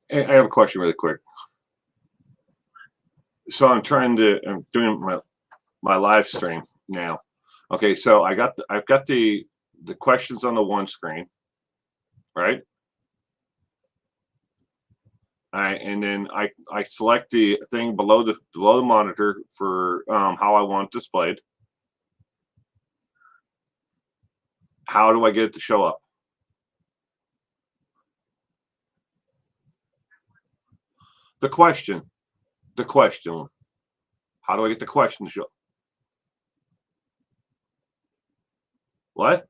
Hey, I have a question really quick. So I'm doing my live stream now. Okay, so I've got the questions on the one screen, right? And then I select the thing below the monitor for how I want it displayed. How do I get it to show up? The question. How do I get the question to show? What?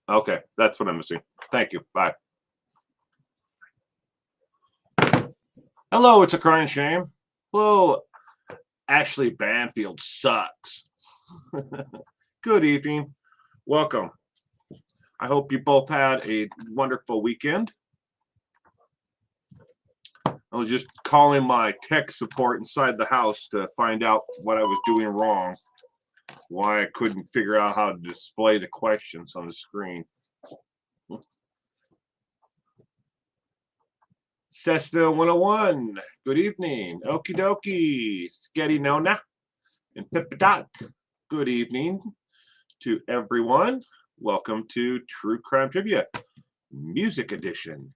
Okay, that's what I'm missing. Thank you. Bye. Hello, it's a crying shame. Hello, Ashley Banfield sucks. Good evening. Welcome. I hope you both had a wonderful weekend. I was just calling my tech support inside the house to find out what I was doing wrong. Why I couldn't figure out how to display the questions on the screen. Cessna 101, good evening. Okie dokie, Sketty Nona and Pippadot. Good evening to everyone. Welcome to True Crime Trivia, Music Edition.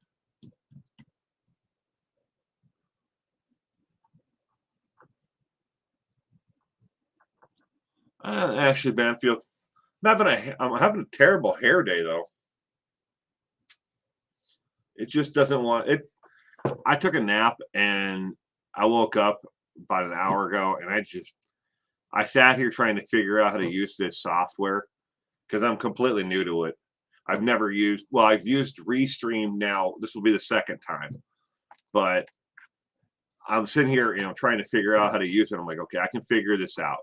Ashley Banfield. I'm having a terrible hair day though. It just doesn't want it. I took a nap and I woke up about an hour ago and I sat here trying to figure out how to use this software because I'm completely new to it. I've used Restream now. This will be the second time, but I'm sitting here, trying to figure out how to use it. I'm like, okay, I can figure this out.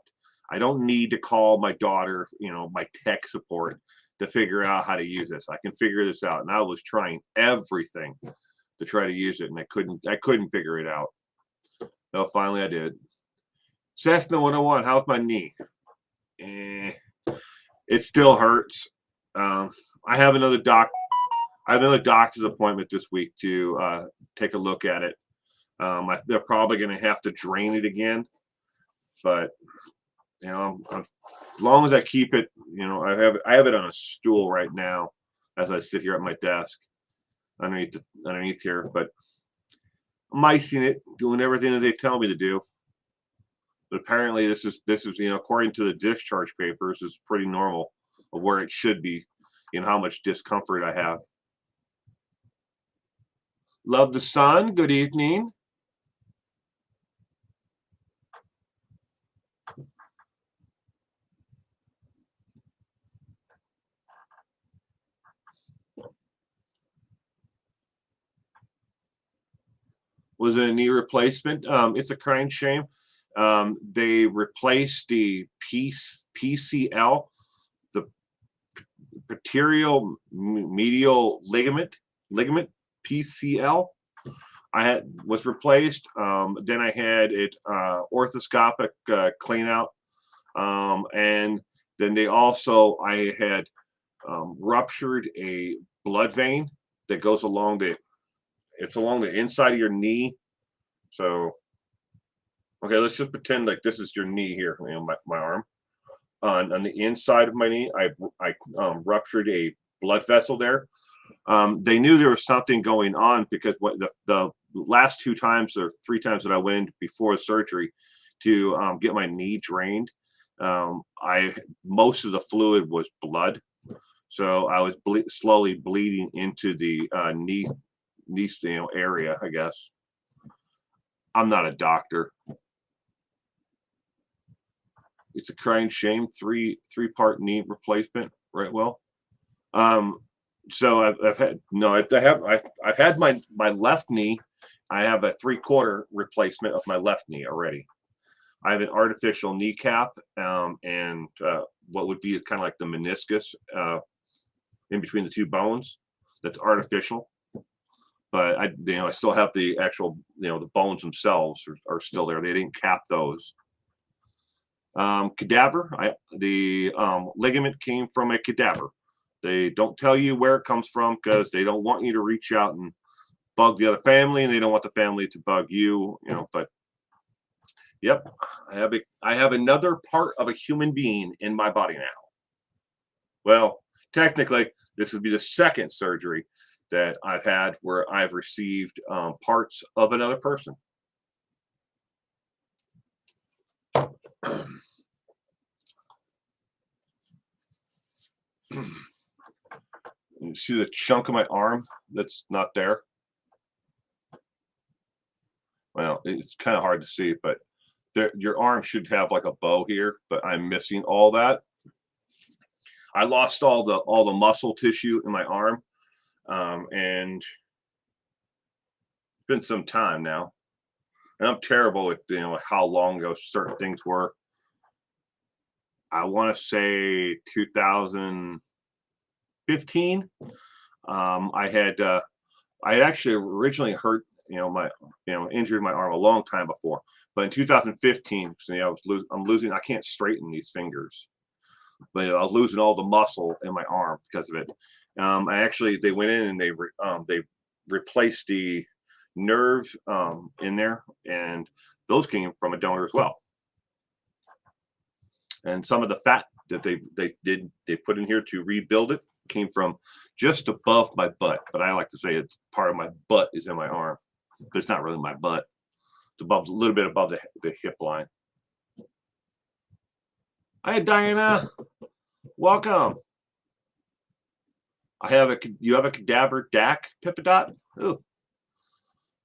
I don't need to call my daughter, my tech support to figure out how to use this. I can figure this out. And I was trying everything to try to use it, and I couldn't figure it out. So finally I did. Cessna 101, how's my knee? It still hurts. I have another doctor's appointment this week to take a look at it. They're probably going to have to drain it again, but as long as I keep it, I have it on a stool right now as I sit here at my desk underneath here, but I'm icing it, doing everything that they tell me to do. But apparently this is according to the discharge papers, is pretty normal of where it should be, how much discomfort I have. Love the sun. Good evening. Was it a knee replacement? It's a crying shame. They replaced the PCL, the posterior medial ligament PCL. Was replaced. Then I had it orthoscopic clean out, and then I had ruptured a blood vein that goes along the inside of your knee. So, okay, let's just pretend like this is your knee here, my arm. On the inside of my knee, I ruptured a blood vessel there. They knew there was something going on because the last 2 times or 3 times that I went in before the surgery to get my knee drained, most of the fluid was blood. So I was slowly bleeding into the knee area, I guess. I'm not a doctor. It's a crying shame. 3-part knee replacement, right? Well, so I've had my left knee. I have a 3/4 replacement of my left knee already. I have an artificial kneecap and what would be kind of like the meniscus in between the 2 bones. That's artificial. but I still have the actual, the bones themselves are still there. They didn't cap those. Cadaver, the ligament came from a cadaver. They don't tell you where it comes from because they don't want you to reach out and bug the other family, and they don't want the family to bug you, but yep, I have another part of a human being in my body now. Well, technically, this would be the second surgery that I've had where I've received parts of another person. You see the chunk of my arm that's not there? Well, it's kind of hard to see, but your arm should have like a bow here, but I'm missing all that. I lost all the muscle tissue in my arm, and it's been some time now. And I'm terrible with how long ago certain things were. I want to say 2015. I had actually originally hurt injured my arm a long time before, but in 2015, I'm losing. I can't straighten these fingers, but I was losing all the muscle in my arm because of it. They went in and they replaced the nerve in there, and those came from a donor as well. And some of the fat that they put in here to rebuild it came from just above my butt, but I like to say it's part of my butt is in my arm, but it's not really my butt. It's above, a little bit above the hip line. Hi, Diana. Welcome. You have a cadaver DAC, Pippadot? Ooh.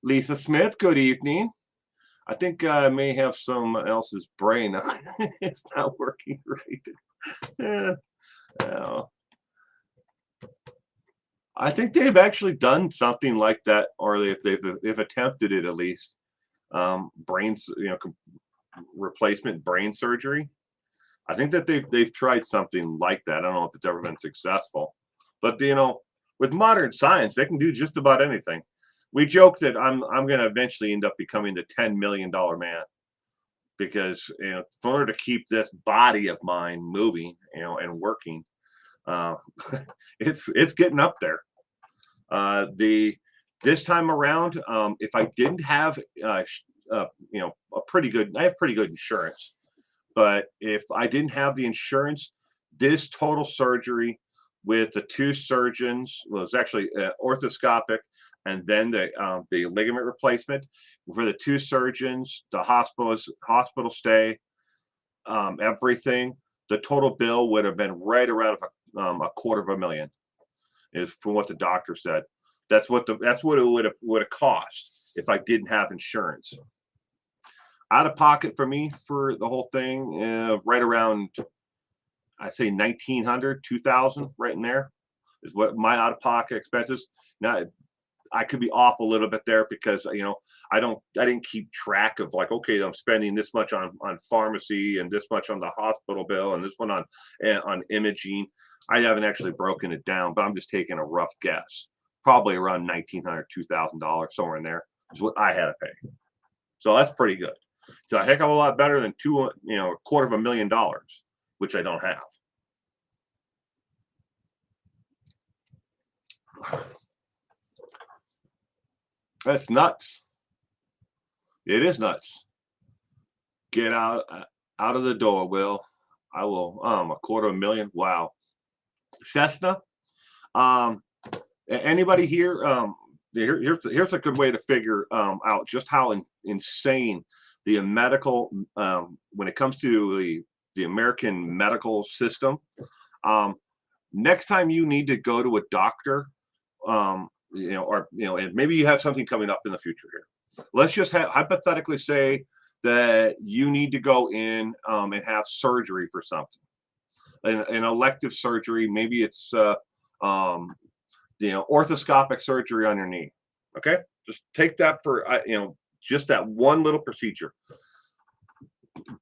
Lisa Smith, good evening. I think I may have someone else's brain. It's not working right. I think they've actually done something like that, or they've attempted it at least. Brains, replacement brain surgery. I think that they've tried something like that. I don't know if it's ever been successful, but with modern science, they can do just about anything. We joke that I'm going to eventually end up becoming the $10 million man, because in order to keep this body of mine moving, and working, it's getting up there. This time around, if I didn't have I have pretty good insurance, but if I didn't have the insurance, this total surgery with the two surgeons was actually orthoscopic, and then the ligament replacement for the two surgeons, the hospital stay, everything. The total bill would have been right around $250,000, is from what the doctor said. That's what it would have cost if I didn't have insurance. Out of pocket for me for the whole thing, right around, I'd say $1,900, $2,000, right in there is what my out of pocket expenses. Now, I could be off a little bit there because I didn't keep track of like, okay, I'm spending this much on pharmacy and this much on the hospital bill and this one on imaging. I haven't actually broken it down, but I'm just taking a rough guess. Probably around $1,900, $2,000, somewhere in there is what I had to pay. So that's pretty good. It's a heck of a lot better than $250,000, which I don't have. That's nuts. It is nuts. Get out of the door, Will. I will. $250,000. Wow. Cessna. Anybody here? Here's a good way to figure out just how insane the medical when it comes to the American medical system. Next time you need to go to a doctor, and maybe you have something coming up in the future here. Let's just hypothetically say that you need to go in and have surgery for something, an elective surgery. Maybe it's orthoscopic surgery on your knee. Okay, just take that for just that one little procedure.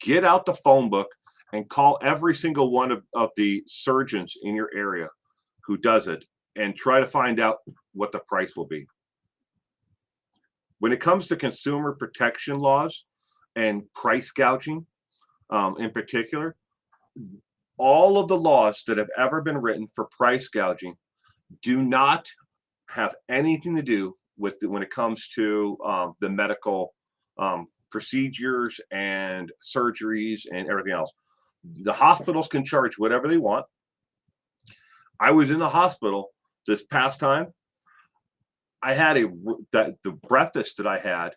Get out the phone book and call every single one of the surgeons in your area who does it, and try to find out what the price will be. when it comes to consumer protection laws and price gouging, in particular, all of the laws that have ever been written for price gouging do not have anything to do with when it comes to the medical procedures and surgeries and everything else. The hospitals can charge whatever they want. I was in the hospital this past time. I had the breakfast that I had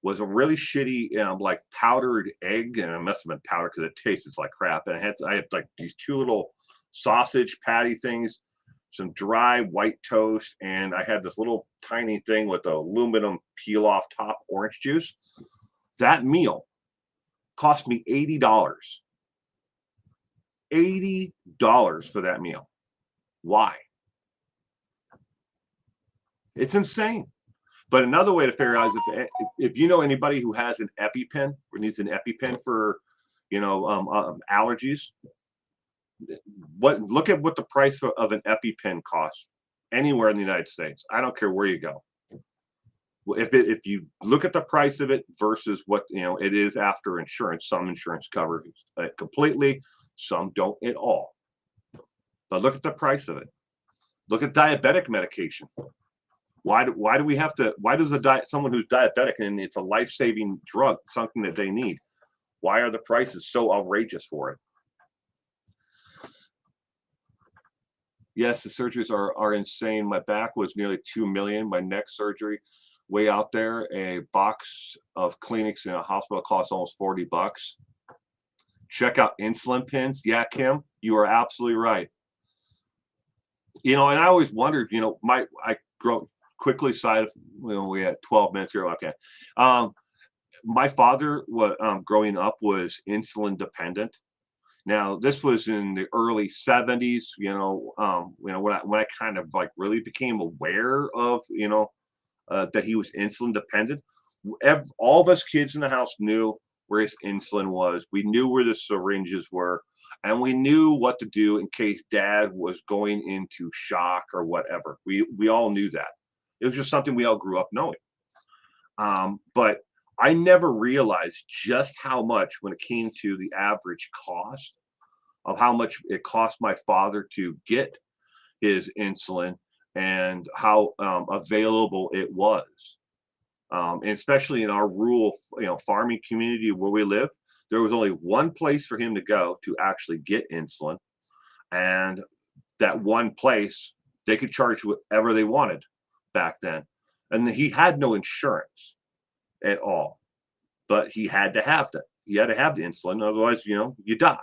was a really shitty, like powdered egg, and it must have been powdered because it tasted like crap. And I had like these two little sausage patty things, some dry white toast, and I had this little tiny thing with the aluminum peel off top orange juice. That meal cost me $80. $80 for that meal. Why? It's insane. But another way to figure out is if you know anybody who has an EpiPen or needs an EpiPen for, allergies, look at what the price of an EpiPen costs anywhere in the United States. I don't care where you go. If you look at the price of it versus what it is after insurance, some insurance covers it completely, some don't at all. But look at the price of it. Look at diabetic medication. Why do we have to? Why does someone who's diabetic and it's a life-saving drug, something that they need? Why are the prices so outrageous for it? Yes, the surgeries are insane. My back was nearly $2 million. My neck surgery, way out there. A box of Kleenex in a hospital costs almost $40. Check out insulin pens. Yeah, Kim, you are absolutely right. And I always wondered. I grew quickly side. We had 12 minutes here. Okay. My father growing up was insulin dependent. Now this was in the early 70s. When I kind of like really became aware of that he was insulin dependent. All of us kids in the house knew where his insulin was. We knew where the syringes were, and we knew what to do in case Dad was going into shock or whatever. We all knew that. It was just something we all grew up knowing. But I never realized just how much, when it came to the average cost of how much it cost my father to get his insulin and how available it was. And especially in our rural, farming community where we live, there was only one place for him to go to actually get insulin. And that one place, they could charge whatever they wanted back then. And he had no insurance at all, but he had to have that. He had to have the insulin. Otherwise, you die.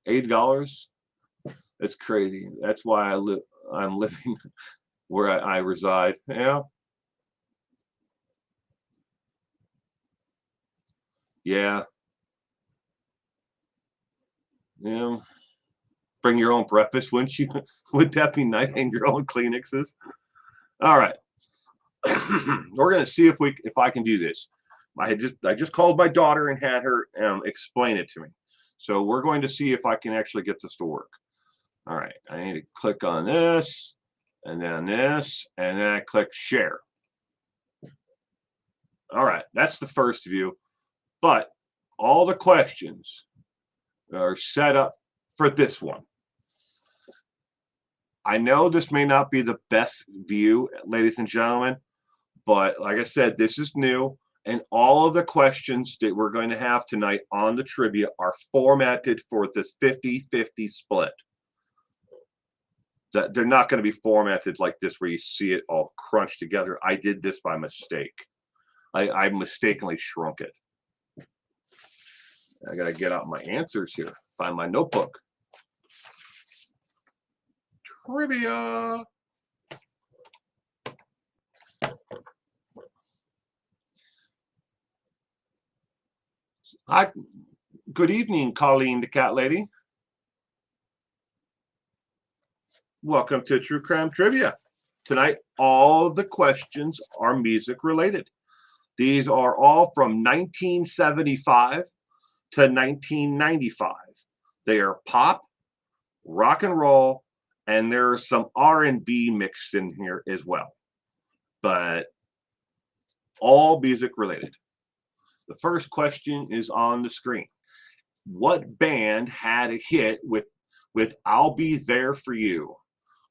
$80. That's crazy. That's why I'm living where I reside. Yeah. Yeah. Yeah. Bring your own breakfast, wouldn't you? Would that be nice? And your own Kleenexes. All right. We're gonna see if I can do this. I just called my daughter and had her explain it to me. So we're going to see if I can actually get this to work. All right. I need to click on this, and then this, and then I click share. All right. That's the first view. But all the questions are set up for this one. I know this may not be the best view, ladies and gentlemen, but like I said, this is new, and all of the questions that we're going to have tonight on the trivia are formatted for this 50-50 split. That they're not going to be formatted like this where you see it all crunched together. I did this by mistake. I mistakenly shrunk it. I got to get out my answers here. Find my notebook. Trivia. Hi. Good evening, Colleen, the cat lady. Welcome to True Crime Trivia. Tonight, all the questions are music related. These are all from 1975 to 1995. They are pop, rock and roll, and there's some R&B mixed in here as well, but all music related. The first question is on the screen. What band had a hit with I'll Be There For You?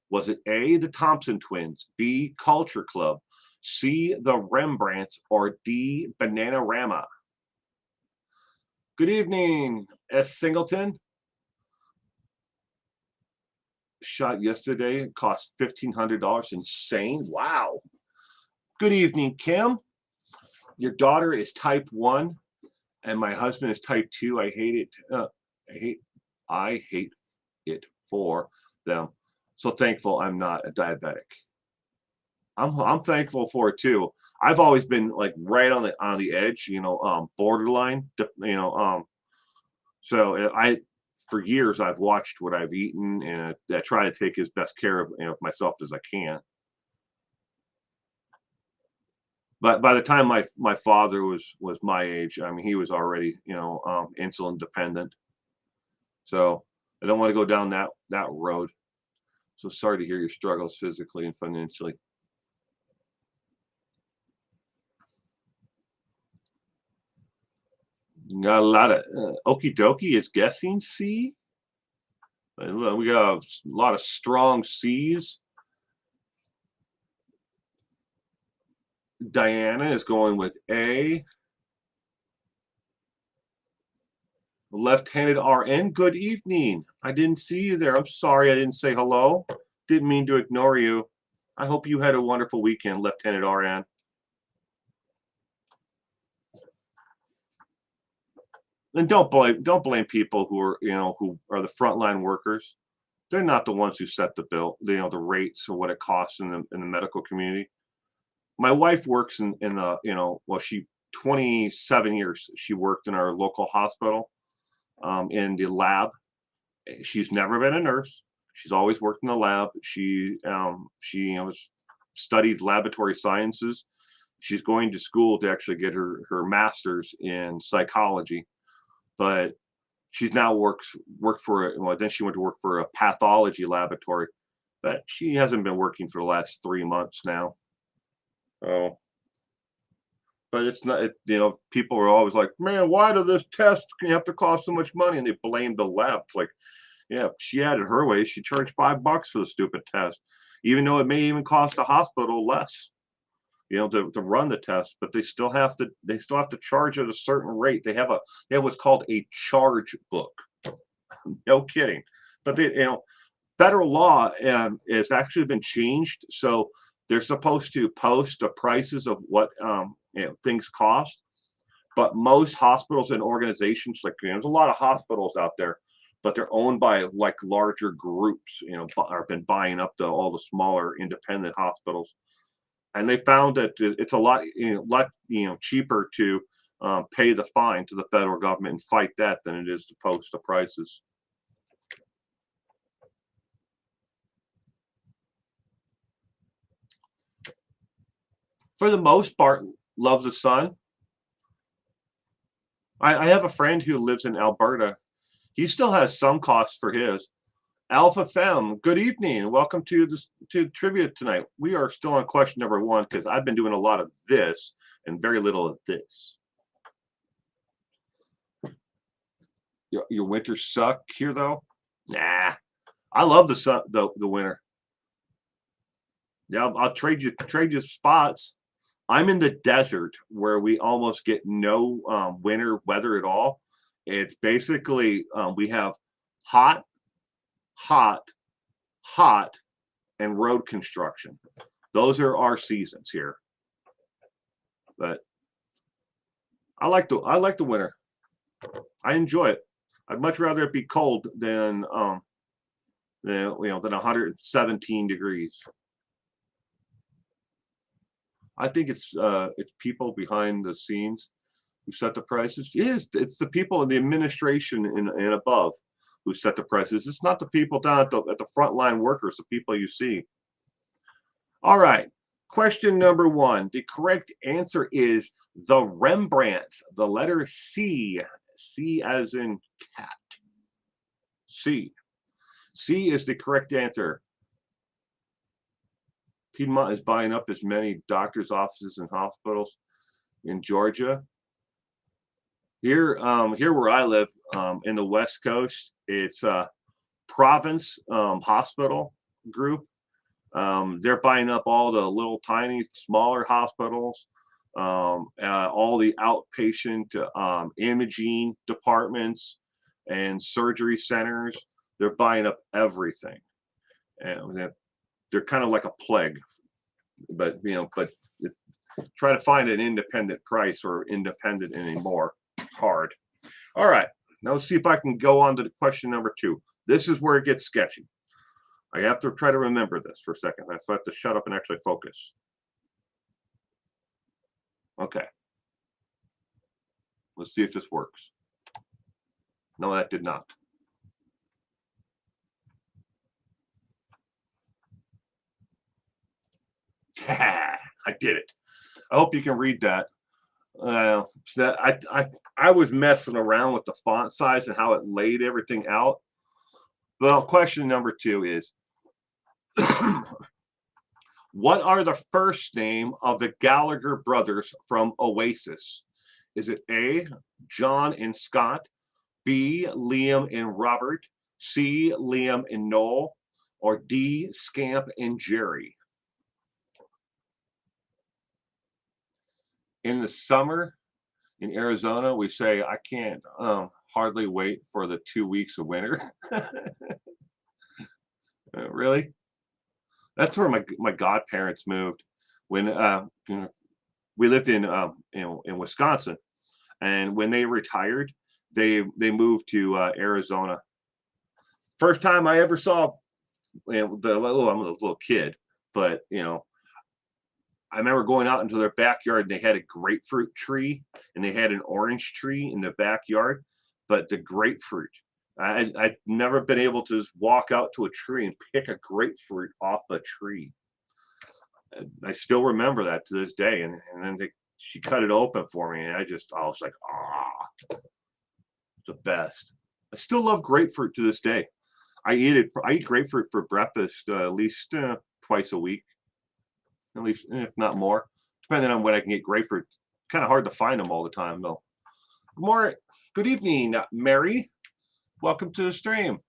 Was it A, the Thompson Twins, B, Culture Club, C, the Rembrandts, or D, Bananarama? Good evening, S. Singleton. Shot yesterday. It cost $1,500. Insane. Wow. Good evening, Kim. Your daughter is type 1 and my husband is type 2. I hate it. I hate it for them. So thankful I'm not a diabetic. I'm thankful for it too. I've always been like right on the edge, borderline, so for years I've watched what I've eaten, and I try to take as best care of myself as I can. But by the time my father was my age, I mean he was already insulin dependent. So I don't want to go down that road. So sorry to hear your struggles physically and financially. Got a lot of okie dokie is guessing C. We got a lot of strong C's. Diana is going with A. Left-handed RN, good evening. I didn't see you there. I'm sorry I didn't say hello. Didn't mean to ignore you. I hope you had a wonderful weekend, left-handed RN. And don't blame people who are who are the frontline workers. They're not the ones who set the bill, the rates or what it costs in the medical community. My wife works in the she 27 years she worked in our local hospital in the lab. She's never been a nurse. She's always worked in the lab. She studied laboratory sciences. She's going to school to actually get her master's in psychology. But she's now worked for then she went to work for a pathology laboratory, but she hasn't been working for the last 3 months now. Oh, but it's not. People are always like, man, why does this test have to cost so much money? And they blame the lab. It's like, yeah, if she had it her way, she charged $5 for the stupid test, even though it may even cost the hospital less. To run the test, but they still have to charge at a certain rate. They have what's called a charge book. No kidding. But federal law has actually been changed, so they're supposed to post the prices of what things cost. But most hospitals and organizations, like there's a lot of hospitals out there, but they're owned by like larger groups. Have been buying up all the smaller independent hospitals. And they found that it's a lot cheaper to pay the fine to the federal government and fight that than it is to post the prices. For the most part, love the sun. I have a friend who lives in Alberta. He still has some costs for his. Alpha Femme, good evening. Welcome to trivia tonight. We are still on question number 1 because I've been doing a lot of this and very little of this. Your winters suck here though? Nah, I love the sun, the winter. Yeah, I'll trade you spots. I'm in the desert where we almost get no winter weather at all. It's basically we have hot, and road construction. Those are our seasons here. But I like the winter. I enjoy it. I'd much rather it be cold than 117 degrees. I think it's people behind the scenes who set the prices. It's the people in the administration and above who set the prices. It's not the people down at the frontline workers, the people you see. All right. Question number 1. The correct answer is the Rembrandts. The letter C. C as in cat. C. C is the correct answer. Piedmont is buying up as many doctors' offices and hospitals in Georgia. Here, here where I live, in the West Coast, it's Province Hospital Group. They're buying up all the little tiny, smaller hospitals, all the outpatient imaging departments and surgery centers. They're buying up everything, and they're kind of like a plague. But try to find an independent price or independent anymore. Hard. All right, now let's see if I can go on to question number 2. This is where it gets sketchy. I have to try to remember this for a second. I have to shut up and actually focus. Okay. Let's see if this works. No, that did not. I did it. I hope you can read that. I was messing around with the font size and how it laid everything out. Well, question number 2 is, what are the first name of the Gallagher brothers from Oasis? Is it A, John and Scott, B, Liam and Robert, C, Liam and Noel, or D, Scamp and Jerry? In the summer in Arizona, we say, I can't hardly wait for the 2 weeks of winter. Really? That's where my godparents moved when we lived in Wisconsin, and when they retired, they moved to Arizona. First time I ever saw, I'm a little kid, but I remember going out into their backyard and they had a grapefruit tree and they had an orange tree in the backyard, but the grapefruit, I'd never been able to just walk out to a tree and pick a grapefruit off a tree. I still remember that to this day. And then she cut it open for me, and I was like, the best. I still love grapefruit to this day. I eat grapefruit for breakfast at least twice a week, at least, if not more, depending on when I can get grapefruit. Kind of hard to find them all the time, though. Good evening, Mary. Welcome to the stream.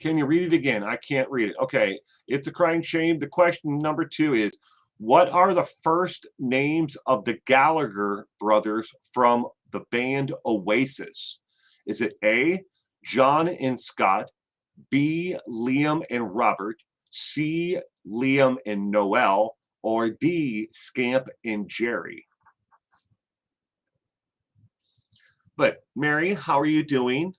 Can you read it again? I can't read it. Okay, it's a crying shame. The question number 2 is, what are the first names of the Gallagher brothers from the band Oasis? Is it A, John and Scott, B, Liam and Robert, C, Liam and Noel, or D, Scamp and Jerry? But Mary, how are you doing?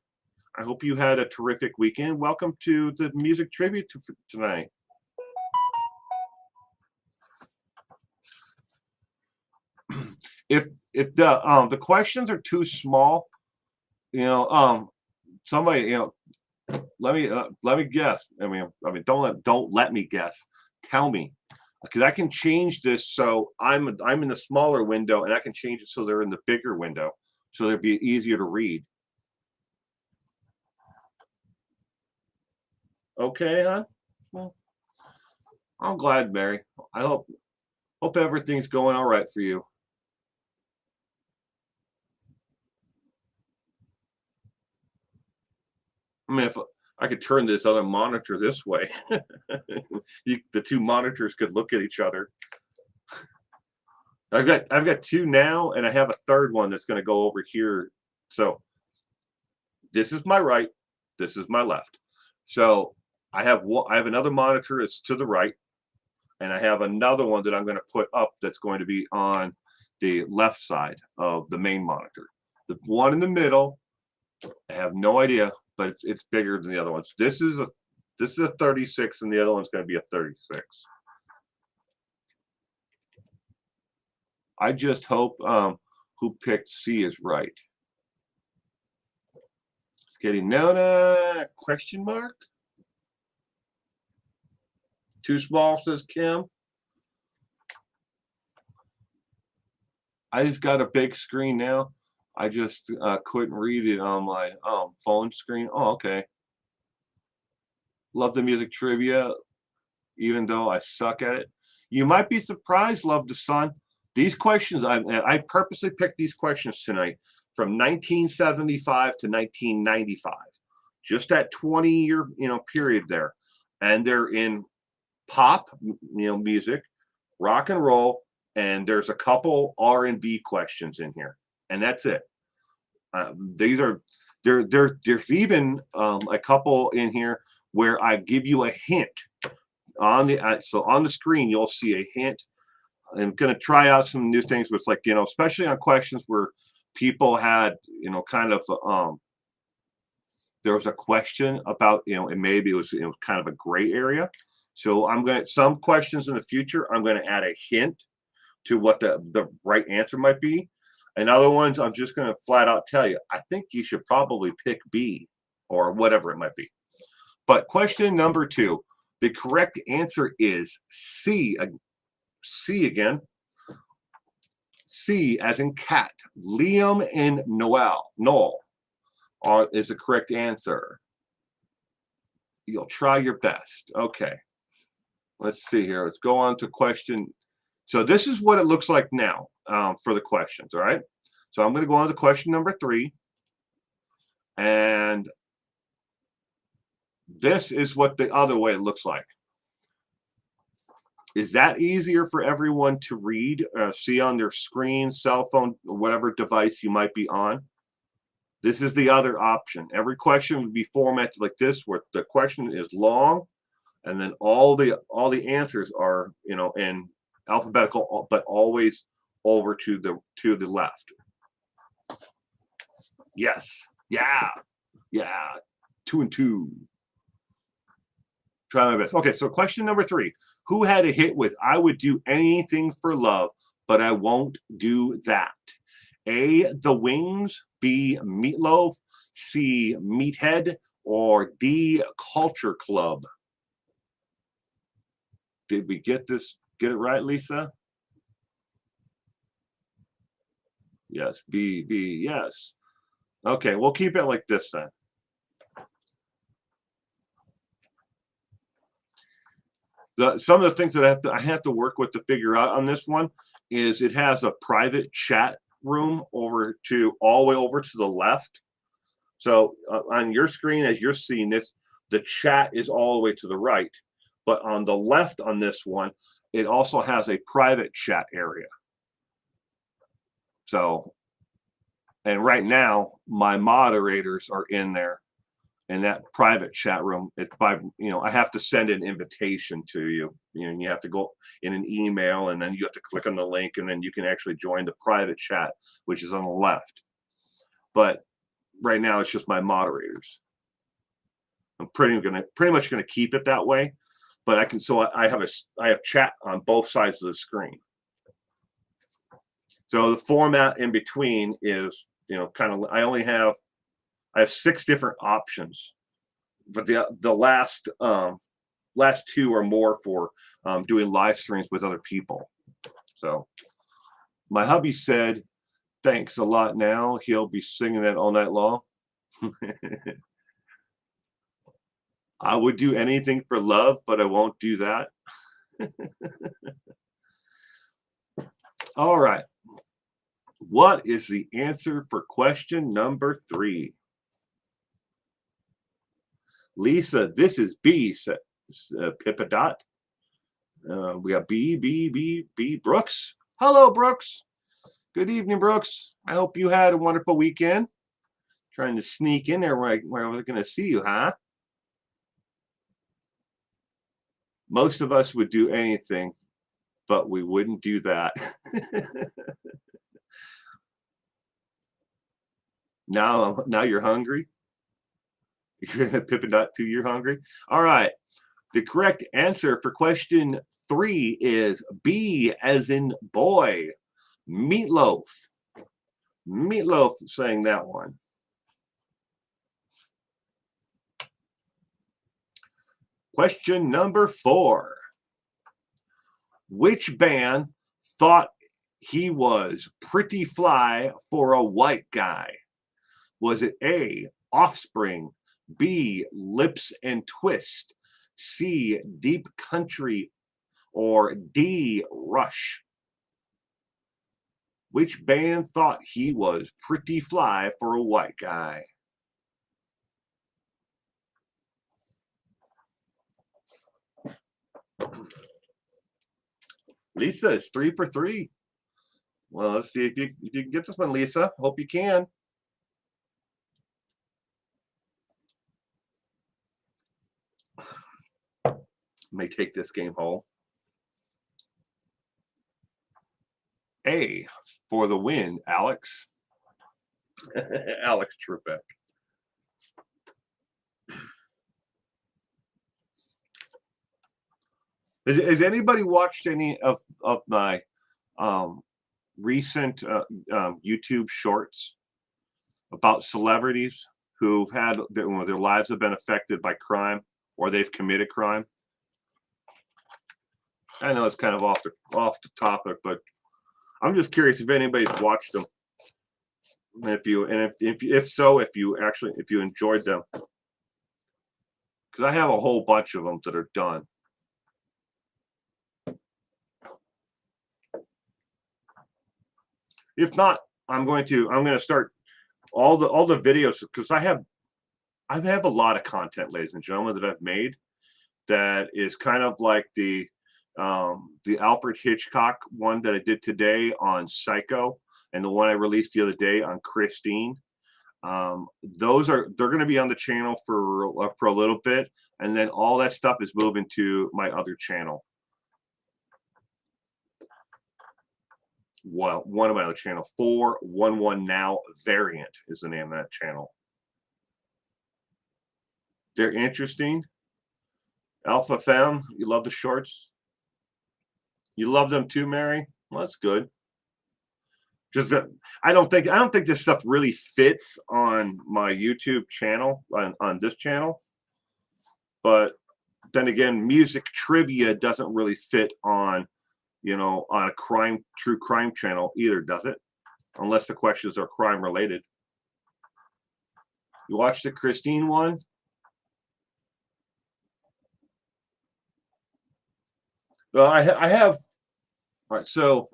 I hope you had a terrific weekend. Welcome to the music tribute tonight. If the questions are too small, somebody, let me guess. I mean, don't let me guess. Tell me, because I can change this so I'm in the smaller window, and I can change it so they're in the bigger window, so they'd be easier to read. Okay, hon? Well, I'm glad, Mary. I hope everything's going all right for you. I mean, if I could turn this other monitor this way, the 2 monitors could look at each other. I've got 2 now, and I have a third one that's going to go over here. So this is my right, this is my left. So I have another monitor that's to the right, and I have another one that I'm going to put up that's going to be on the left side of the main monitor. The one in the middle, I have no idea, but it's bigger than the other ones. This is a 36, and the other one's going to be a 36. I just hope who picked C is right. It's getting Nona ? Too small, says Kim. I just got a big screen now. I just couldn't read it on my phone screen. Oh, okay. Love the music trivia. even though I suck at it. You might be surprised, Love the Sun. These questions, I purposely picked these questions tonight from 1975 to 1995. Just that 20-year, period there. And they're in pop, music, rock and roll, and there's a couple R&B questions in here. And that's it. There's even a couple in here where I give you a hint on the screen. You'll see a hint. I'm going to try out some new things, but it's like, especially on questions where people had, kind of, there was a question about, and maybe it was, kind of a gray area. So some questions in the future, I'm going to add a hint to what the right answer might be. And other ones, I'm just going to flat out tell you, I think you should probably pick B or whatever it might be. But question number 2, the correct answer is C. C again. C as in cat. Liam and Noel is the correct answer. You'll try your best. Okay. Let's see here. Let's go on to question. So this is what it looks like now for the questions. All right. So I'm going to go on to question number 3. And this is what the other way it looks like. Is that easier for everyone to read, see on their screen, cell phone, or whatever device you might be on? This is the other option. Every question would be formatted like this, where the question is long, and then all the answers are, in alphabetical, but always over to the left. Yes. Yeah. 2 and 2. Try my best. Okay, so question number 3. Who had a hit with I Would Do Anything for Love, but I Won't Do That? A, The Wings, B, Meatloaf, C, Meathead, or D, Culture Club? Did we get it right, Lisa? Yes, B, yes. Okay, we'll keep it like this then. Some of the things that I have to work with to figure out on this one is it has a private chat room all the way over to the left. So on your screen, as you're seeing this, the chat is all the way to the right. But on the left on this one, it also has a private chat area. So, and right now, my moderators are in there. In that private chat room, it's by, I have to send an invitation to you. You have to go in an email, and then you have to click on the link, and then you can actually join the private chat, which is on the left. But right now, it's just my moderators. I'm pretty much gonna keep it that way. But I have chat on both sides of the screen. So the format in between is, kind of, I have 6 different options, but the last 2 are more for doing live streams with other people. So my hubby said, "Thanks a lot." Now he'll be singing that all night long. I would do anything for love, but I won't do that. All right. What is the answer for question number 3? Lisa, this is B, said Pippadot. We got B. Brooks. Hello, Brooks. Good evening, Brooks. I hope you had a wonderful weekend. Trying to sneak in there where I was going to see you, huh? Most of us would do anything, but we wouldn't do that. Now you're hungry? Pippadot 2, you're hungry? All right. The correct answer for question 3 is B as in boy. Meatloaf. Meatloaf sang that one. Question number 4. Which band thought he was pretty fly for a white guy? Was it A, Offspring, B, Lips and Twist, C, deep country, or D, Rush? Which band thought he was pretty fly for a white guy? Lisa is 3 for 3. Well, let's see if you can get this one, Lisa. Hope you can. May take this game home. A for the win, Alex. Alex Trebek. Has anybody watched any of my recent YouTube shorts about celebrities who've had their lives have been affected by crime or they've committed crime? I know it's kind of off the topic, but I'm just curious if anybody's watched them. If you enjoyed them, because I have a whole bunch of them that are done. If not, I'm going to start all the videos, because I have a lot of content, ladies and gentlemen, that I've made that is kind of like the Alfred Hitchcock one that I did today on Psycho, and the one I released the other day on Christine. They're going to be on the channel for a little bit, and then all that stuff is moving to my other channel. Well, one of my other channels, 411 Now Variant is the name of that channel. They're interesting. Alpha Femme, you love the shorts? You love them too, Mary? Well, that's good. Just I don't think this stuff really fits on my YouTube channel, on this channel. But then again, music trivia doesn't really fit on, on a true crime channel either, does it? Unless the questions are crime related. You watch the Christine one? Well, I have. All right, so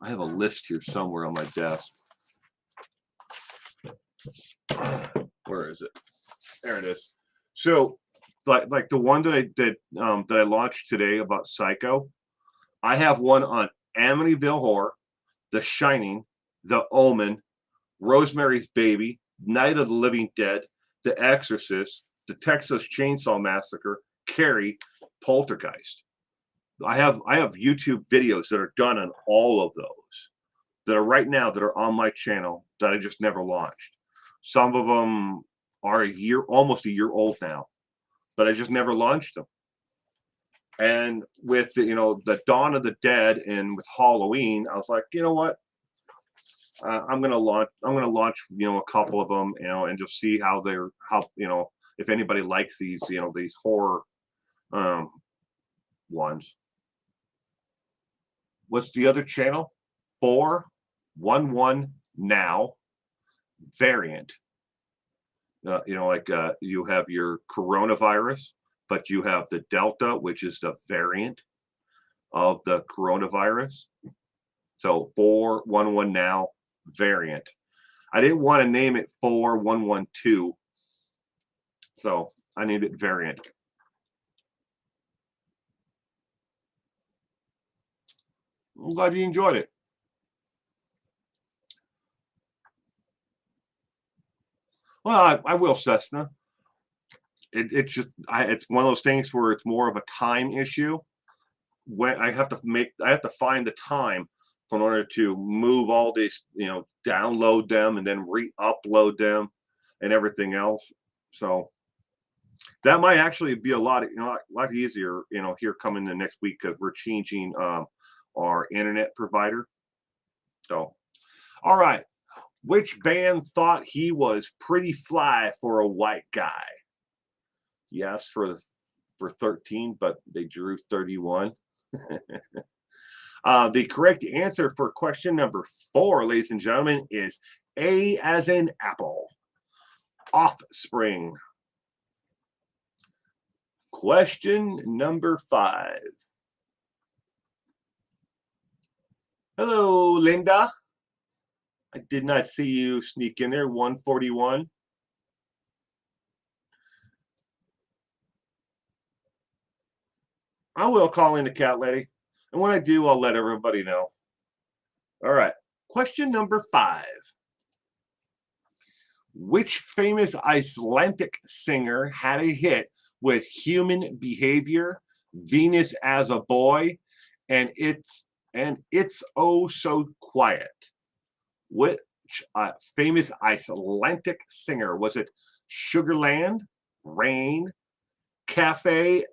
I have a list here somewhere on my desk. Where is it? There it is. So, like the one that I launched today about Psycho, I have one on Amityville Horror, The Shining, The Omen, Rosemary's Baby, Night of the Living Dead, The Exorcist, The Texas Chainsaw Massacre, Carrie, Poltergeist. I have YouTube videos that are done on all of those that are right now that are on my channel that I just never launched. Some of them are almost a year old now, but I just never launched them. And with the Dawn of the Dead and with Halloween, I was like, you know what? I'm gonna launch a couple of them, and just see if anybody likes these these horror ones. What's the other channel? 411 Now Variant. You have your coronavirus, but you have the Delta, which is the variant of the coronavirus. So 411 Now Variant. I didn't want to name it 4112, so I named it Variant. I'm glad you enjoyed it. Well, I will, Cessna. It's one of those things where it's more of a time issue. When I have to find the time in order to move all these, download them and then re-upload them and everything else. So that might actually be a lot easier, here coming the next week, because we're changing our internet provider. So, all right. Which band thought he was pretty fly for a white guy? Yes, for 13, but they drew 31. The correct answer for question number 4, ladies and gentlemen, is A as in apple. Offspring. Question number 5. Hello, Linda. I did not see you sneak in there. 141. I will call in the cat lady. And when I do, I'll let everybody know. All right. Question number 5. Which famous Icelandic singer had a hit with Human Behavior, Venus as a Boy, and It's Oh So Quiet? Which famous Icelandic singer was it? Sugarland, Rain, Cafe,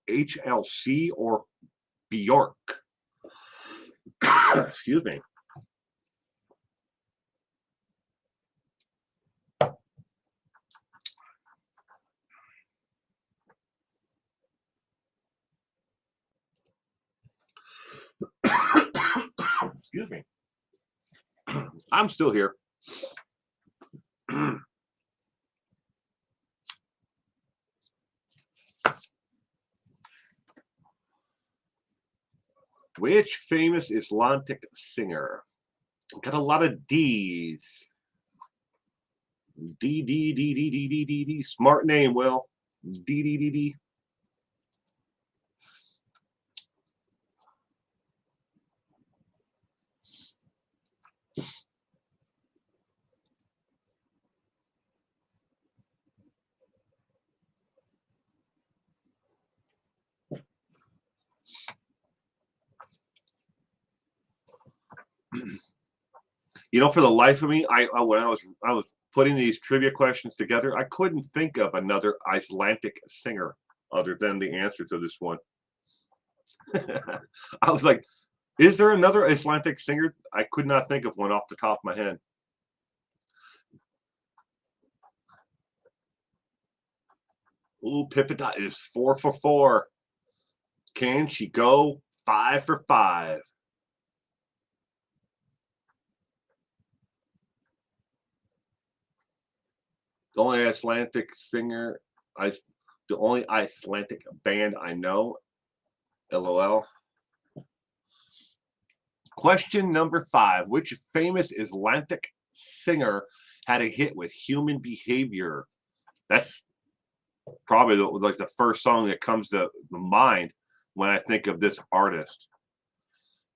HLC, or Bjork? Excuse me. Excuse me. I'm still here. Which famous Icelandic singer? Got a lot of D's. D. Smart name, Will. D. You know, for the life of me, when I was putting these trivia questions together, I couldn't think of another Icelandic singer other than the answer to this one. I was like, is there another Icelandic singer? I could not think of one off the top of my head. Ooh, Pipita is 4 for 4. Can she go 5 for 5? The only Icelandic singer, the only Icelandic band I know, LOL. Question number 5. Which famous Icelandic singer had a hit with Human Behavior? That's probably like the first song that comes to the mind when I think of this artist.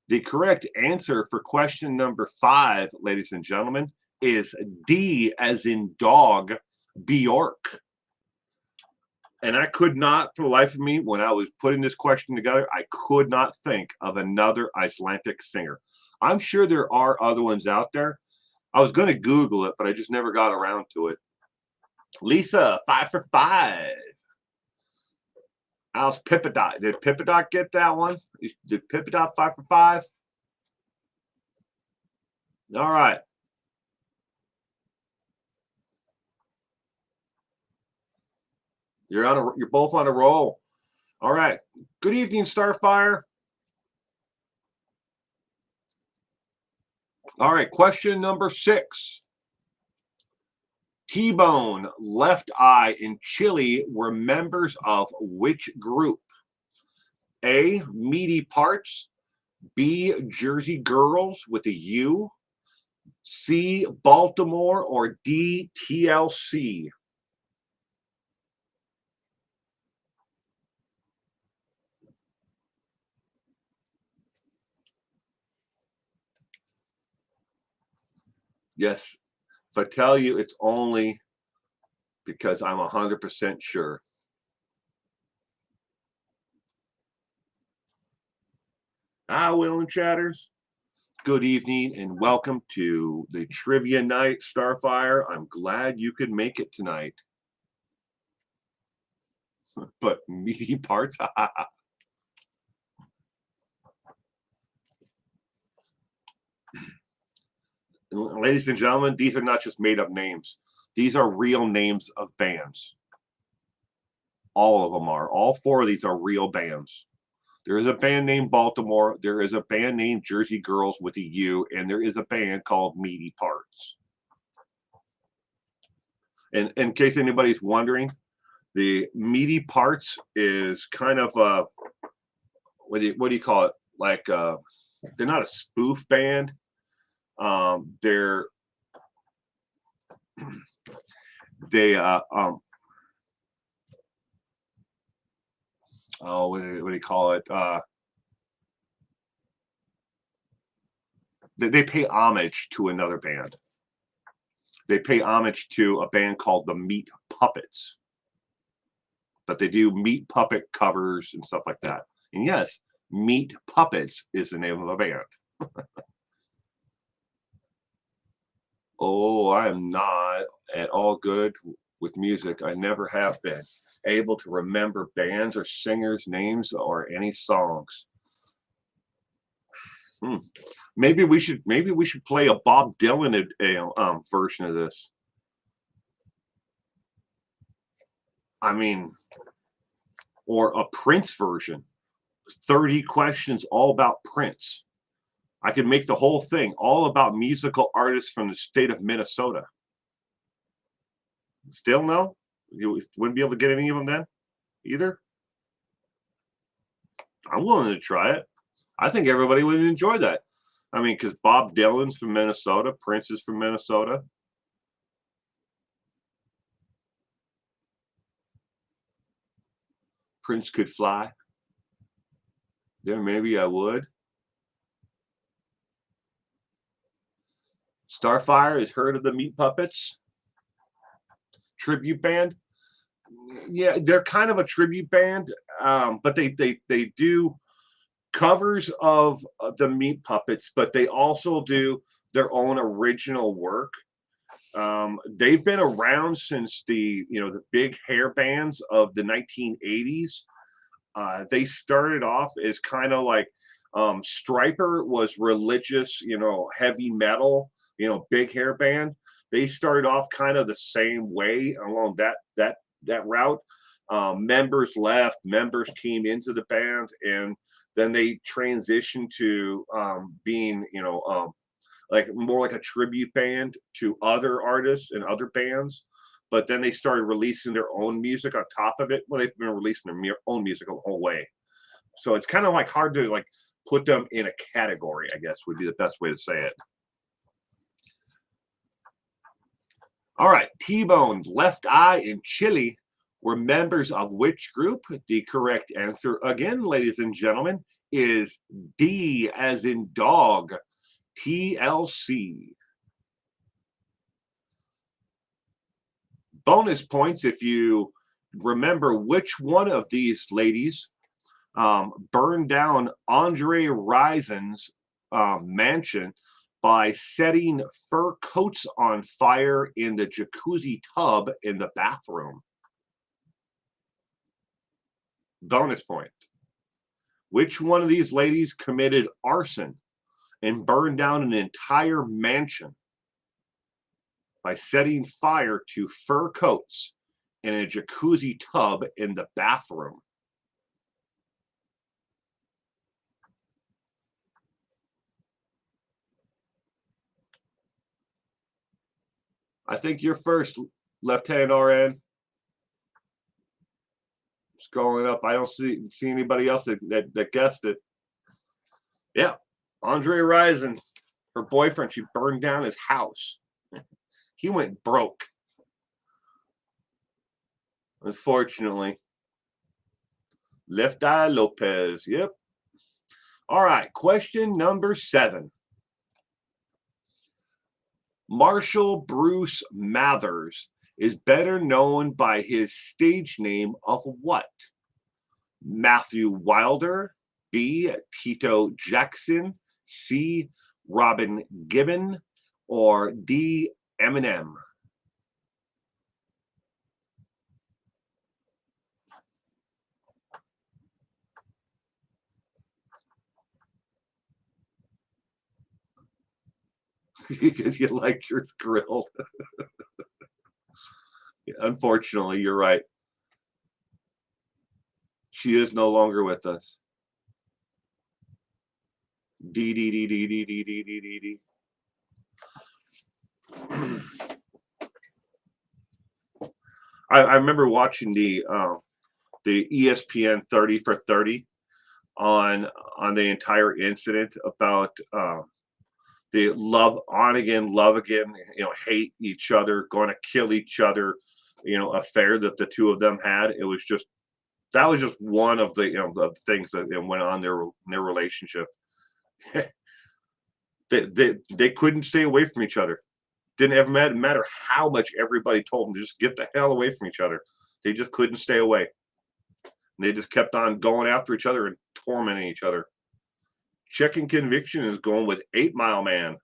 The correct answer for question number 5, ladies and gentlemen, is D as in dog, Bjork. And I could not, for the life of me, when I was putting this question together, I could not think of another Icelandic singer. I'm sure there are other ones out there. I was going to Google it, but I just never got around to it. Lisa, 5 for 5. How's Pippadot? Did Pippadot get that one? Did Pippadot 5 for 5? All right. You're both on a roll. All right. Good evening, Starfire. All right. Question number 6. T-Bone, Left Eye, and Chili were members of which group? A, Meaty Parts. B, Jersey Girls with a U. C, Baltimore, or D, TLC? Yes. If I tell you, it's only because I'm 100% sure. Will and Chatters. Good evening and welcome to the Trivia Night, Starfire. I'm glad you could make it tonight. But Meaty Parts, ladies and gentlemen, these are not just made up names. These are real names of bands. All of them are. All 4 of these are real bands. There is a band named Baltimore. There is a band named Jersey Girls with a U. And there is a band called Meaty Parts. And in case anybody's wondering, The meaty parts is kind of what do you call it? Like they're not a spoof band. They're they oh, what do you call it? They pay homage to another band. They pay homage to a band called the Meat Puppets. But they do Meat Puppet covers and stuff like that. And yes, Meat Puppets is the name of a band. Oh, I am not at all good with music. I never have been able to remember bands or singers' names or any songs. Maybe we should play a Bob Dylan version of this. I mean, or a Prince version. 30 questions all about Prince. I could make the whole thing all about musical artists from the state of Minnesota. Still no? You wouldn't be able to get any of them then? Either? I'm willing to try it. I think everybody would enjoy that. I mean, because Bob Dylan's from Minnesota, Prince is from Minnesota. Prince could fly. Then maybe I would. Starfire has heard of the Meat Puppets tribute band. Yeah, they're kind of a tribute band, but they do covers of the Meat Puppets, but they also do their own original work. They've been around since the big hair bands of the 1980s. They started off as kind of like Stryper was religious, heavy metal, big hair band. They started off kind of the same way along that route. Members left, members came into the band, and then they transitioned to being, like more like a tribute band to other artists and other bands. But then they started releasing their own music on top of it. Well, they've been releasing their own music the whole way. So it's kind of like hard to like put them in a category, I guess would be the best way to say it. All right, T-Bone, Left Eye, and Chili were members of which group? The correct answer, again, ladies and gentlemen, is D as in dog, TLC. Bonus points if you remember which one of these ladies burned down Andre Rison's mansion by setting fur coats on fire in the jacuzzi tub in the bathroom. Bonus point. Which one of these ladies committed arson and burned down an entire mansion by setting fire to fur coats in a jacuzzi tub in the bathroom? I think you're first, left-hand RN. Scrolling up, I don't see anybody else that guessed it. Yeah, Andre Rison, her boyfriend, she burned down his house. He went broke, unfortunately. Left Eye Lopez, yep. All right, question number 7. Marshall Bruce Mathers is better known by his stage name of what? Matthew Wilder, B. Tito Jackson, C. Robin Gibbon, or D. Eminem? Because you like yours grilled. Yeah, unfortunately, you're right. She is no longer with us. D. I remember watching the ESPN 30 for 30 on the entire incident about the love again, hate each other, going to kill each other, affair that the two of them had. It was just that was just one of the the things that went on in their relationship. They couldn't stay away from each other. Didn't ever matter how much everybody told them to just get the hell away from each other. They just couldn't stay away. And they just kept on going after each other and tormenting each other. Checking Conviction is going with 8 Mile Man.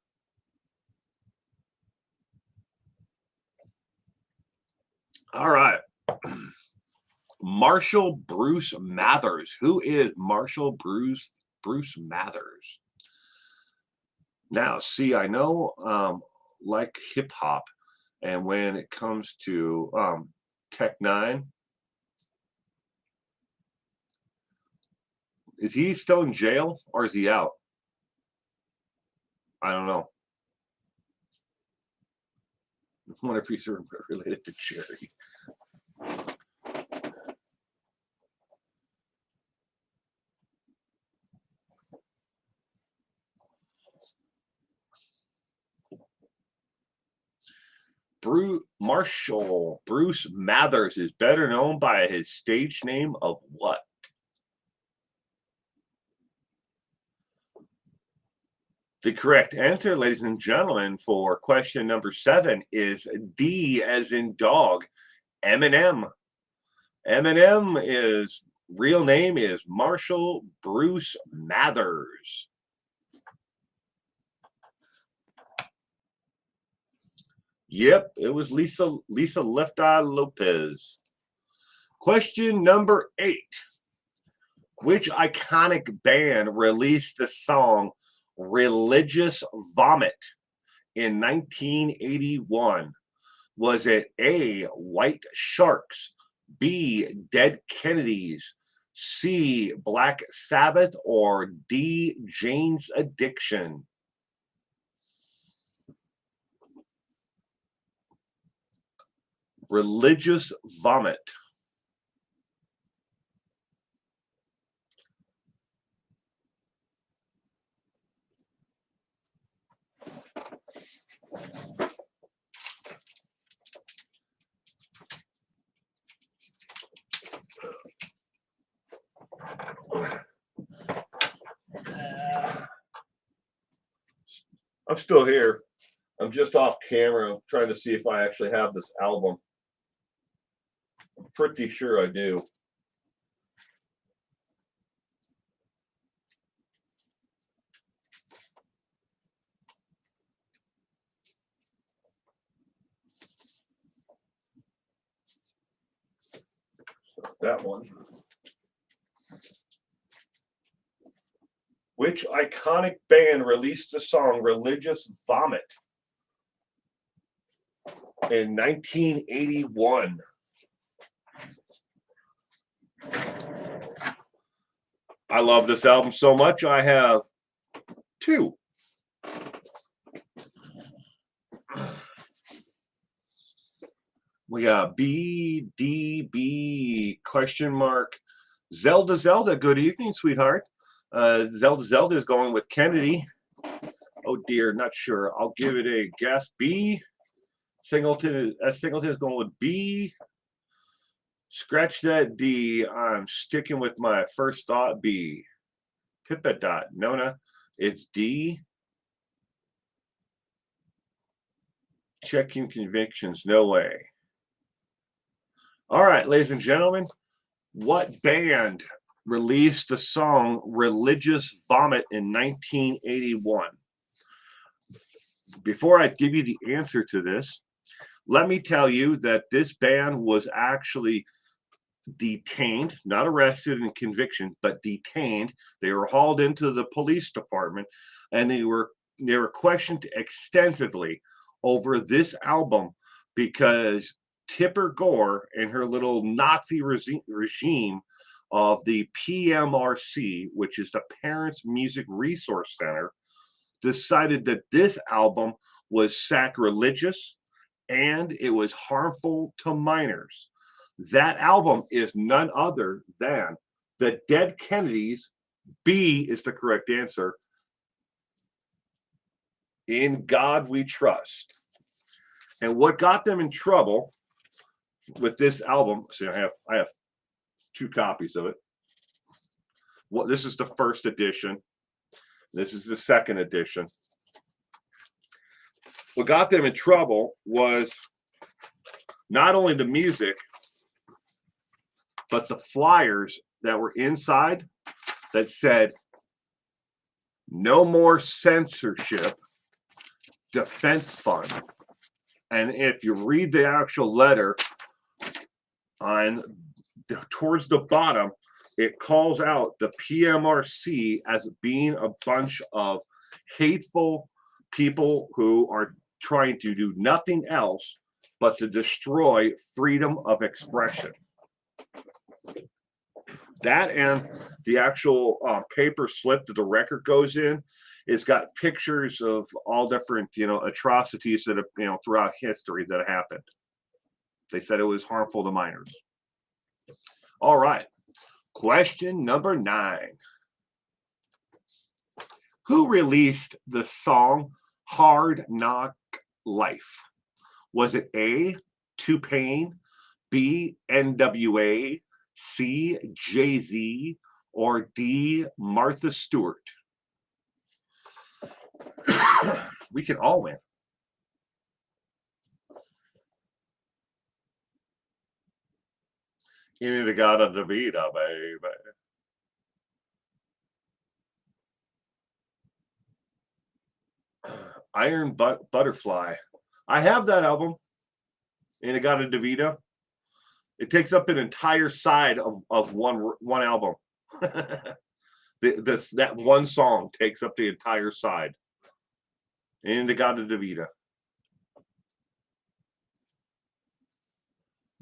All right. Marshall Bruce Mathers. Who is Marshall Bruce Mathers? Now, see, I know like hip hop, and when it comes to Tech Nine, is he still in jail or is he out? I don't know. I wonder if he's related to Jerry. Marshall Bruce Mathers is better known by his stage name of what? The correct answer, ladies and gentlemen, for question number 7 is D as in dog, Eminem. Eminem is real name is Marshall Bruce Mathers. Yep, it was Lisa Left Eye Lopez. Question number 8. Which iconic band released the song Religious Vomit in 1981? Was it A, White Sharks, B, Dead Kennedys, C, Black Sabbath, or D, Jane's Addiction? Religious Vomit. I'm still here. I'm just off camera. I'm trying to see if I actually have this album. I'm pretty sure I do. So that one. Which iconic band released the song Religious Vomit in 1981? I love this album so much, I have 2. We got B, D, B, question mark. Zelda, good evening, sweetheart. Zelda is going with Kennedy. Oh dear, not sure. I'll give it a guess. B. Singleton is going with B. Scratch that D. I'm sticking with my first thought, B. Pippa dot Nona. It's D. Checking Convictions. No way. All right, ladies and gentlemen. What band released the song Religious Vomit in 1981? Before I give you the answer to this, let me tell you that this band was actually detained, not arrested in conviction, but detained. They were hauled into the police department, and they were questioned extensively over this album because Tipper Gore and her little Nazi regime of the PMRC, which is the Parents Music Resource Center, decided that this album was sacrilegious and it was harmful to minors. That album is none other than the Dead Kennedys. B is the correct answer. In God We Trust. And what got them in trouble with this album, see, I have 2 copies of it. Well, this is the first edition. This is the second edition. What got them in trouble was not only the music, but the flyers that were inside that said, "No more censorship, defense fund." And if you read the actual letter towards the bottom, it calls out the PMRC as being a bunch of hateful people who are trying to do nothing else but to destroy freedom of expression. That and the actual paper slip that the record goes in, it's got pictures of all different, atrocities that have, throughout history that happened. They said it was harmful to minors. All right. Question number 9. Who released the song Hard Knock Life? Was it A, T-Pain, B, NWA, C, Jay-Z, or D, Martha Stewart? We can all win. Inagata Davida, baby. Iron Butterfly. I have that album. Inagata Davida. It takes up an entire side of one album. That one song takes up the entire side. Inagata Davida.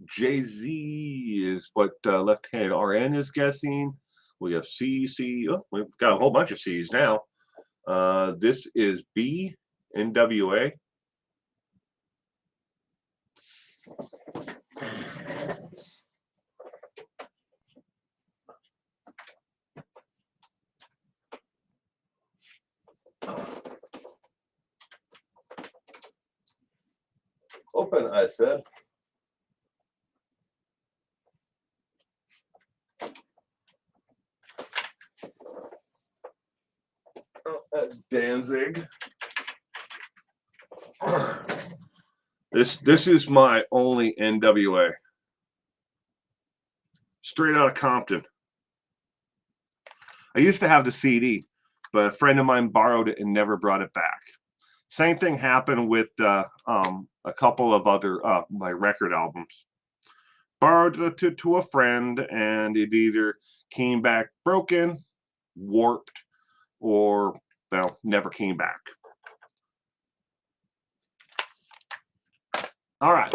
Jay-Z is what left-handed RN is guessing. We have C. Oh, we've got a whole bunch of C's now. This is B, NWA. Open, I said. Oh, that's Danzig. This is my only NWA. Straight out of Compton. I used to have the CD, but a friend of mine borrowed it and never brought it back. Same thing happened with a couple of other my record albums. Borrowed it to a friend, and it either came back broken, warped, or, well, never came back. All right.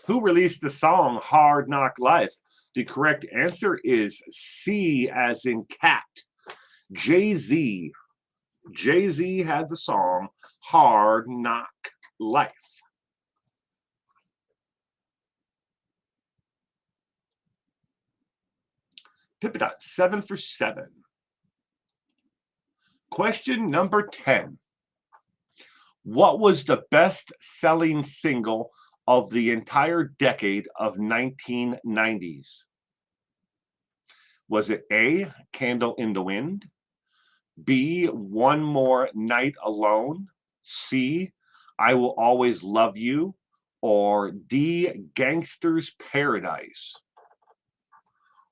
Who released the song Hard Knock Life? The correct answer is C, as in cat. Jay-Z. Jay-Z had the song Hard Knock Life. Pippidot, 7 for 7. Question number 10. What was the best-selling single of the entire decade of 1990s? Was it A, Candle in the Wind, B, One More Night Alone, C, I Will Always Love You, or D, Gangster's Paradise?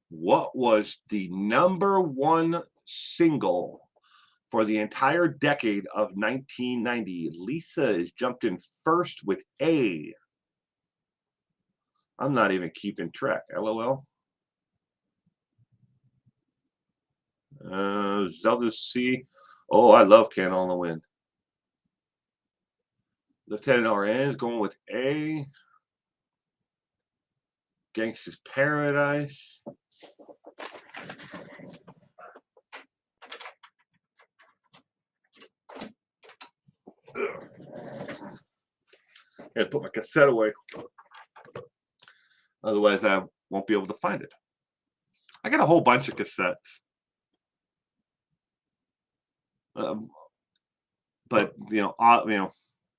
What was the #1 single for the entire decade of 1990? Lisa has jumped in first with A. I'm not even keeping track. LOL. Zelda C. Oh, I love Candle in the Wind. Lieutenant RN is going with A. Gangster's Paradise. Ugh. Gotta put my cassette away. Otherwise, I won't be able to find it. I got a whole bunch of cassettes. But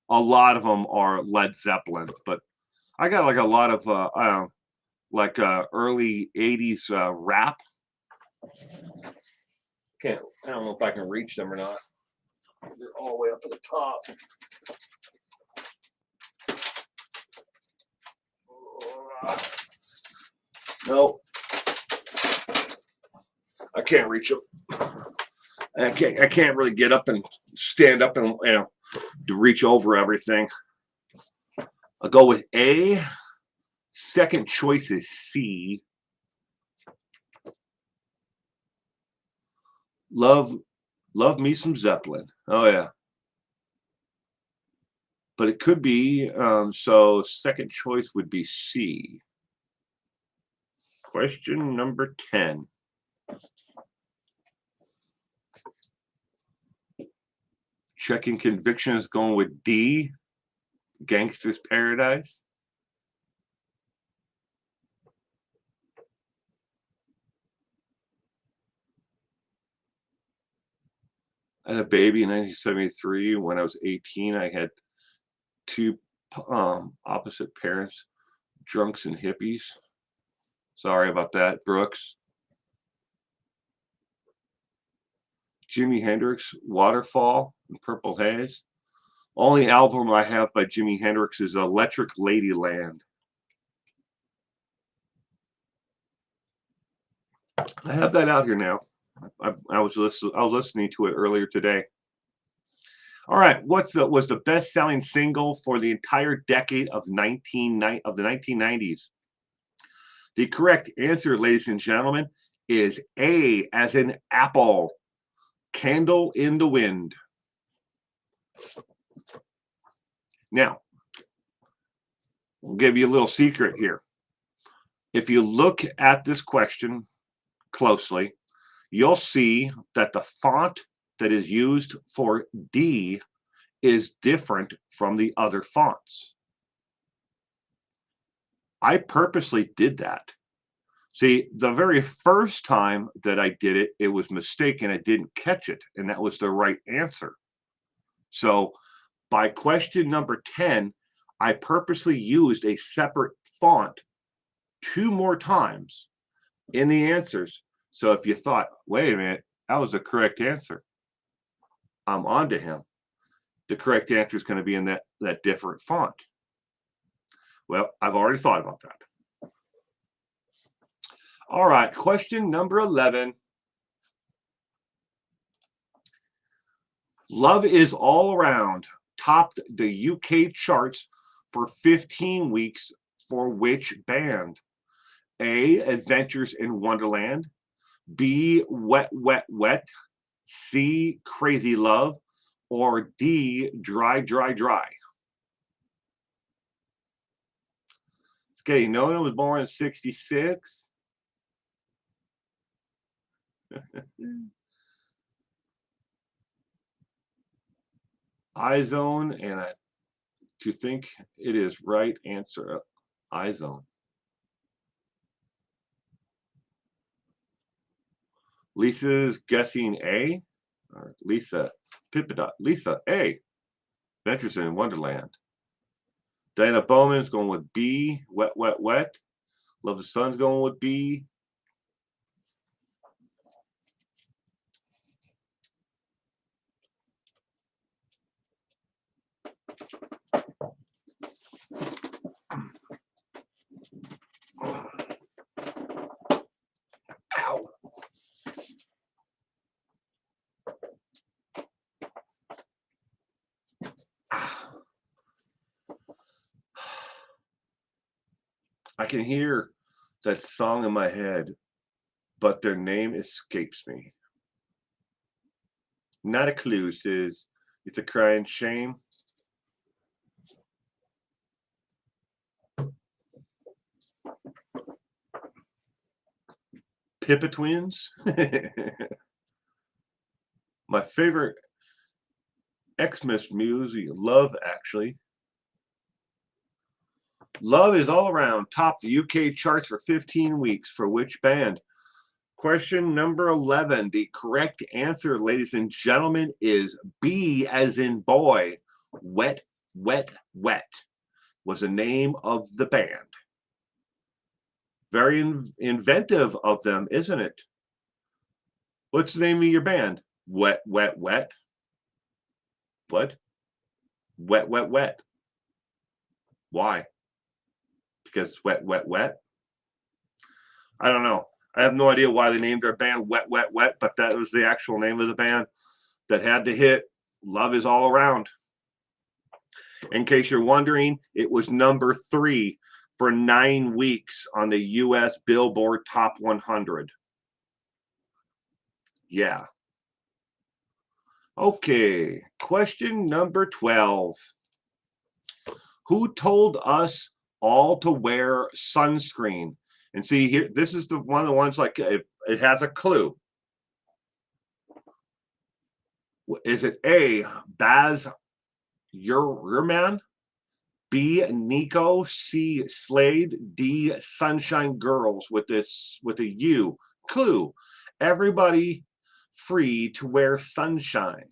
a lot of them are Led Zeppelin. But I got like a lot of early '80s rap. I don't know if I can reach them or not. They're all the way up at the top. No, I can't reach them. I can't really get up and stand up and to reach over everything. I'll go with A. Second choice is C. Love me some Zeppelin. Oh yeah. But it could be, so second choice would be C. Question number 10. Checking conviction is going with D. Gangster's Paradise. I had a baby in 1973. When I was 18, I had two opposite parents, drunks and hippies. Sorry about that, Brooks. Jimi Hendrix, Waterfall, and Purple Haze. Only album I have by Jimi Hendrix is Electric Ladyland. I have that out here now. I was listening to it earlier today. All right, was the best-selling single for the entire decade of the 1990s? The correct answer, ladies and gentlemen, is A, as in apple. Candle in the Wind. Now, I'll give you a little secret here. If you look at this question closely, you'll see that the font that is used for D is different from the other fonts. I purposely did that. See, the very first time that I did it, it was mistaken. I didn't catch it, and that was the right answer. So by question number 10, I purposely used a separate font 2 more times in the answers. So if you thought, wait a minute, that was the correct answer, I'm on to him. The correct answer is going to be in that different font. Well, I've already thought about that. All right, question number 11. Love Is All Around topped the UK charts for 15 weeks for which band? A, Adventures in Wonderland. B, Wet, Wet, Wet. C, Crazy Love. Or D, Dry, Dry, Dry. Okay, Nona was born in 66. iZone, and to think it is right answer, iZone. Lisa's guessing A, or Lisa Pippadot. Lisa A, Adventures in Wonderland. Diana Bowman's going with B, Wet, Wet, Wet. Love the Sun's going with B. Ow. I can hear that song in my head, but their name escapes me. Not a clue. Says it's a crying shame. Pippa Twins. My favorite Xmas music, Love Actually. Love Is All Around topped the UK charts for 15 weeks. For which band? Question number 11. The correct answer, ladies and gentlemen, is B as in boy. Wet, Wet, Wet was the name of the band. Very inventive of them, isn't it? What's the name of your band? Wet, Wet, Wet. What? Wet, Wet, Wet. Why? Because it's wet, wet, wet? I don't know. I have no idea why they named their band Wet, Wet, Wet, but that was the actual name of the band that had the hit Love Is All Around. In case you're wondering, it was number 3 for 9 weeks on the U.S. Billboard Top 100. Yeah. Okay, question number 12. Who told us all to wear sunscreen? And see here, this is one of the ones like it has a clue. Is it A, Baz Luhrmann, B, Nico, C, Slade, D, Sunshine Girls with a U? Clue. Everybody free to wear sunscreen.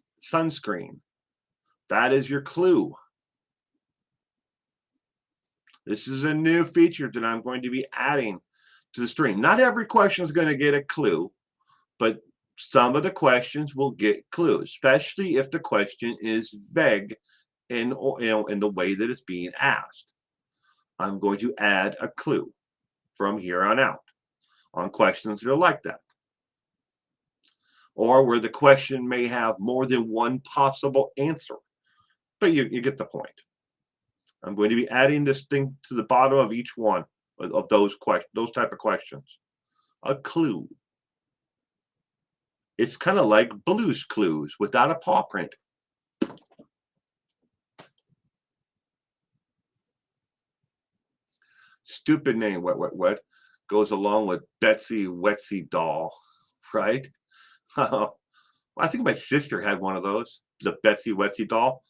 That is your clue. This is a new feature that I'm going to be adding to the stream. Not every question is going to get a clue, but some of the questions will get clues, especially if the question is vague in the way that it's being asked. I'm going to add a clue from here on out on questions that are like that, or where the question may have more than one possible answer. But you get the point. I'm going to be adding this thing to the bottom of each one of those type of questions. A clue. It's kind of like Blue's Clues without a paw print. Stupid name, Wet, Wet, Wet, goes along with Betsy Wetsy Doll, right? I think my sister had one of those, the Betsy Wetsy Doll.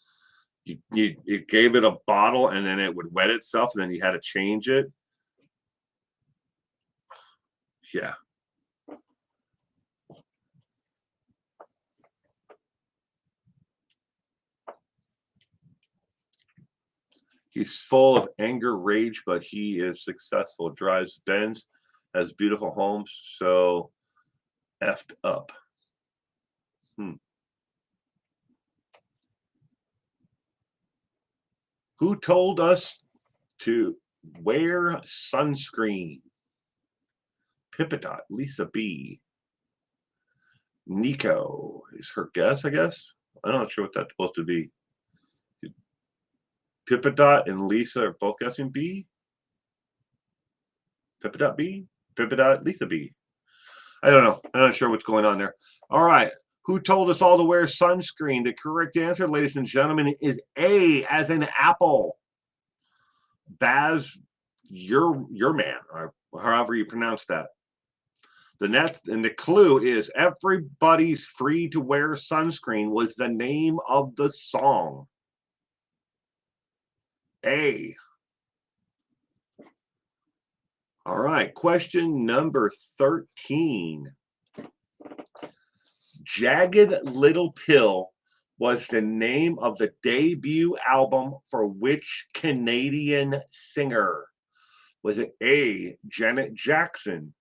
You gave it a bottle and then it would wet itself and then you had to change it. Yeah. He's full of anger, rage, but he is successful. Drives Benz, has beautiful homes, so effed up. Who told us to wear sunscreen? Pippadot, Lisa B. Nico is her guess, I guess. I'm not sure what that's supposed to be. Pippadot and Lisa are both guessing B. Pippadot B? Pippadot, Lisa B. I don't know. I'm not sure what's going on there. All right. Who told us all to wear sunscreen? The correct answer, ladies and gentlemen, is A as in apple. Baz Luhrmann, or however you pronounce that. The clue is Everybody's Free to Wear Sunscreen was the name of the song. A. All right, question number 13. Jagged Little Pill was the name of the debut album for which Canadian singer? Was it A, Janet Jackson,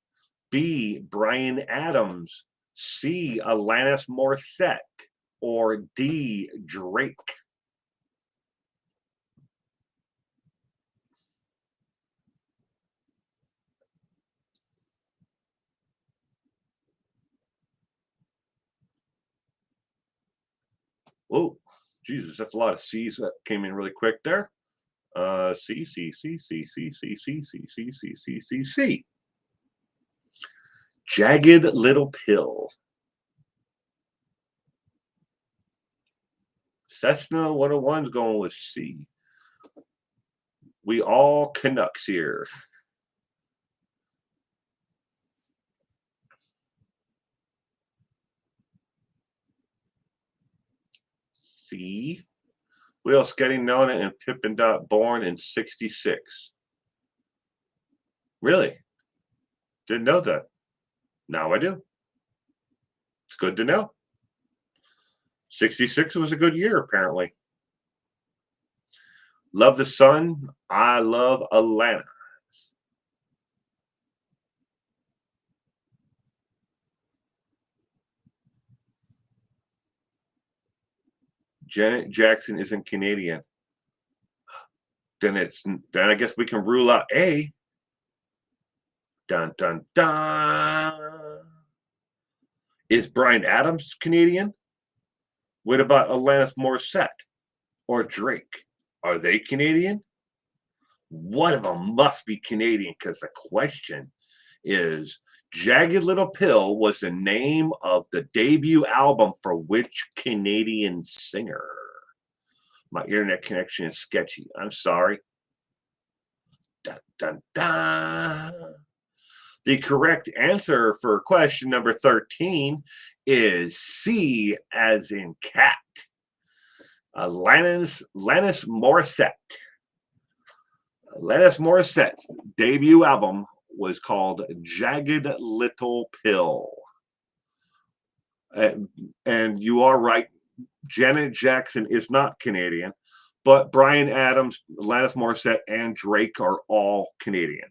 B, Bryan Adams, C, Alanis Morissette, or D, Drake? Oh, Jesus, that's a lot of C's that came in really quick there. C, C, C, C, C, C, C, C, C, C, C, C, C. Jagged Little Pill. Cessna 101's going with C. We all Canucks here. C. Will Skeddy Nona and Pippin Dot born in 66. Really? Didn't know that. Now I do. It's good to know. 66 was a good year, apparently. Love the Sun. I love Alanis. Janet Jackson isn't Canadian. Then I guess we can rule out A. Dun dun dun. Is Bryan Adams Canadian? What about Alanis Morissette or Drake? Are they Canadian? One of them must be Canadian because the question is Jagged Little Pill was the name of the debut album for which Canadian singer? My internet connection is sketchy. I'm sorry. Dun, dun, dun. The correct answer for question number 13 is C, as in cat. Alanis Morissette. Alanis Morissette's debut album was called Jagged Little Pill. And you are right. Janet Jackson is not Canadian, but Bryan Adams, Alanis Morissette, and Drake are all Canadian.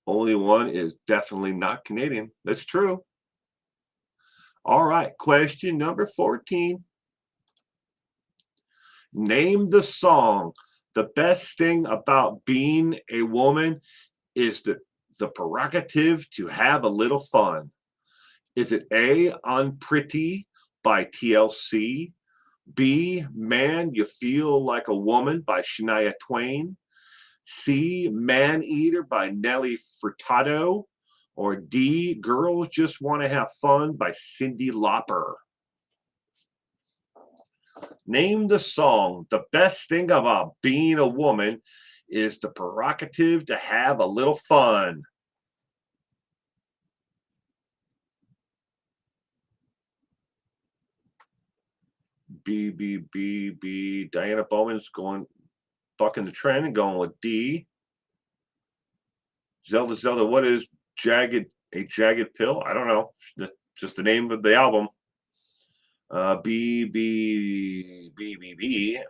Only one is definitely not Canadian. That's true. All right, question number 14. Name the song. The best thing about being a woman is the prerogative to have a little fun. Is it A, Unpretty by TLC? B, Man, You Feel Like a Woman by Shania Twain? C, Man Eater by Nelly Furtado? Or D, Girls Just Want to Have Fun by Cyndi Lauper? Name the song. The best thing about being a woman is the prerogative to have a little fun. B. Diana Bowman's going bucking the trend and going with D. Zelda, what is Jagged? A Jagged Pill? I don't know. Just the name of the album. B.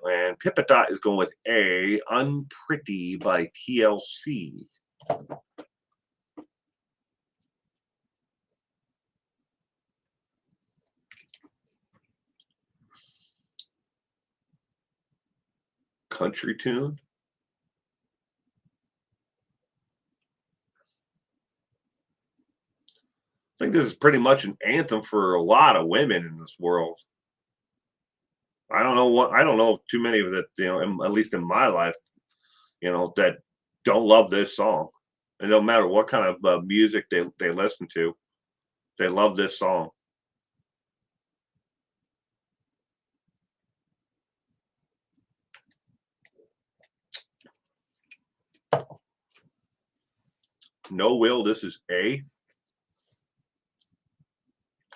And Pippadot is going with A. Unpretty by TLC. Country tune. I think this is pretty much an anthem for a lot of women in this world. I don't know too many of that, at least in my life, that don't love this song. And no matter what kind of music they listen to, they love this song. No, Will, this is A.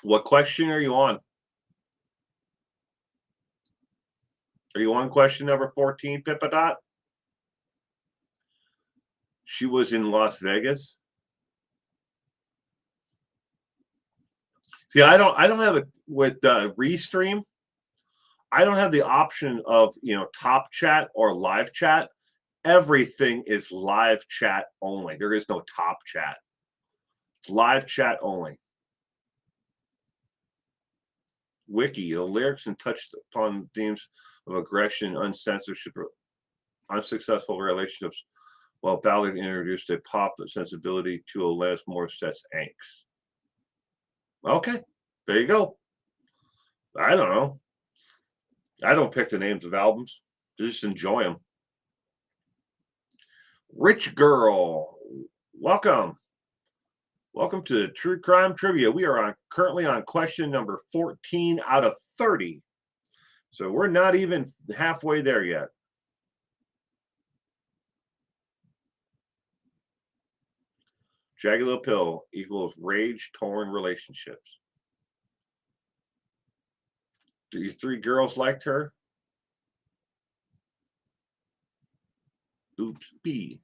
What question are you on? Are you on question number 14, Pippadot? She was in Las Vegas. See, I don't have it with Restream. I don't have the option of top chat or live chat. Everything is live chat only. There is no top chat. It's live chat only. Wiki, the lyrics and touched upon themes of aggression, unsuccessful relationships, while Ballard introduced a pop sensibility to Alanis Morissette's angst. Okay, there you go. I don't know. I don't pick the names of albums. Just enjoy them. Rich Girl, welcome. Welcome to True Crime Trivia. We are currently on question number 14 out of 30. So we're not even halfway there yet. Jagged Little Pill equals rage-torn relationships. Do you three girls liked her? Oops, B.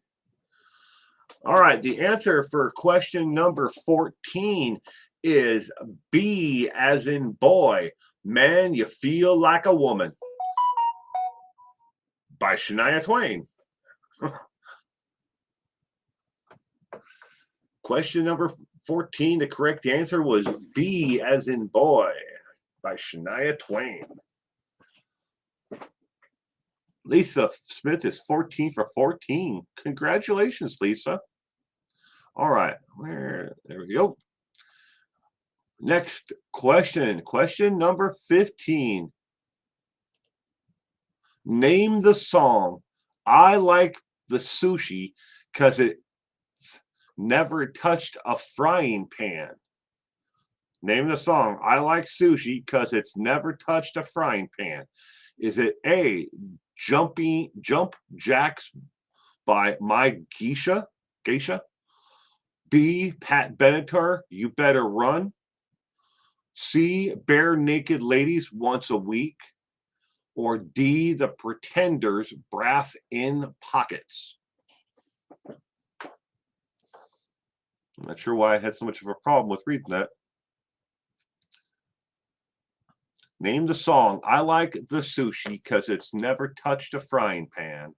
All right, the answer for question number 14 is B as in boy. Man, you feel like a woman by Shania Twain. Question number 14, the correct answer was B as in boy by Shania Twain. Lisa Smith is 14 for 14. Congratulations, Lisa. All right, there we go. Next question, question number 15. Name the song I Like the Sushi because it's never touched a frying pan. Name the song I Like Sushi because it's never touched a frying pan. Is it A, Jump Jacks by My Geisha? B, Pat Benatar, You Better Run. C, Bare Naked Ladies Once a Week. Or D, The Pretenders, Brass in Pockets. I'm not sure why I had so much of a problem with reading that. Name the song I Like the Sushi because it's never touched a frying pan.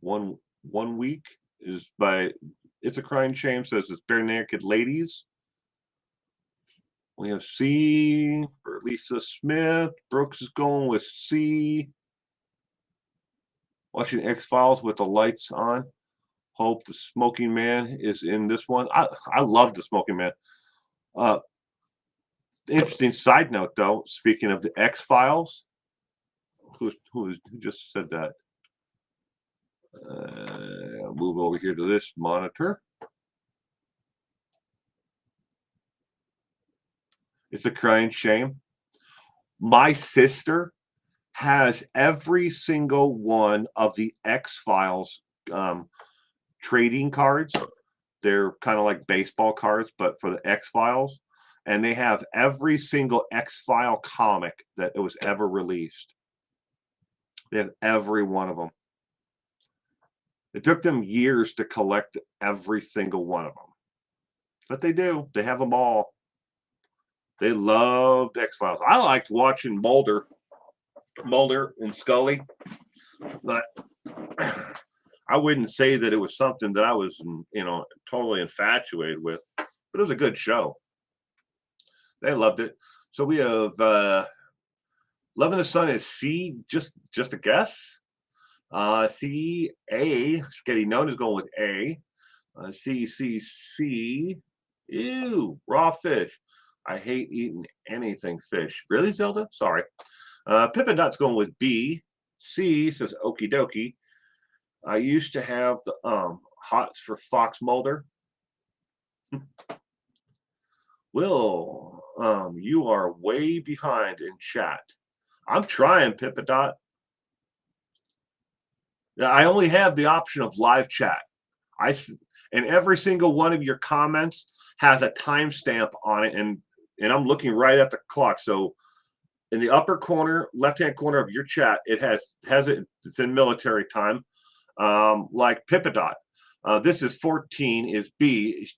One Week is by It's a Crying Shame, says it's Bare Naked Ladies. We have C for Lisa Smith. Brooks is going with C. Watching X-Files with the lights on. Hope the Smoking Man is in this one. I love the Smoking Man. Interesting side note, though. Speaking of the X-Files, who just said that? I'll move over here to this monitor. It's a crying shame. My sister has every single one of the X-Files trading cards. They're kind of like baseball cards, but for the X-Files. And they have every single X-File comic that was ever released. They have every one of them. It took them years to collect every single one of them. But they do. They have them all. They loved X-Files. I liked watching Mulder and Scully. But I wouldn't say that it was something that I was, totally infatuated with. But it was a good show. They loved it. So we have Loving the Sun is C, just a guess. C, A, Sketty Known is going with A. C. Ew, raw fish. I hate eating anything fish. Really, Zelda? Sorry. Pippin Dot's going with B. C says okie dokie. I used to have the hots for Fox Mulder. Will, you are way behind in chat. I'm trying, Pippadot. I only have the option of live chat. And every single one of your comments has a timestamp on it, and I'm looking right at the clock. So in the upper corner, left-hand corner of your chat, it has it. It's in military time, like Pippadot. This is 14 is B.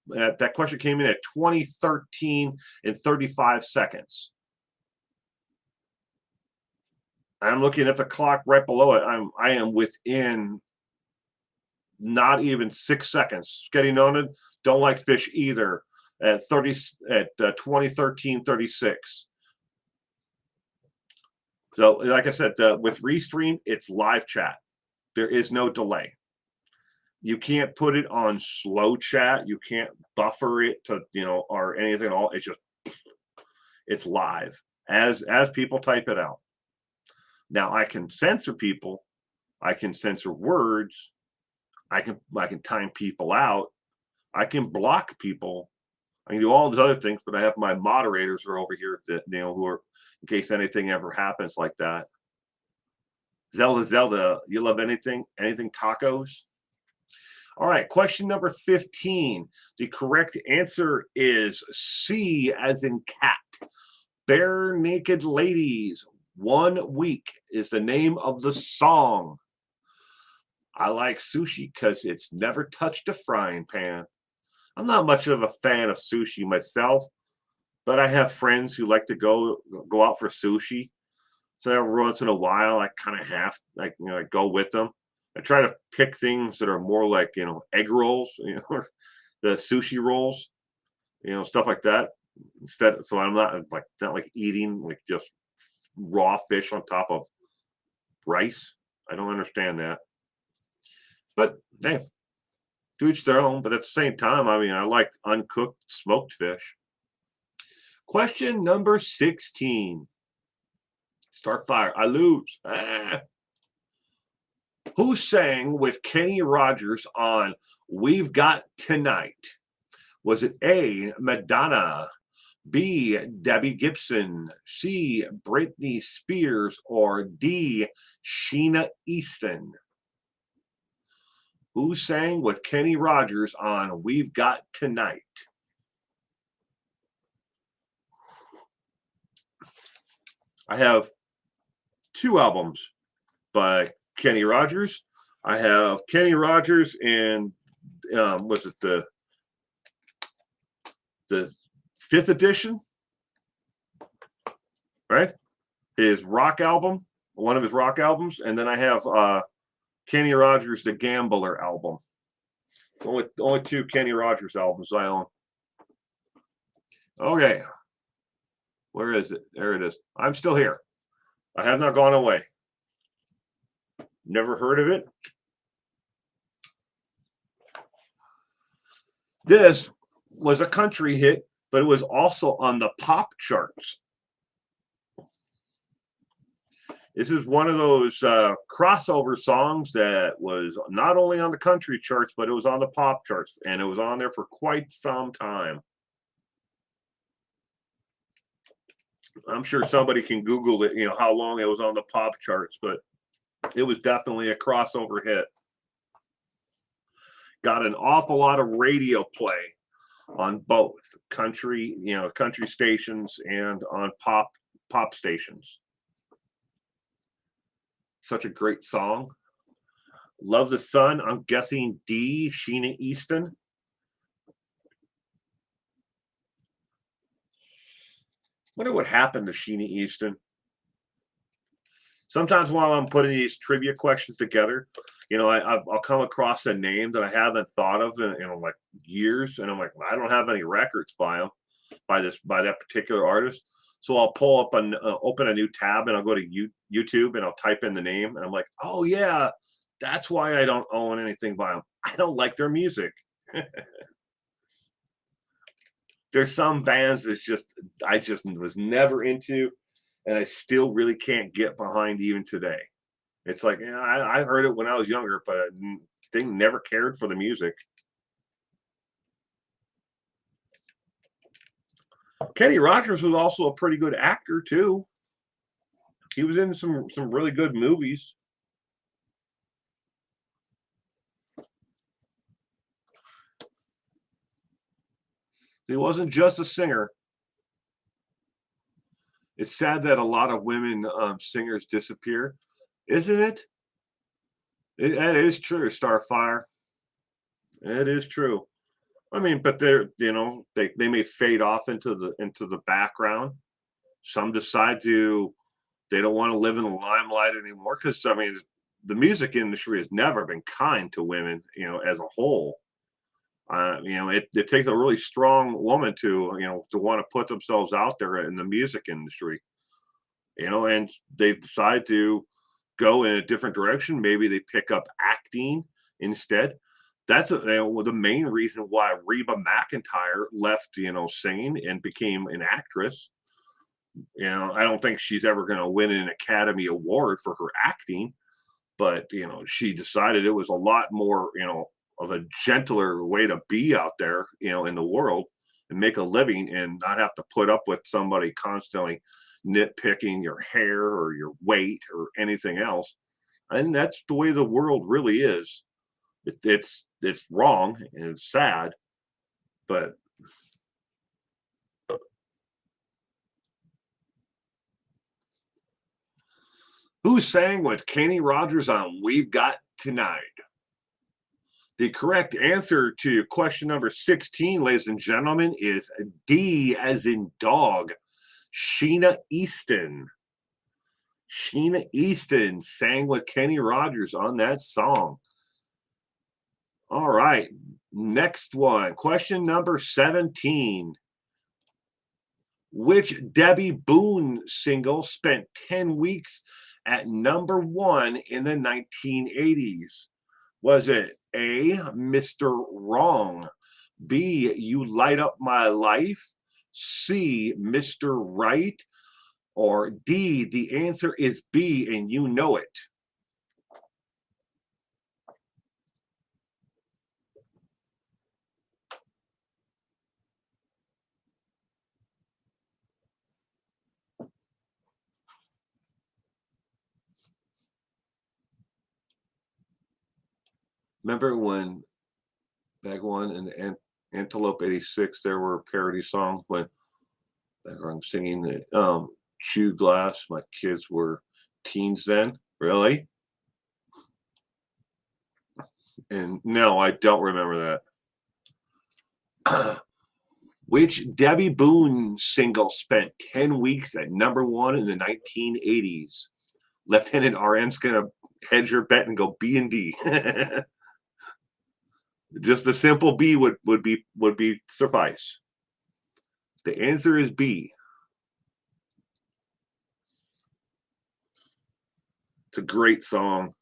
That question came in at 2013 and 35 seconds. I'm looking at the clock right below it. I am within not even 6 seconds. Getting on it. Don't like fish either. At 2013 36. So like I said, with Restream, it's live chat. There is no delay. You can't put it on slow chat. You can't buffer it to, or anything at all. It's live as people type it out. Now I can censor people. I can censor words. I can time people out. I can block people. I can do all these other things, but I have my moderators are over here that who are in case anything ever happens like that. Zelda, you love anything tacos? All right, question number 15. The correct answer is C as in cat. Bare Naked Ladies 1 week is the name of the song. I like sushi because it's never touched a frying pan. I'm not much of a fan of sushi myself, but I have friends who like to go out for sushi. So every once in a while, I kind of have like I go with them. I try to pick things that are more like egg rolls, or the sushi rolls, stuff like that. Instead, so I'm not like eating like just raw fish on top of rice. I don't understand that. But hey, to each their own. But at the same time, I mean, I like uncooked smoked fish. Question number 16. Start fire. I lose. Who sang with Kenny Rogers on We've Got Tonight? Was it A, Madonna, B, Debbie Gibson, C, Britney Spears, or D, Sheena Easton? Who sang with Kenny Rogers on We've Got Tonight? I have 2 albums by Kenny Rogers. I have Kenny Rogers and was it the 5th edition, right? His rock album, one of his rock albums, and then I have Kenny Rogers, the Gambler album. Only 2 Kenny Rogers albums I own. Okay. Where is it? There it is. I'm still here. I have not gone away. Never heard of it. This was a country hit, but it was also on the pop charts. This is one of those crossover songs that was not only on the country charts, but it was on the pop charts, and it was on there for quite some time. I'm sure somebody can Google it, how long it was on the pop charts, but it was definitely a crossover hit. Got an awful lot of radio play on both country, country stations and on pop stations. Such a great song. Love the Sun. I'm guessing D, Sheena Easton. Wonder what happened to Sheena Easton. Sometimes while I'm putting these trivia questions together, I'll come across a name that I haven't thought of in like years, and I'm like, I don't have any records by him, by that particular artist. So I'll pull up open a new tab, and I'll go to YouTube, and I'll type in the name, and I'm like, oh yeah, that's why I don't own anything by them. I don't like their music. There's some bands that I just was never into, and I still really can't get behind even today. It's like, I heard it when I was younger, but I never cared for the music. Kenny Rogers was also a pretty good actor too. He was in some really good movies. He wasn't just a singer. It's sad that a lot of women singers disappear, isn't it? That is true, Starfire. It is true. I mean, but they may fade off into the background. Some decide they don't want to live in the limelight anymore, because I mean, the music industry has never been kind to women, as a whole. It takes a really strong woman to want to put themselves out there in the music industry, and they decide to go in a different direction. Maybe they pick up acting instead. That's the main reason why Reba McEntire left, singing and became an actress. I don't think she's ever going to win an Academy Award for her acting, but she decided it was a lot more, of a gentler way to be out there, in the world, and make a living, and not have to put up with somebody constantly nitpicking your hair or your weight or anything else. And that's the way the world really is. It's wrong and it's sad, but Who sang with Kenny Rogers on We've Got Tonight? The correct answer to question number 16, ladies and gentlemen, is D as in dog. Sheena Easton. Sheena Easton sang with Kenny Rogers on that song. All right, next one. Question number 17. Which Debbie Boone single spent 10 weeks at number 1 in the 1980s? Was it A, Mr. Wrong, B, You Light Up My Life, C, Mr. Right, or D, the answer is B and you know it? Remember when back one in Antelope 86 there were parody songs when I'm singing Chew Glass. My kids were teens then. Really? And no, I don't remember that. Which Debbie Boone single spent 10 weeks at number 1 in the 1980s? Lieutenant RM's gonna hedge your bet and go B and D. Just a simple B would be suffice. The answer is B. It's a great song.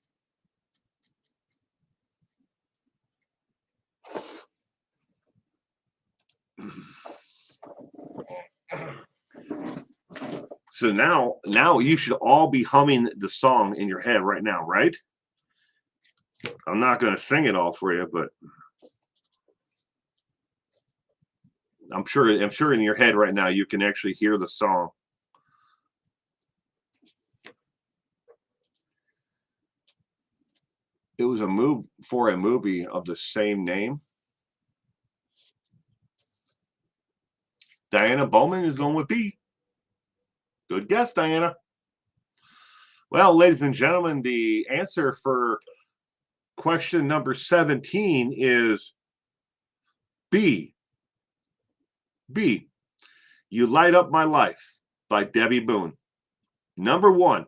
So now you should all be humming the song in your head right now, right? I'm not going to sing it all for you, but I'm sure in your head right now you can actually hear the song. It was a movie of the same name. Diana Bowman is going with B. Good guess, Diana. Well, ladies and gentlemen, the answer for question number 17 is B. B. You Light Up My Life by Debbie Boone. Number 1.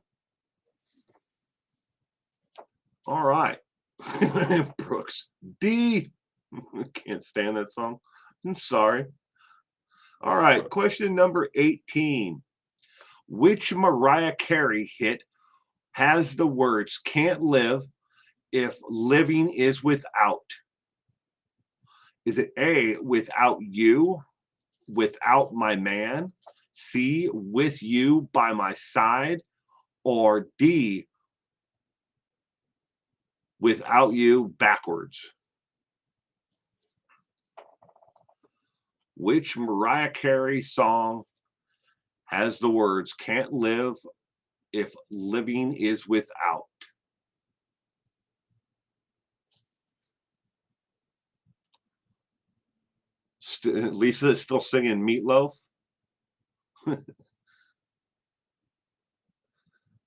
All right. Brooks. D. Can't stand that song. I'm sorry. All right. Question number 18. Which Mariah Carey hit has the words "Can't live if living is without"? Is it A, Without You, Without My Man, C, With You by My Side, or D, Without You backwards? Which Mariah Carey song has the words "Can't live if living is without"? Lisa is still singing Meatloaf.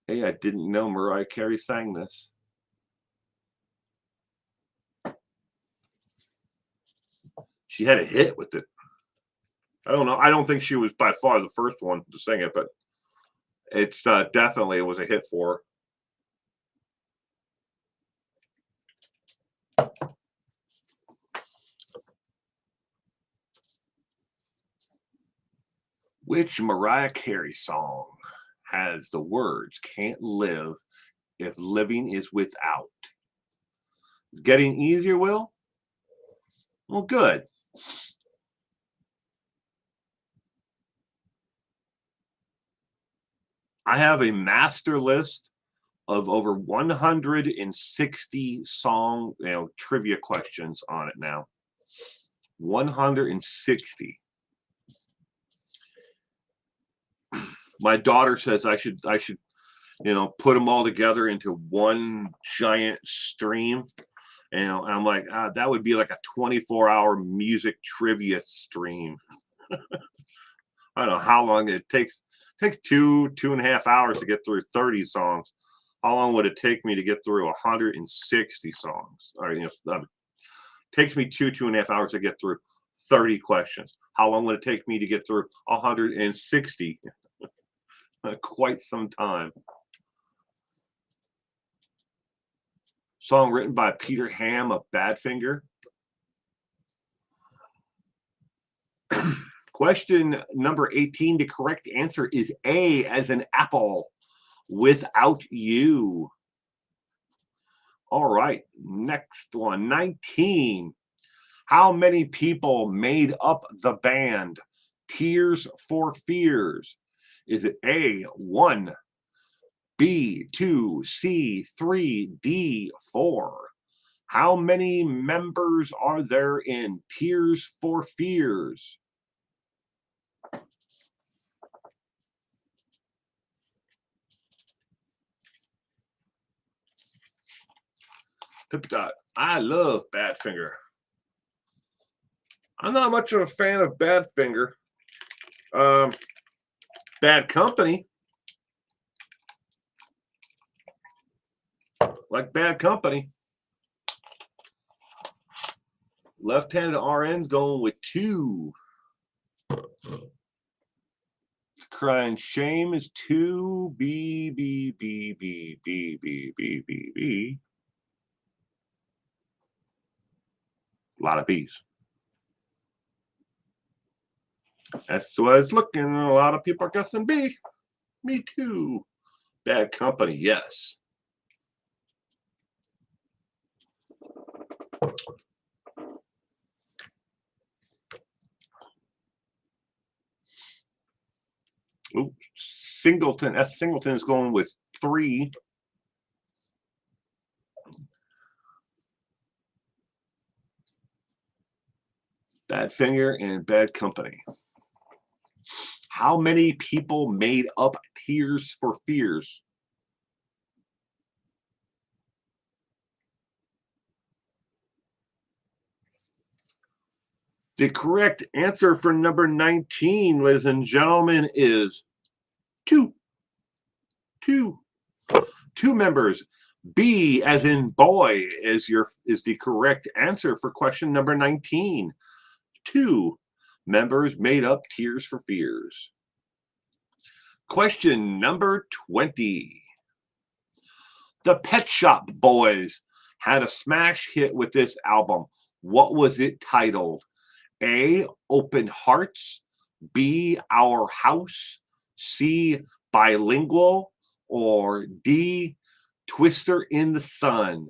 Hey, I didn't know Mariah Carey sang this. She had a hit with it. I don't know. I don't think she was by far the first one to sing it, but it's definitely was a hit for her. Which Mariah Carey song has the words "Can't live if living is without"? Getting easier, Will? Well, good. I have a master list of over 160 song, trivia questions on it now. 160. My daughter says I should put them all together into one giant stream. And I'm like, that would be like a 24-hour music trivia stream. I don't know how long it takes. It takes 2.5 hours to get through 30 songs. How long would it take me to get through 160 songs? Or, takes me 2.5 hours to get through 30 questions. How long would it take me to get through 160? Quite some time. Song written by Peter Ham of Badfinger. Question number 18. The correct answer is A, as in apple. Without You. All right, next one. 19. How many people made up the band Tears for Fears? Is it A, 1, B, 2, C, 3, D, 4? How many members are there in Tears for Fears? Pip Dot. I love Badfinger. I'm not much of a fan of Badfinger. Bad Company. Like Bad Company. Left-handed RN's going with 2. Crying Shame is 2. B, B, B, B, B, B, B, B, B. A lot of B's. That's what I was looking. A lot of people are guessing B. Me too. Bad Company, yes. Ooh, Singleton. S. Singleton is going with 3. Badfinger and Bad Company. How many people made up Tears for Fears? The correct answer for number 19, ladies and gentlemen, is 2. 2. 2 members. B, as in boy, is the correct answer for question number 19. 2 members made up Tears for Fears. Question number 20. The Pet Shop Boys had a smash hit with this album. What was it titled? A, Open Hearts. B, Our House. C, Bilingual. Or D, Twister in the Sun.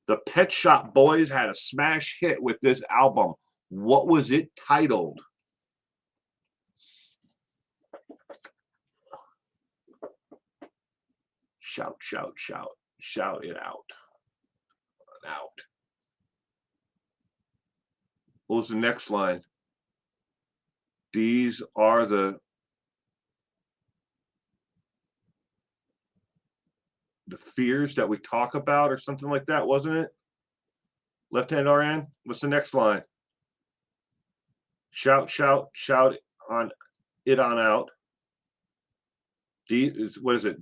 The Pet Shop Boys had a smash hit with this album. What was it titled? Shout, shout, shout. Shout it out. Out. What was the next line? These are the fears that we talk about, or something like that, wasn't it? Left hand RN. What's the next line? Shout, shout, shout on it on out. What is it?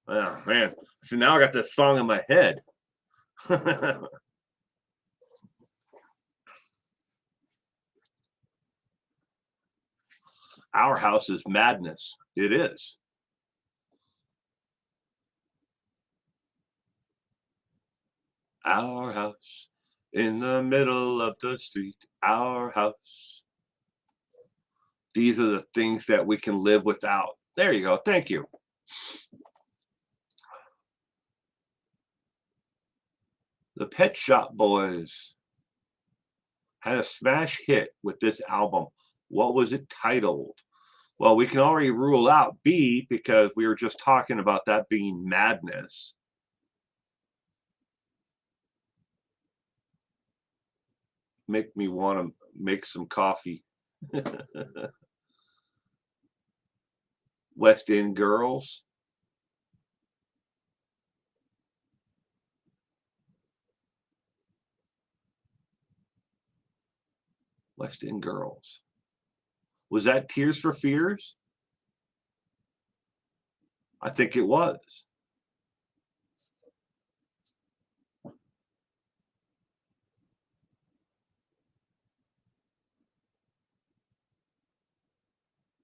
Oh man. See, now I got this song in my head. Our House is Madness. It is. Our house in the middle of the street. Our house. These are the things that we can live without. There you go. Thank you. The Pet Shop Boys had a smash hit with this album. What was it titled? Well, we can already rule out B because we were just talking about that being Madness. Make me want to make some coffee. West End Girls. West End Girls. Was that Tears for Fears? I think it was.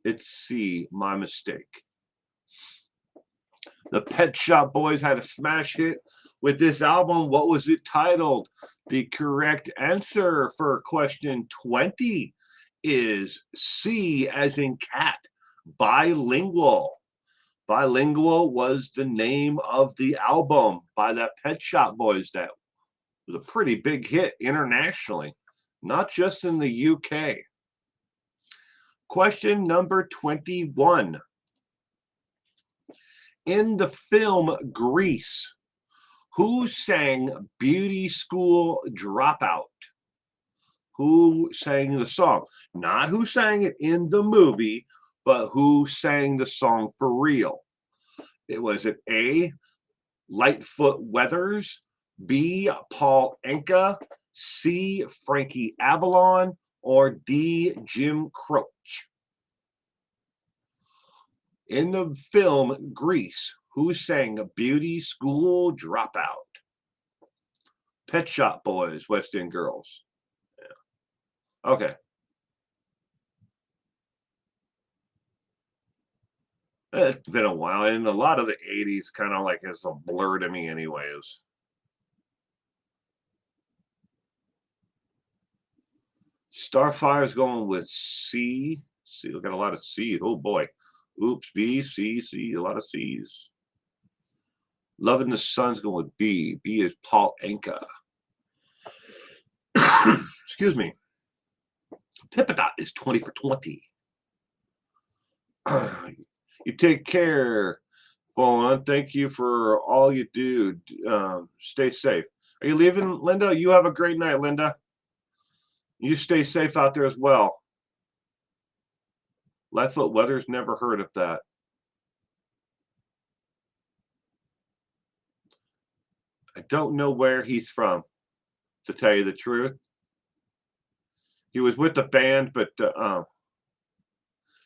It's C, my mistake. The Pet Shop Boys had a smash hit with this album. What was it titled? The correct answer for question 20 is C, as in cat, Bilingual. Bilingual was the name of the album by the Pet Shop Boys. That was a pretty big hit internationally, not just in the UK. Question number 21. In the film Grease, who sang Beauty School Dropout? Who sang the song? Not who sang it in the movie, but who sang the song for real? Was it A, Lightfoot Weathers, B, Paul Anka, C, Frankie Avalon, or D, Jim Croce? In the film Grease, who sang Beauty School Dropout? Pet Shop Boys, West End Girls. Yeah. Okay. It's been a while, and a lot of the 80s kind of like is a blur to me anyways. Starfire's going with C. C, we got a lot of C's. Oh boy. Oops, B, C, C, a lot of C's. Loving the Sun's going with B. B is Paul Anka. Excuse me. Pippadot is 20 for 20. You take care, Fawn. Thank you for all you do. Stay safe. Are you leaving, Linda? You have a great night, Linda. You stay safe out there as well. Lightfoot Weathers, never heard of that. I don't know where he's from, to tell you the truth. He was with the band, but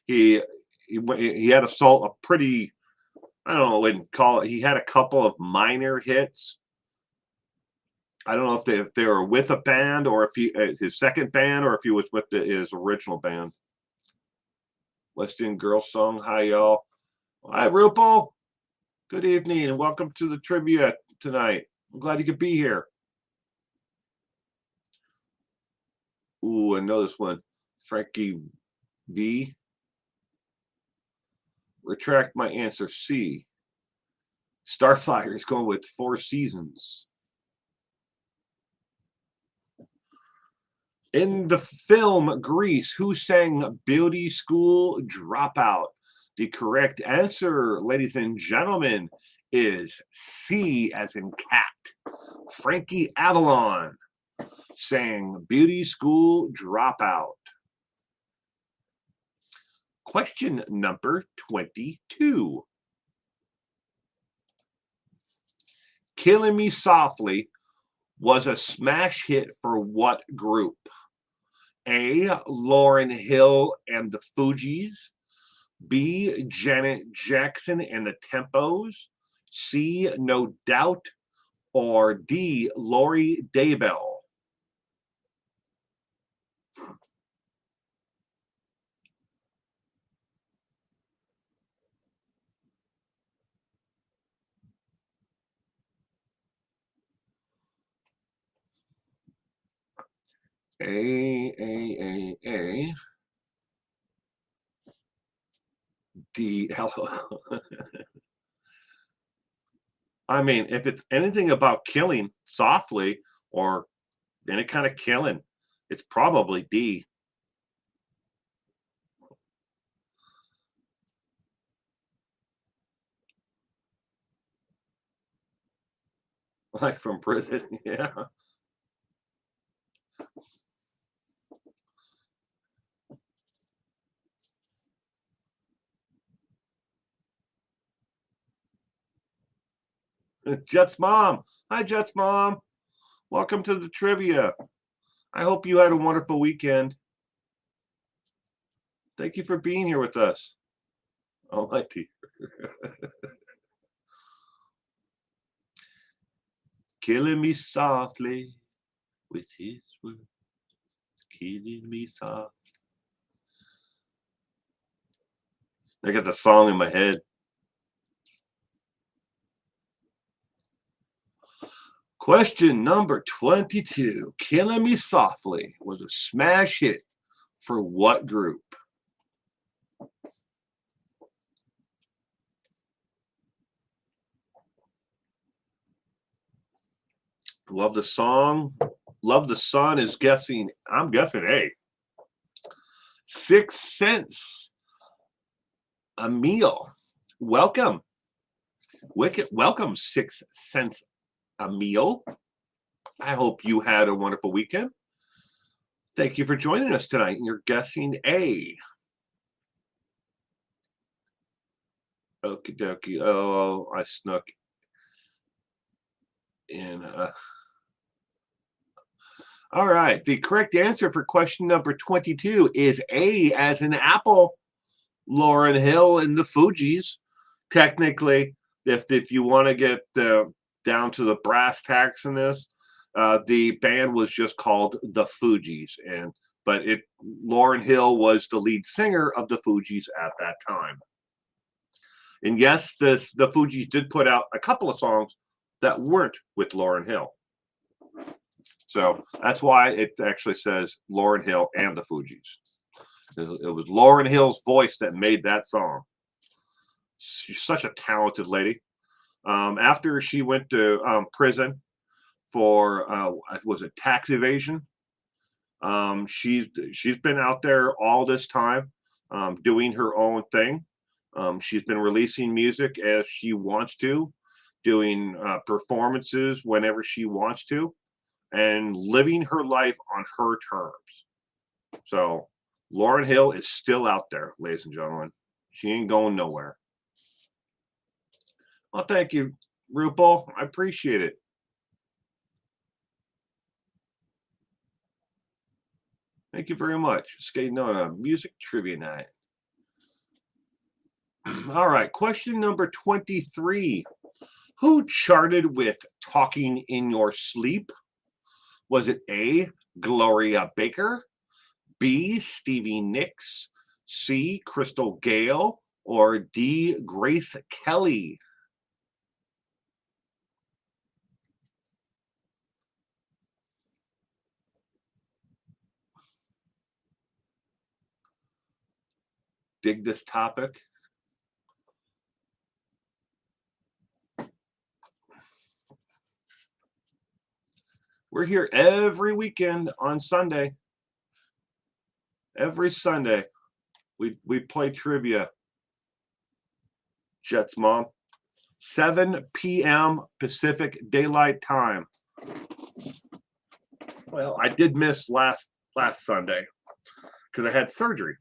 he had a pretty, I don't know, wouldn't call it. He had a couple of minor hits. I don't know if they were with a band or if he his second band or if he was with his original band. West End Girls song. Hi, y'all. Hi, Rupal. Good evening and welcome to the trivia tonight. I'm glad you could be here. Ooh, I know this one. Frankie V. Retract my answer. C. Starfire is going with Four Seasons. In the film Grease, who sang Beauty School Dropout? The correct answer, ladies and gentlemen, is C, as in cat. Frankie Avalon sang Beauty School Dropout. Question number 22. Killing Me Softly was a smash hit for what group? A, Lauryn Hill and the Fugees. B, Janet Jackson and the Tempos. C, No Doubt. Or D, Lori Daybell. A. D, L. I mean, if it's anything about killing softly or any kind of killing, it's probably D. Like from prison, yeah. Jet's mom. Hi, Jet's mom. Welcome to the trivia. I hope you had a wonderful weekend. Thank you for being here with us. Oh, my dear. Killing me softly with his words. Killing me softly. I got the song in my head. Question number 22. Killing Me Softly was a smash hit for what group? Love the Song. Love the Sun is guessing. I'm guessing A. 6 cents a meal. Welcome. Welcome, 6 cents a meal. I hope you had a wonderful weekend. Thank you for joining us tonight. You're guessing A. Okie dokie. Oh, I snuck in. All right. The correct answer for question number 22 is A, as in apple. Lauryn Hill and the Fugees. Technically, if you want to get down to the brass tacks in this, the band was just called the Fugees, but Lauryn Hill was the lead singer of the Fugees at that time. And yes, the Fugees did put out a couple of songs that weren't with Lauryn Hill. So that's why it actually says Lauryn Hill and the Fugees. It was Lauryn Hill's voice that made that song. She's such a talented lady. After she went to prison for was it tax evasion? She's been out there all this time doing her own thing. She's been releasing music as she wants to, doing performances whenever she wants to, and living her life on her terms. So Lauryn Hill is still out there, ladies and gentlemen. She ain't going nowhere. Well, thank you, RuPaul. I appreciate it. Thank you very much. Skating on a music trivia night. All right, question number 23. Who charted with Talking in Your Sleep? Was it A, Gloria Baker, B, Stevie Nicks, C, Crystal Gale, or D, Grace Kelly? Dig this topic. We're here every weekend on Sunday. Every Sunday, we play trivia. Jets Mom. 7 p.m. Pacific Daylight Time. Well, I did miss last Sunday because I had surgery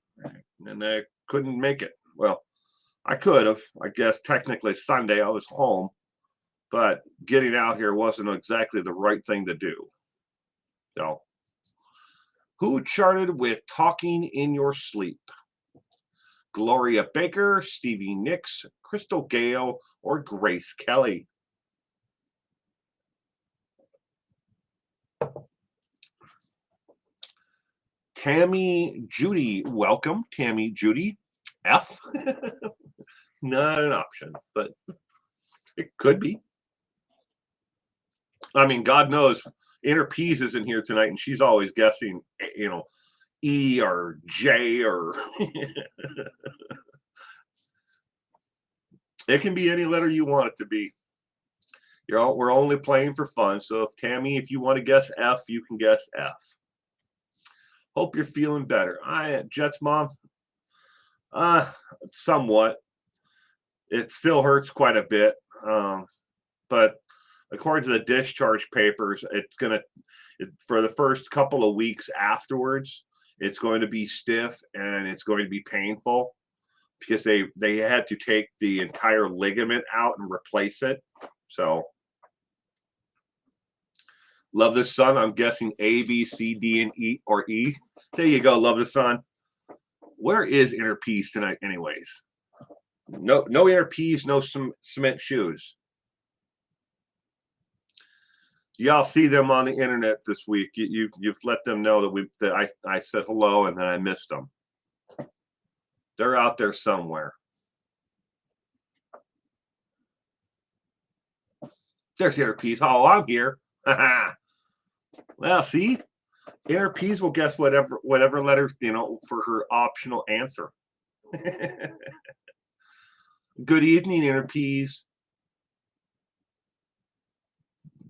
and I couldn't make it. Well, I could have. I guess technically Sunday I was home, but getting out here wasn't exactly the right thing to do. So, who charted with Talking in Your Sleep? Gloria Baker, Stevie Nicks, Crystal Gale, or Grace Kelly? Tammy Judy, welcome. Tammy Judy, F. Not an option, but it could be. I mean, God knows, Inner Peas is in here tonight, and she's always guessing, E or J or it can be any letter you want it to be. We're only playing for fun. So Tammy, if you want to guess F, you can guess F. Hope you're feeling better. Jets Mom, somewhat. It still hurts quite a bit, but according to the discharge papers, for the first couple of weeks afterwards, it's going to be stiff and it's going to be painful because they had to take the entire ligament out and replace it. So, Love the Sun, I'm guessing A, B, C, D, and E, or E. There you go, Love the Sun. Where is Inner Peace tonight, anyways? No Inner Peace, no cement shoes. Y'all see them on the internet this week. You've let them know that I said hello and then I missed them. They're out there somewhere. There's Inner Peace. Oh, I'm here. Well, see, Inner Peace will guess whatever letter, for her optional answer. Good evening, Inner Peace.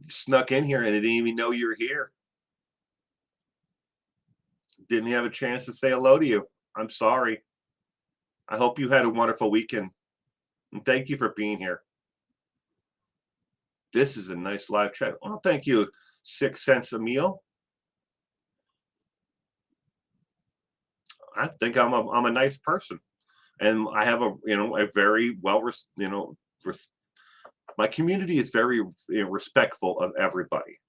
Snuck in here and I didn't even know you were here. Didn't have a chance to say hello to you. I'm sorry. I hope you had a wonderful weekend. And thank you for being here. This is a nice live chat. Well, thank you, 6 cents a meal. I think I'm a nice person, and I have a very well my community is very respectful of everybody.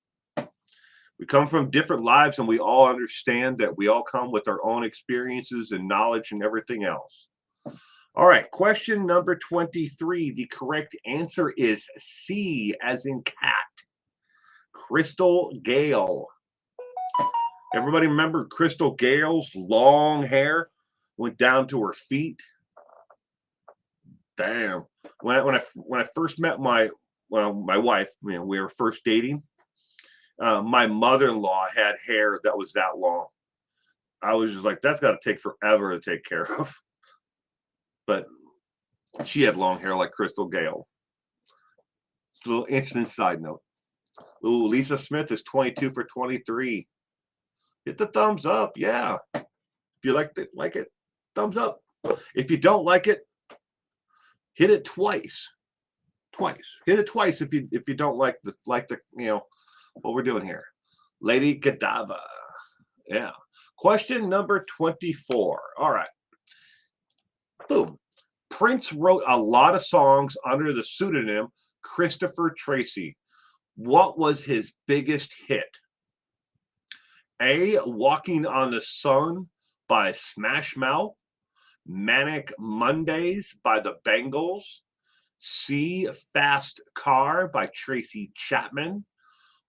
We come from different lives, and we all understand that we all come with our own experiences and knowledge and everything else. All right, question number 23. The correct answer is C, as in cat. Crystal Gayle. Everybody remember Crystal Gayle's long hair went down to her feet? Damn. When I first met my wife, we were first dating. My mother-in-law had hair that was that long. I was just like, that's got to take forever to take care of. But she had long hair like Crystal Gayle. A little interesting side note. Ooh, Lisa Smith is 22 for 23. Hit the thumbs up, yeah. If you like it, thumbs up. If you don't like it, hit it twice. Hit it twice if you don't like the what we're doing here. Lady Godiva. Yeah. Question number 24. All right. Boom. Prince wrote a lot of songs under the pseudonym Christopher Tracy. What was his biggest hit? A, Walking on the Sun by Smash Mouth. Manic Mondays by the Bangles. C, Fast Car by Tracy Chapman.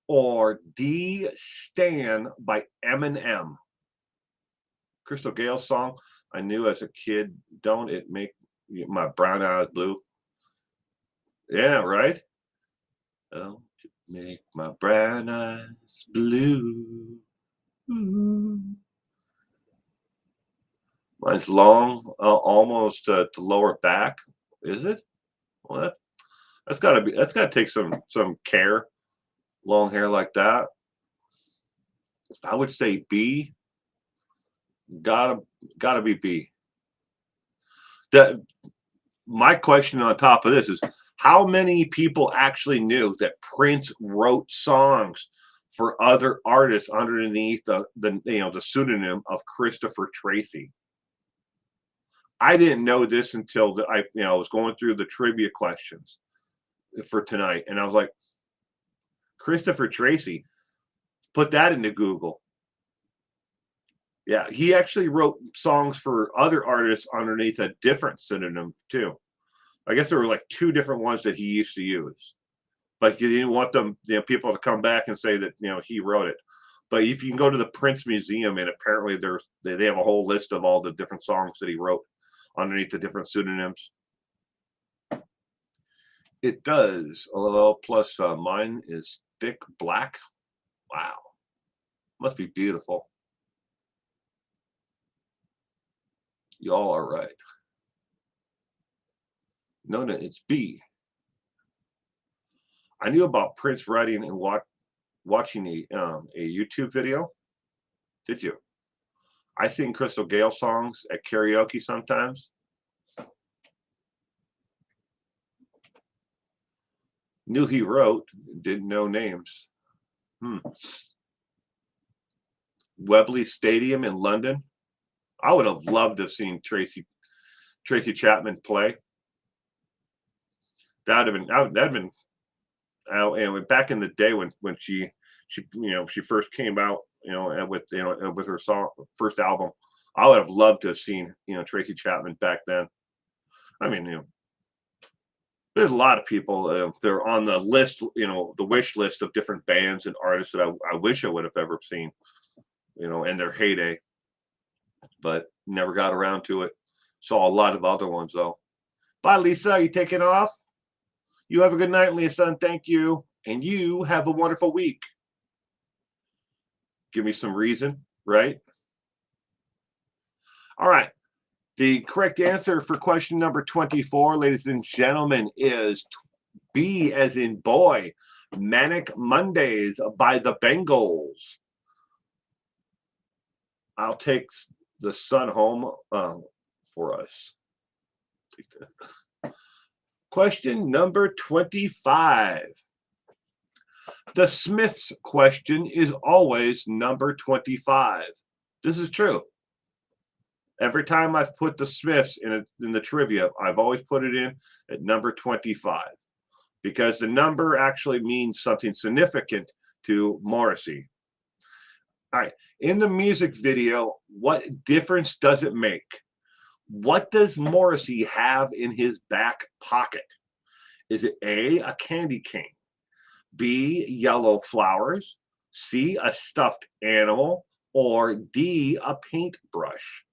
Or D, Stan by Eminem. Crystal Gayle song I knew as a kid. Don't it make my brown eyes blue? Yeah, right? Don't it make my brown eyes blue? Ooh. Mine's long, almost to lower back. Is it? Well, that's got to take some care. Long hair like that. I would say B. Gotta be B. My question on top of this is, how many people actually knew that Prince wrote songs for other artists underneath the pseudonym of Christopher Tracy? I didn't know this until I was going through the trivia questions for tonight, and I was like, Christopher Tracy, put that into Google. Yeah, he actually wrote songs for other artists underneath a different pseudonym too. I guess there were like 2 different ones that he used to use, but he didn't want them, people to come back and say that he wrote it. But if you can go to the Prince Museum, and apparently they have a whole list of all the different songs that he wrote underneath the different pseudonyms. It does. Plus mine is thick black. Wow, must be beautiful. Y'all are right. No, it's B. I knew about Prince writing and watching a YouTube video. Did you? I sing Crystal Gayle songs at karaoke sometimes. Knew he wrote, didn't know names. Wembley Stadium in London. I would have loved to have seen Tracy Chapman play. That'd have been back in the day when she first came out, with her first album. I would have loved to have seen, Tracy Chapman back then. I mean, there's a lot of people, they're on the list, the wish list of different bands and artists that I wish I would have ever seen, in their heyday, but never got around to it. Saw a lot of other ones though. Bye, Lisa. You taking off? You have a good night, Lisa, and thank you. And you have a wonderful week. Give me some reason, right? All right. The correct answer for question number 24, ladies and gentlemen, is B as in boy, Manic Mondays by the Bengals. I'll take the sun home for us. Question number 25. The Smiths question is always number 25. This is true. Every time I've put the Smiths in the trivia, I've always put it in at number 25 because the number actually means something significant to Morrissey. All right. In the music video, what difference does it make? What does Morrissey have in his back pocket? Is it A, candy cane, B, yellow flowers, C, a stuffed animal, or D, a paintbrush?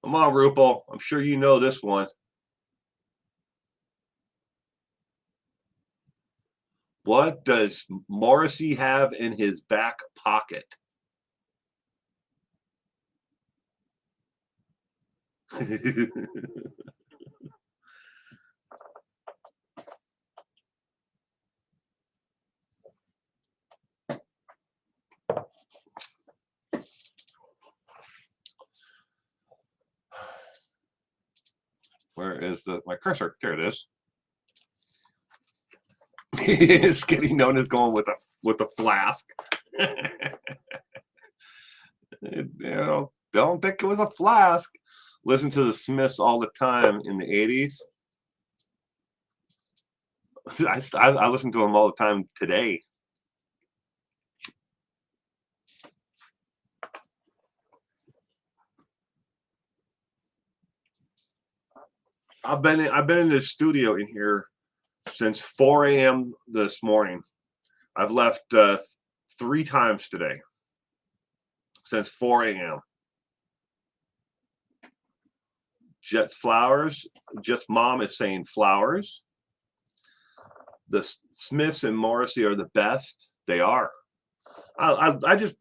Come on, Rupel. I'm sure you know this one. What does Morrissey have in his back pocket? Where is my cursor? There it is. Skinny known as going with a flask. Don't think it was a flask. Listen to the Smiths all the time in the 80s. I listen to them all the time today. I've been in the studio in here since 4 a.m. this morning. I've left 3 times today since 4 a.m. Jet's flowers. Jet's mom is saying flowers. The Smiths and Morrissey are the best. They are. I just,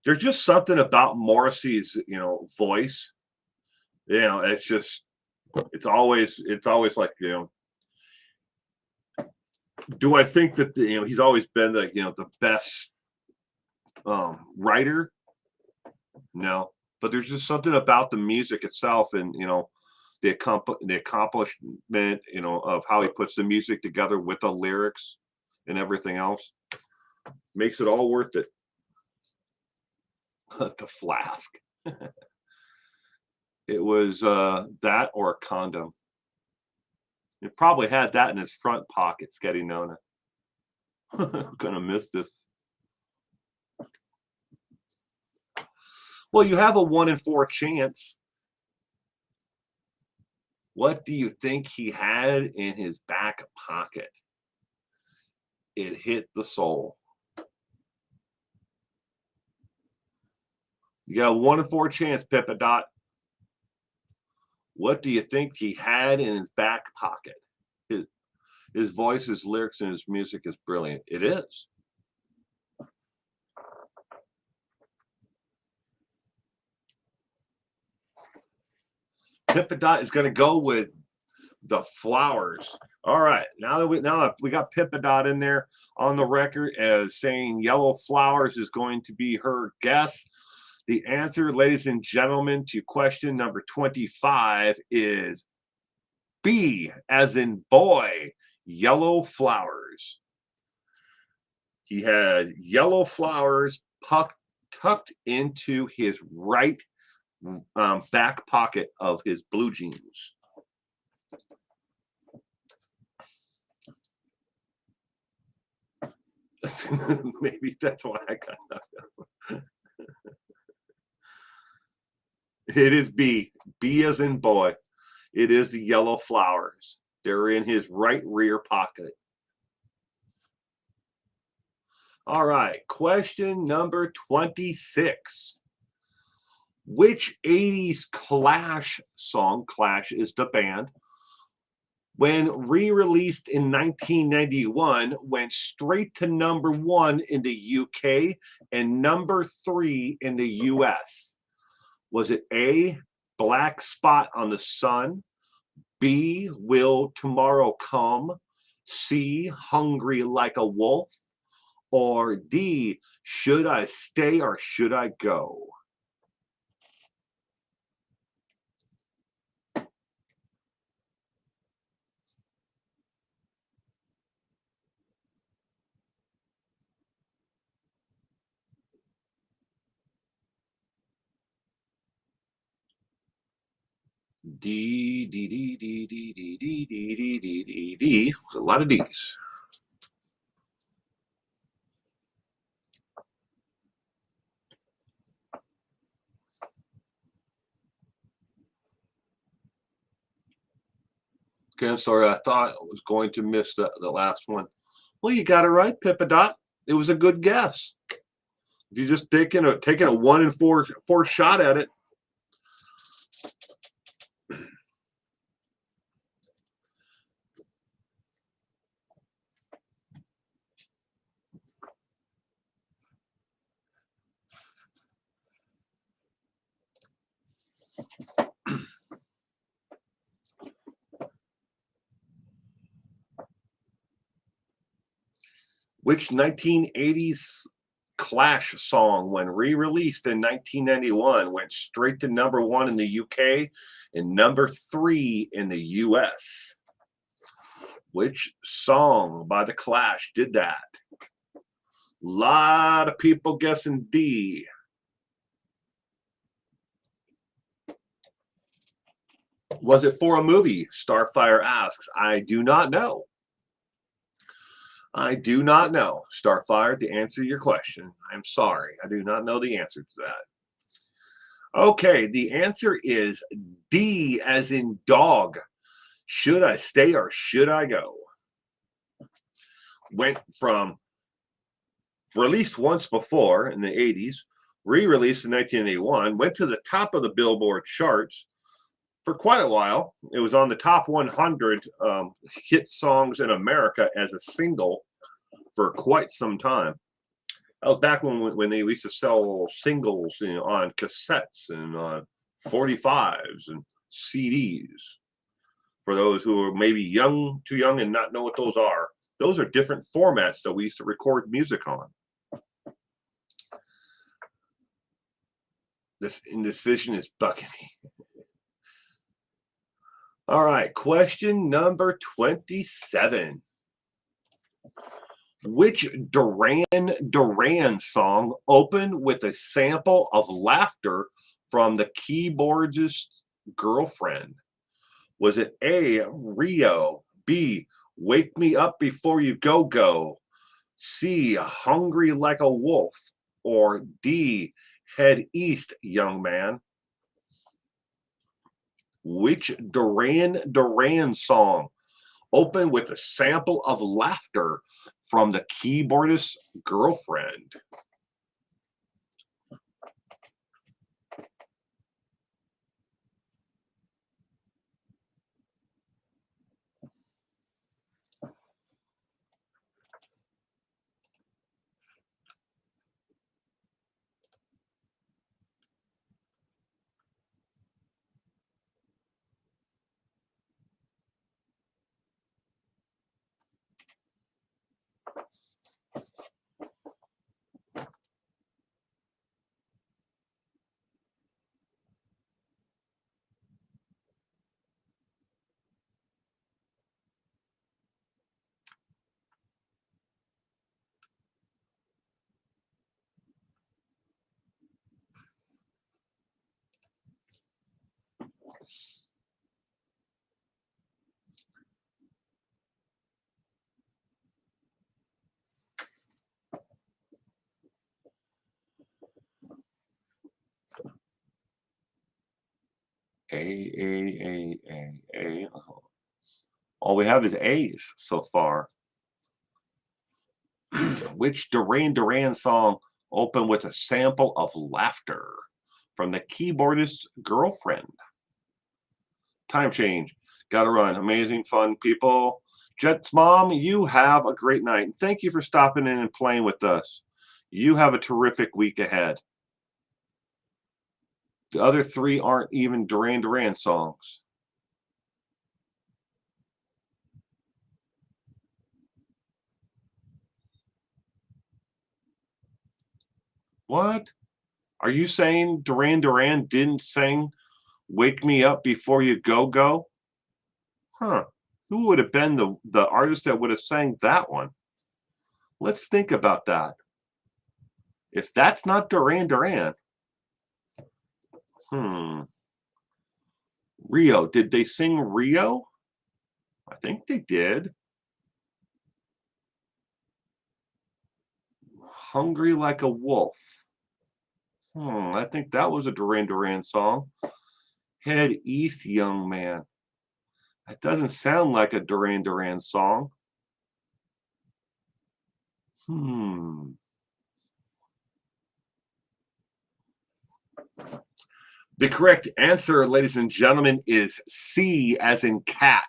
there's just something about Morrissey's, voice. It's just, it's always like, do I think that he's always been the best writer? No, but there's just something about the music itself, and the accomplishment of how he puts the music together with the lyrics and everything else makes it all worth it. The flask. It was that or a condom. He probably had that in his front pocket, Sketty Nona. I'm gonna miss this. Well, you have a 1 in 4 chance. What do you think he had in his back pocket? It hit the soul. You got a 1 in 4 chance, Pippa Dot. What do you think he had in his back pocket? His voice, his lyrics, and his music is brilliant. It is. Pippa Dot is going to go with the flowers. All right, now we got Pippa Dot in there on the record as saying yellow flowers is going to be her guess. The answer, ladies and gentlemen, to question number 25 is B, as in boy, yellow flowers. He had yellow flowers tucked into his right back pocket of his blue jeans. Maybe that's why I got knocked out. It is B. B as in boy. It is the yellow flowers. They're in his right rear pocket. All right, question number 26. Which 80s Clash song, Clash is the band, when re-released in 1991, went straight to #1 in the UK and #3 in the US? Was it A, Black Spot on the Sun, B, Will Tomorrow Come, C, Hungry Like a Wolf, or D, Should I Stay or Should I Go? D, D, D, D, D, D, D, D, D, D, D, D. A lot of D's. Okay, I'm sorry. I thought I was going to miss the last one. Well, you got it right, Pippadot. It was a good guess. If you just taking a 1 in 4 shot at it. Which 1980s Clash song, when re-released in 1991, went straight to #1 in the UK and #3 in the US? Which song by the Clash did that? A lot of people guessing D. Was it for a movie? Starfire asks. I do not know. I do not know, Starfire, to answer your question. I'm sorry. I do not know the answer to that. Okay, the answer is D as in dog. Should I stay or should I go? Went from released once before in the 80s, re-released in 1981, went to the top of the Billboard charts for quite a while. It was on the top 100 hit songs in America as a single for quite some time. That was back when they used to sell singles, on cassettes and 45s and CDs. For those who are maybe too young and not know what those are different formats that we used to record music on. This indecision is bugging me. All right, question number 27. Which Duran song opened with a sample of laughter from the Keyboardist Girlfriend? Was it A, Rio, B, Wake Me Up Before You Go Go, C, Hungry Like a Wolf, or D, Head East, Young Man? Which Duran song opened with a sample of laughter from the Keyboardist Girlfriend? A. All we have is A's so far. Which Duran song opened with a sample of laughter from the keyboardist's girlfriend? Time change. Gotta run. Amazing fun, people. Jet's mom, you have a great night. And thank you for stopping in and playing with us. You have a terrific week ahead. The other three aren't even Duran songs. What? Are you saying Duran didn't sing Wake Me Up Before You Go Go? Huh. Who would have been the artist that would have sang that one? Let's think about that. If that's not Duran. Rio. Did they sing Rio? I think they did. Hungry Like a Wolf. I think that was a Duran song. Head East, Young Man. That doesn't sound like a Duran song. The correct answer, ladies and gentlemen, is C as in cat.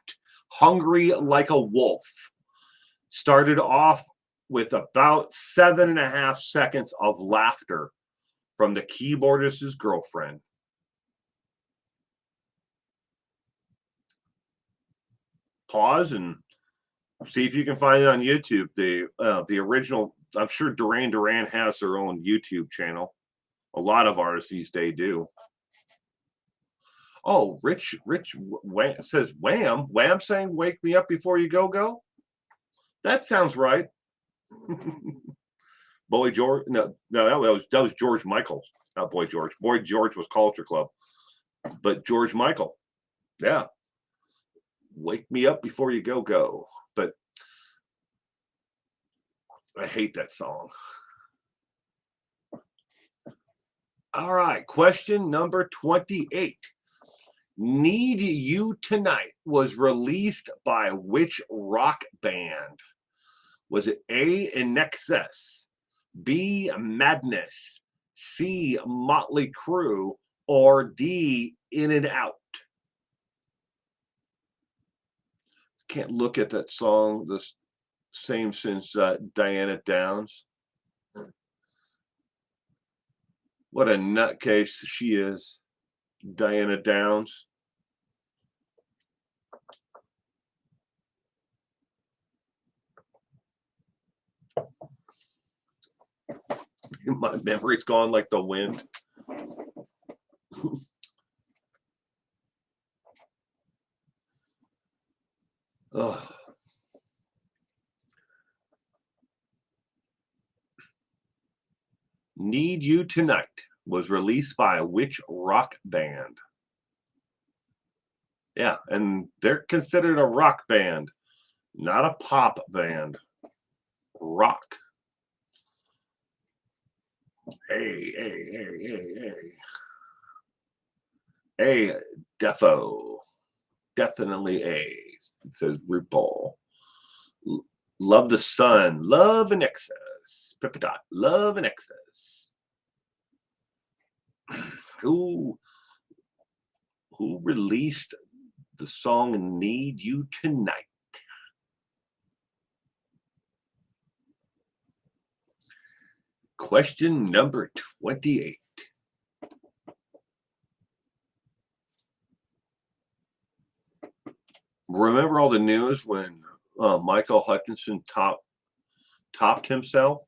Hungry Like a Wolf. Started off with about 7.5 seconds of laughter from the keyboardist's girlfriend. Pause and see if you can find it on YouTube. The original, I'm sure Duran has their own YouTube channel. A lot of artists these days do. Oh, Rich says Wham. Wham saying "Wake Me Up Before You Go Go." That sounds right. Boy George, no, that was George Michael, not Boy George. Boy George was Culture Club, but George Michael, yeah. Wake Me Up Before You Go Go. But I hate that song. All right, question number 28. Need You Tonight was released by which rock band? Was it A, In Excess, B, Madness, C, Motley Crue, or D, In and Out? Can't look at that song the same since Diana Downs. What a nutcase she is, Diana Downs. My memory's gone like the wind. Oh. Need You Tonight was released by which rock band? Yeah, and they're considered a rock band, not a pop band. Rock. A, defo. Definitely A. It says RuPaul. Love the Sun. Love in Excess. Pippadot. Love in Excess. Who released the song Need You Tonight? Question number 28. Remember all the news when Michael Hutchinson topped himself?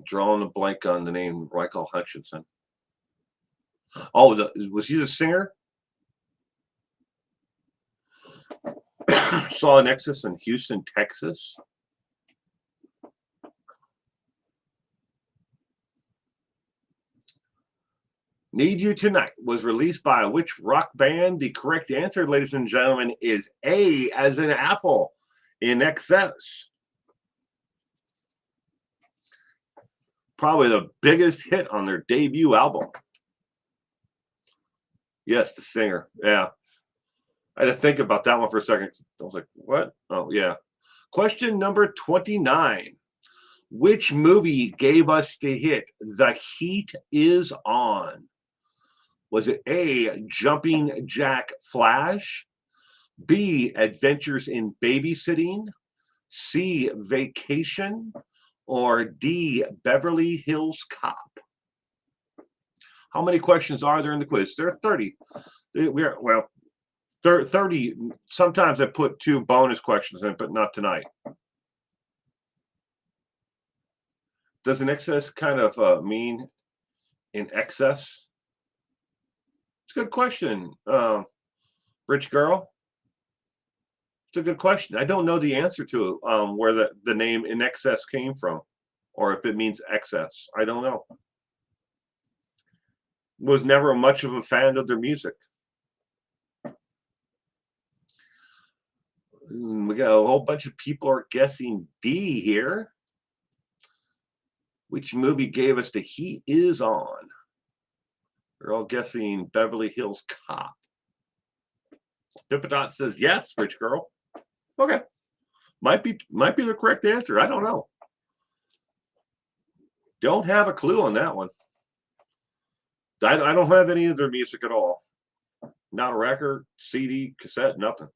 Drawing a blank on the name Michael Hutchinson. Oh, was he the singer? Saw Nexus in Houston, Texas. Need You Tonight was released by which rock band? The correct answer, ladies and gentlemen, is A as in Apple, In Excess. Probably the biggest hit on their debut album. Yes, the singer. Yeah. I had to think about that one for a second. I was like, what? Oh, yeah. Question number 29. Which movie gave us the hit, The Heat Is On? Was it A, Jumping Jack Flash, B, Adventures in Babysitting, C, Vacation, or D, Beverly Hills Cop? How many questions are there in the quiz? There are 30. Well, 30. Sometimes I put 2 bonus questions in, but not tonight. Does an excess kind of mean in excess? It's a good question, Rich Girl. It's a good question. I don't know the answer to it, where the name in excess came from, or if it means excess. I don't know. Was never much of a fan of their music. We got a whole bunch of people are guessing D here. Which movie gave us the Heat Is On? They're all guessing Beverly Hills Cop. Pippadot says yes, Rich Girl. Okay. Might be the correct answer. I don't know. Don't have a clue on that one. I don't have any of their music at all. Not a record, CD, cassette, nothing.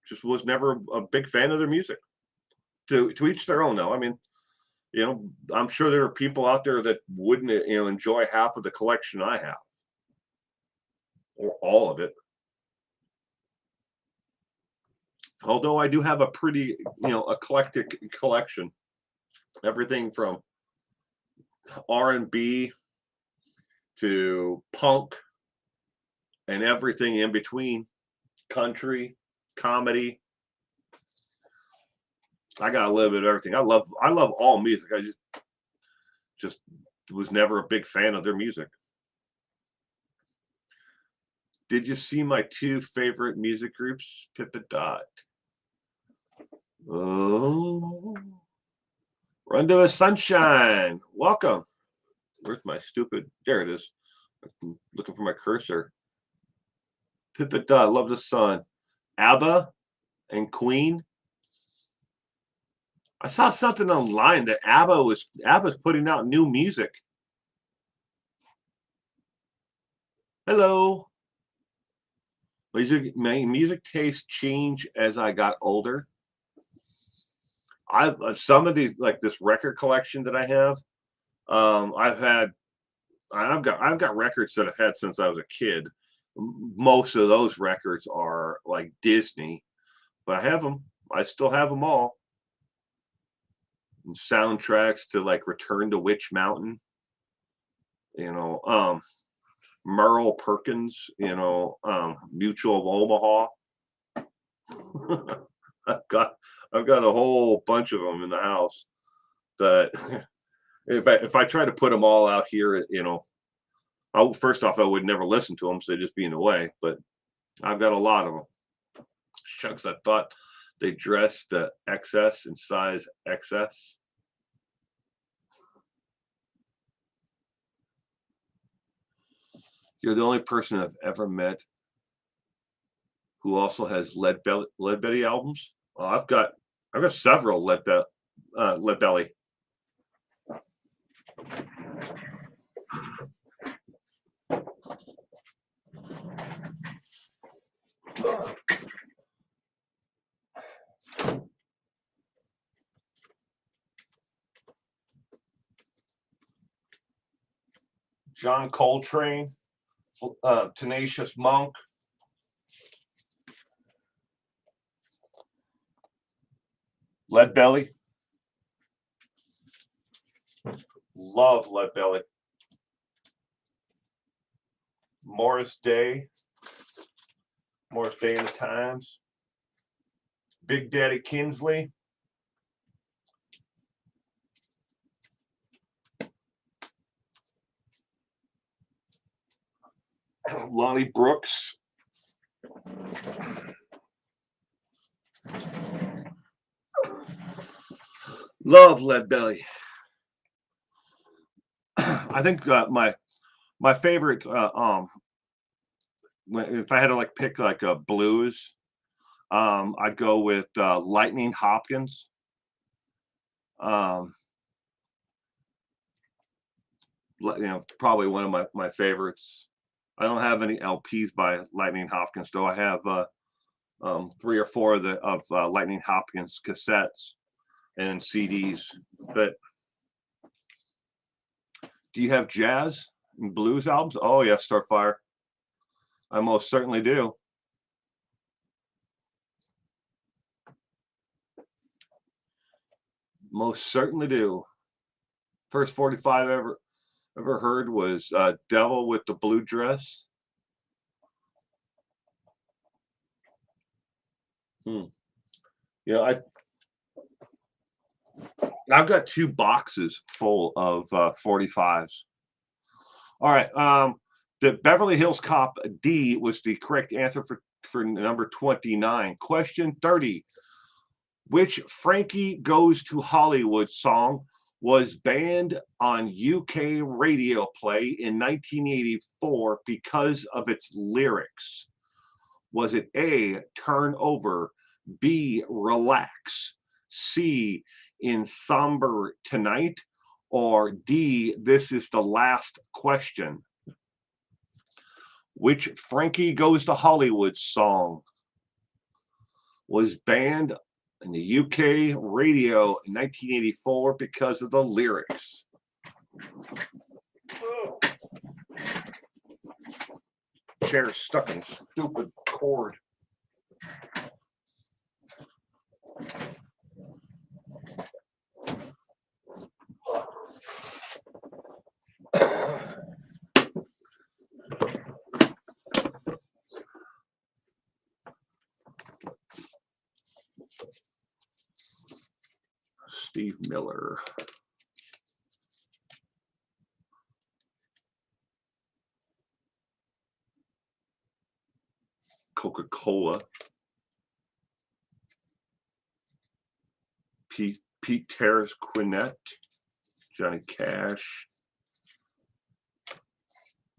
Just was never a big fan of their music. To each their own, though. I mean, I'm sure there are people out there that wouldn't, enjoy half of the collection I have, or all of it. Although I do have a pretty, eclectic collection. Everything from R&B to punk and everything in between, country, comedy. I got a little bit of everything. I love all music. I just was never a big fan of their music. Did you see my 2 favorite music groups? Pippadot. Oh, Run to the Sunshine. Welcome. Where's my stupid? There it is. I'm looking for my cursor. Pippadot. Love the Sun. ABBA and Queen. I saw something online that ABBA's putting out new music. Hello. My music taste changed as I got older. Some of these, like this record collection that I have, I've got records that I've had since I was a kid. Most of those records are like Disney, but I have them. I still have them all. And soundtracks to like Return to Witch Mountain, Merle Perkins, Mutual of Omaha. I've got a whole bunch of them in the house that if I try to put them all out here, first off, I would never listen to them, so they'd just be in the way. But I've got a lot of them. Shucks, I thought they dressed the XS in size XS. You're the only person I've ever met who also has Lead Belly albums. Well, I've got several Lead Belly. John Coltrane, Tenacious Monk. Lead Belly. Love Lead Belly. Morris Day and the Times. Big Daddy Kinsley. Lonnie Brooks. Love Lead Belly. I think my favorite if I had to like pick like a blues, I'd go with Lightning Hopkins. Um, probably one of my favorites. I don't have any LPs by Lightning Hopkins, though. I have 3 or 4 of Lightning Hopkins cassettes and CDs. But do you have jazz and blues albums? Oh yes, Starfire. I most certainly do. Most certainly do. First 45 ever heard was Devil with the Blue Dress. Yeah, I've got 2 boxes full of 45s. All right. The Beverly Hills Cop D was the correct answer for number 29. Question 30. Which Frankie Goes to Hollywood song was banned on UK radio play in 1984 because of its lyrics? Was it A, Turn Over, B, Relax, C, In Somber Tonight, or D, This Is the Last Question? Which Frankie Goes to Hollywood song was banned in the UK radio in 1984 because of the lyrics? Chair's stuck in stupid cord. Steve Miller. Coca-Cola. Pete Terrace Quinette. Johnny Cash.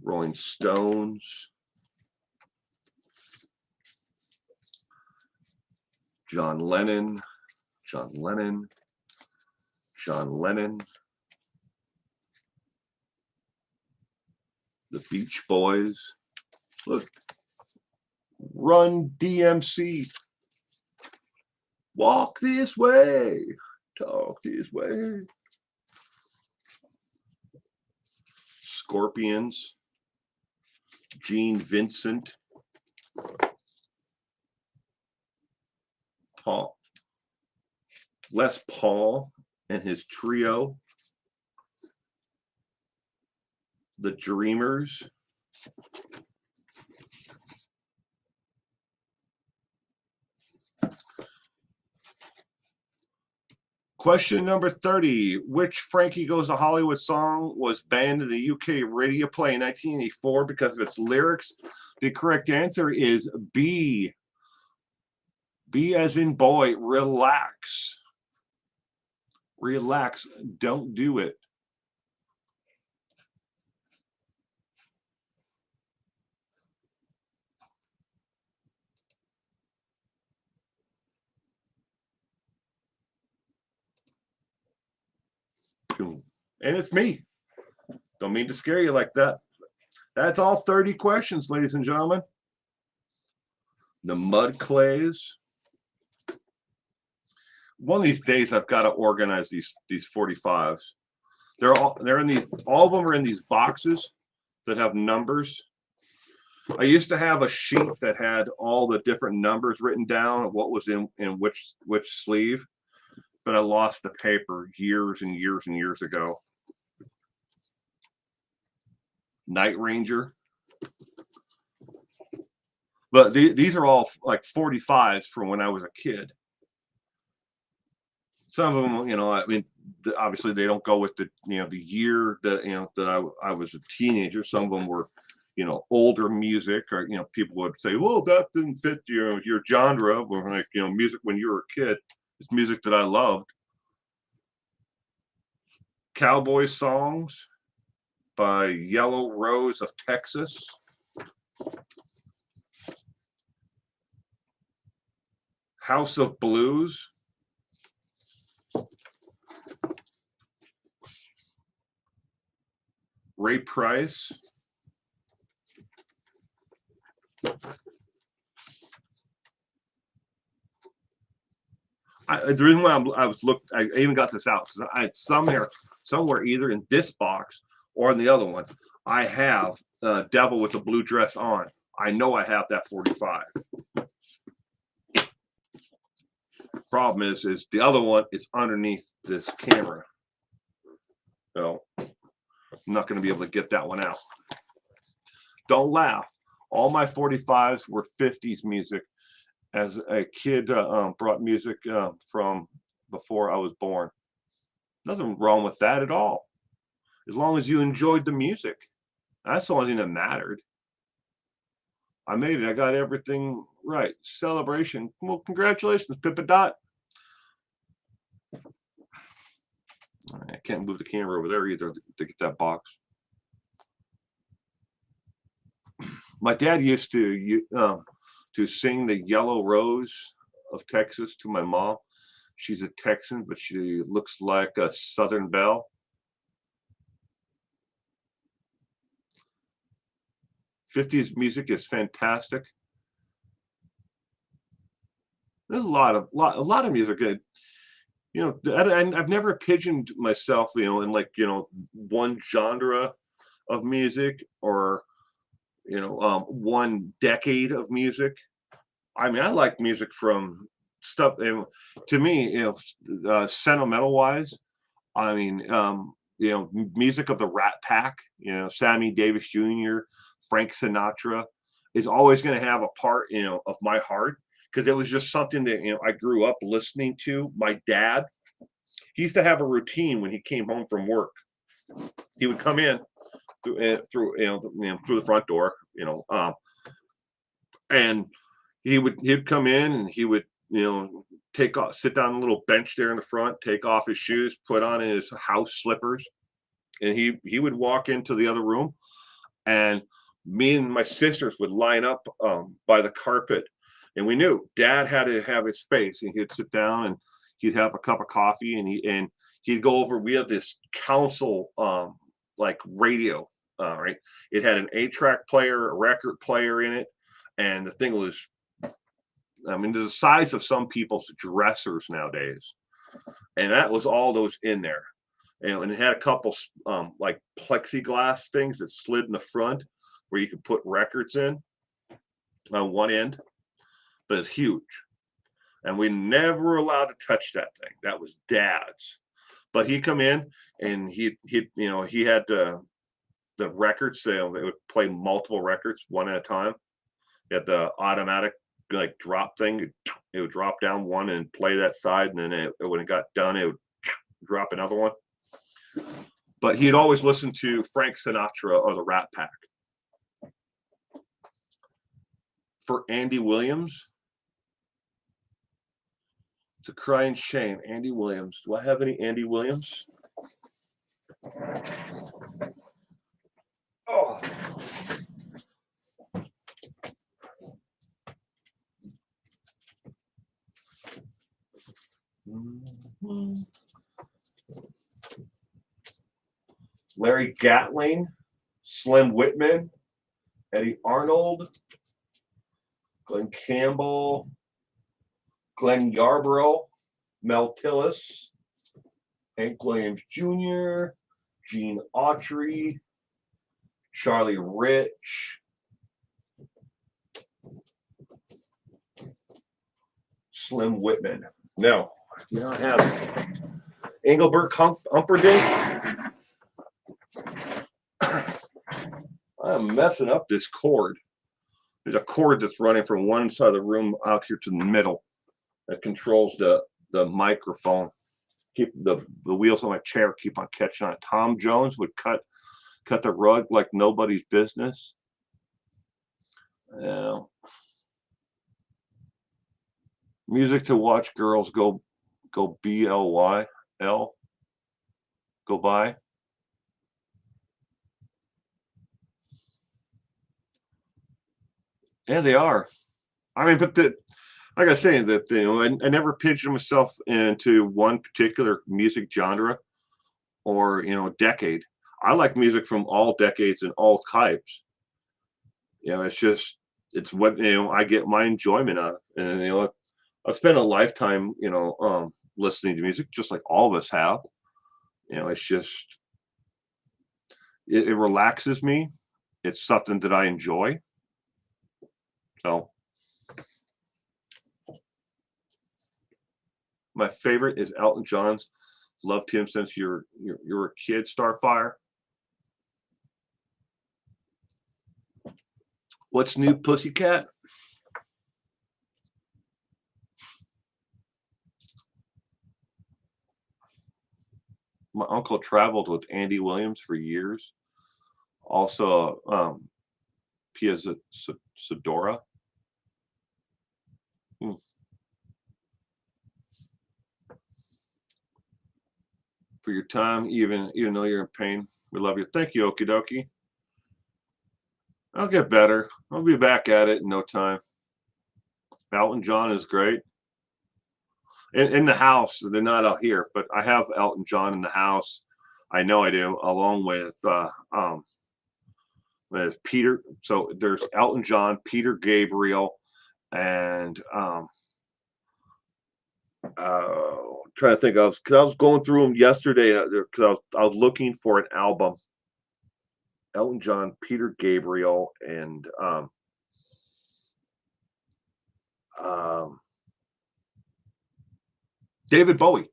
Rolling Stones. John Lennon. The Beach Boys. Look. Run DMC. Walk this way. Talk this way. Scorpions. Gene Vincent. Les Paul and his trio. The Dreamers. Question number 30. Which Frankie Goes to Hollywood song was banned in the UK radio play in 1984 because of its lyrics? The correct answer is B. B as in boy, relax. Relax, don't do it. And it's me. Don't mean to scare you like that. That's all 30 questions, ladies and gentlemen. The Mud Clays. One of these days, I've got to organize these 45s. They're in these. All of them are in these boxes that have numbers. I used to have a sheet that had all the different numbers written down, what was in which sleeve, but I lost the paper years and years and years ago. Night Ranger. But these are all like 45s from when I was a kid. Some of them, I mean, obviously they don't go with the year that I was a teenager. Some of them were, older music, or people would say, well, that didn't fit your genre, or like music when you were a kid. It's music that I loved. Cowboy songs. by Yellow Rose of Texas. House of Blues. Ray Price. The reason why I even got this out because I somewhere either in this box or in the other one, I have Devil with the Blue Dress On. I know I have that 45. Problem is the other one is underneath this camera. So I'm not going to be able to get that one out. Don't laugh. All my 45s were 50s music. As a kid, brought music from before I was born. Nothing wrong with that at all. As long as you enjoyed the music. That's the only thing that mattered. I made it. I got everything right. Celebration. Well, congratulations, Pippa Dot. I can't move the camera over there either to get that box. My dad used to sing the Yellow Rose of Texas to my mom. She's a Texan, but she looks like a Southern belle. '50s music is fantastic. There's a lot of music good. You know, I've never pigeoned myself, you know, in like, you know, one genre of music or, you know, one decade of music. I mean, I like music from stuff, and to me, you know, sentimental wise, I mean, you know, music of the Rat Pack, you know, Sammy Davis Jr., Frank Sinatra is always going to have a part, you know, of my heart because it was just something that, you know, I grew up listening to. My dad, he used to have a routine when he came home from work. He would come in through the front door, you know, and he'd come in and he would, you know, sit down on a little bench there in the front, take off his shoes, put on his house slippers, and he would walk into the other room, and me and my sisters would line up by the carpet, and we knew Dad had to have his space, and he'd sit down and he'd have a cup of coffee, and he'd go over. We had this console like radio, right? It had an 8-track player, a record player in it, and the thing was, I mean, the size of some people's dressers nowadays, and that was all those in there. And it had a couple like plexiglass things that slid in the front where you could put records in on one end, but it's huge. And we never were allowed to touch that thing. That was Dad's. But he'd come in and he you know, he had the records. They would play multiple records one at a time. He had the automatic like drop thing. It would drop down one and play that side, and then when it got done, it would drop another one. But he'd always listen to Frank Sinatra or the Rat Pack. For Andy Williams, it's a crying shame. Andy Williams. Do I have any Andy Williams? Oh. Larry Gatling, Slim Whitman, Eddie Arnold, Glenn Campbell, Glenn Yarborough, Mel Tillis, Hank Williams Jr., Gene Autry, Charlie Rich, Slim Whitman. No, do not have it. Engelbert Humperdinck. I'm messing up this cord. There's a cord that's running from one side of the room out here to the middle that controls the microphone. Keep the wheels on my chair keep on catching on it. Tom Jones would cut the rug like nobody's business. Yeah. Music to watch girls go BLYL. Go by. Yeah, they are. I mean, but like I say, that I never pigeon myself into one particular music genre or decade. I like music from all decades and all types. It's just it's what I get my enjoyment out of, and I've spent a lifetime listening to music, just like all of us have. It's just it relaxes me. It's something that I enjoy. So my favorite is Elton John's. Loved him since you're a kid. Starfire. What's new, Pussycat? My uncle traveled with Andy Williams for years. Also, Pia Sedora. Hmm. For your time, even though you're in pain, we love you. Thank you, Okie dokie. I'll get better. I'll be back at it in no time. Elton John is great. In the house, they're not out here, but I have Elton John in the house. I know I do, along with Peter. So there's Elton John, Peter Gabriel, and trying to think of, because I was going through them yesterday because I was looking for an album. Elton John, Peter Gabriel, and David Bowie.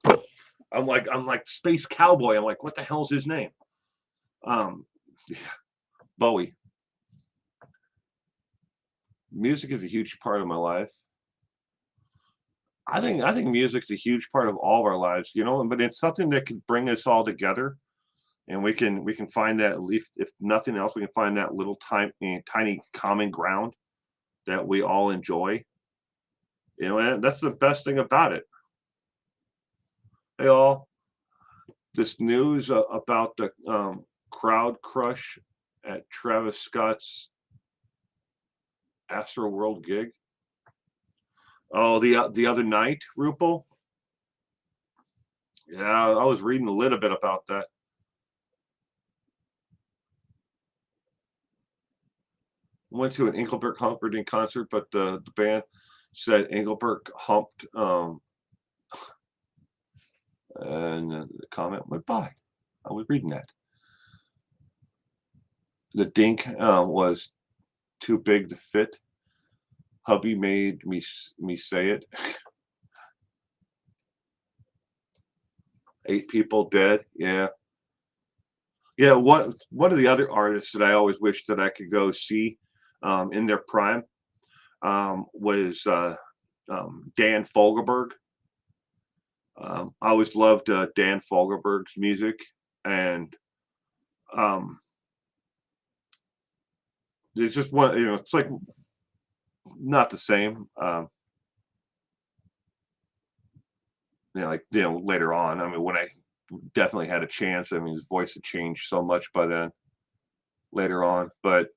I'm like Space Cowboy. I'm like, what the hell's his name? Yeah, Bowie. Music is a huge part of my life. I think music's a huge part of all of our lives, but it's something that can bring us all together, and we can find that, at least if nothing else, we can find that little tiny common ground that we all enjoy. And that's the best thing about it. Hey all, this news about the crowd crush at Travis Scott's Astroworld gig. Oh, the other night, Rupel. Yeah, I was reading a little bit about that. Went to an Engelbert Humperdinck concert, but the band said Engelbert humped, and the comment went by. I was reading that. The dink was too big to fit. Hubby made me say it. 8 people dead. Yeah. Yeah, one of the other artists that I always wish that I could go see in their prime was Dan Fogelberg. I always loved Dan Fogelberg's music, and um, it's just one. It's like not the same. Like later on. I mean, when I definitely had a chance. I mean, his voice had changed so much by then. Later on, but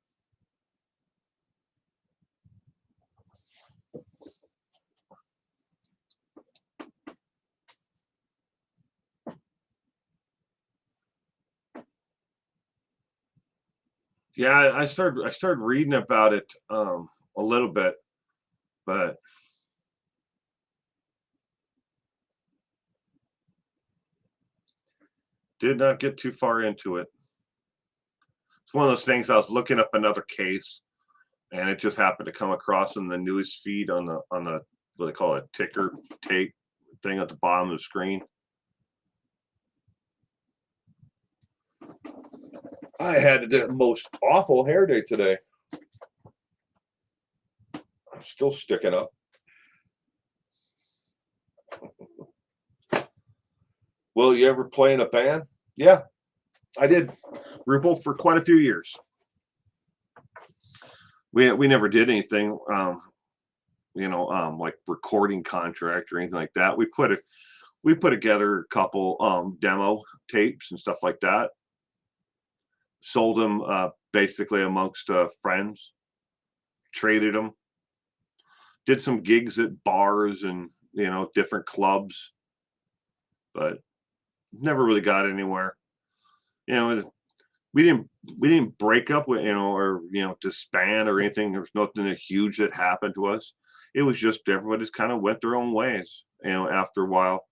yeah, I started reading about it a little bit, but did not get too far into it. It's one of those things. I was looking up another case, and it just happened to come across in the news feed on the what they call it, ticker tape thing at the bottom of the screen. I had the most awful hair day today. I'm still sticking up. Will you ever play in a band? Yeah, I did, Ripple, for quite a few years. We never did anything, like recording contract or anything like that. We put together a couple demo tapes and stuff like that. Sold them basically amongst friends. traded them. Did some gigs at bars and, you know, different clubs, but never really got anywhere. You know, we didn't break up with, you know, or, you know, disband or anything. There was nothing huge that happened to us. It was just everybody just kind of went their own ways, you know, after a while.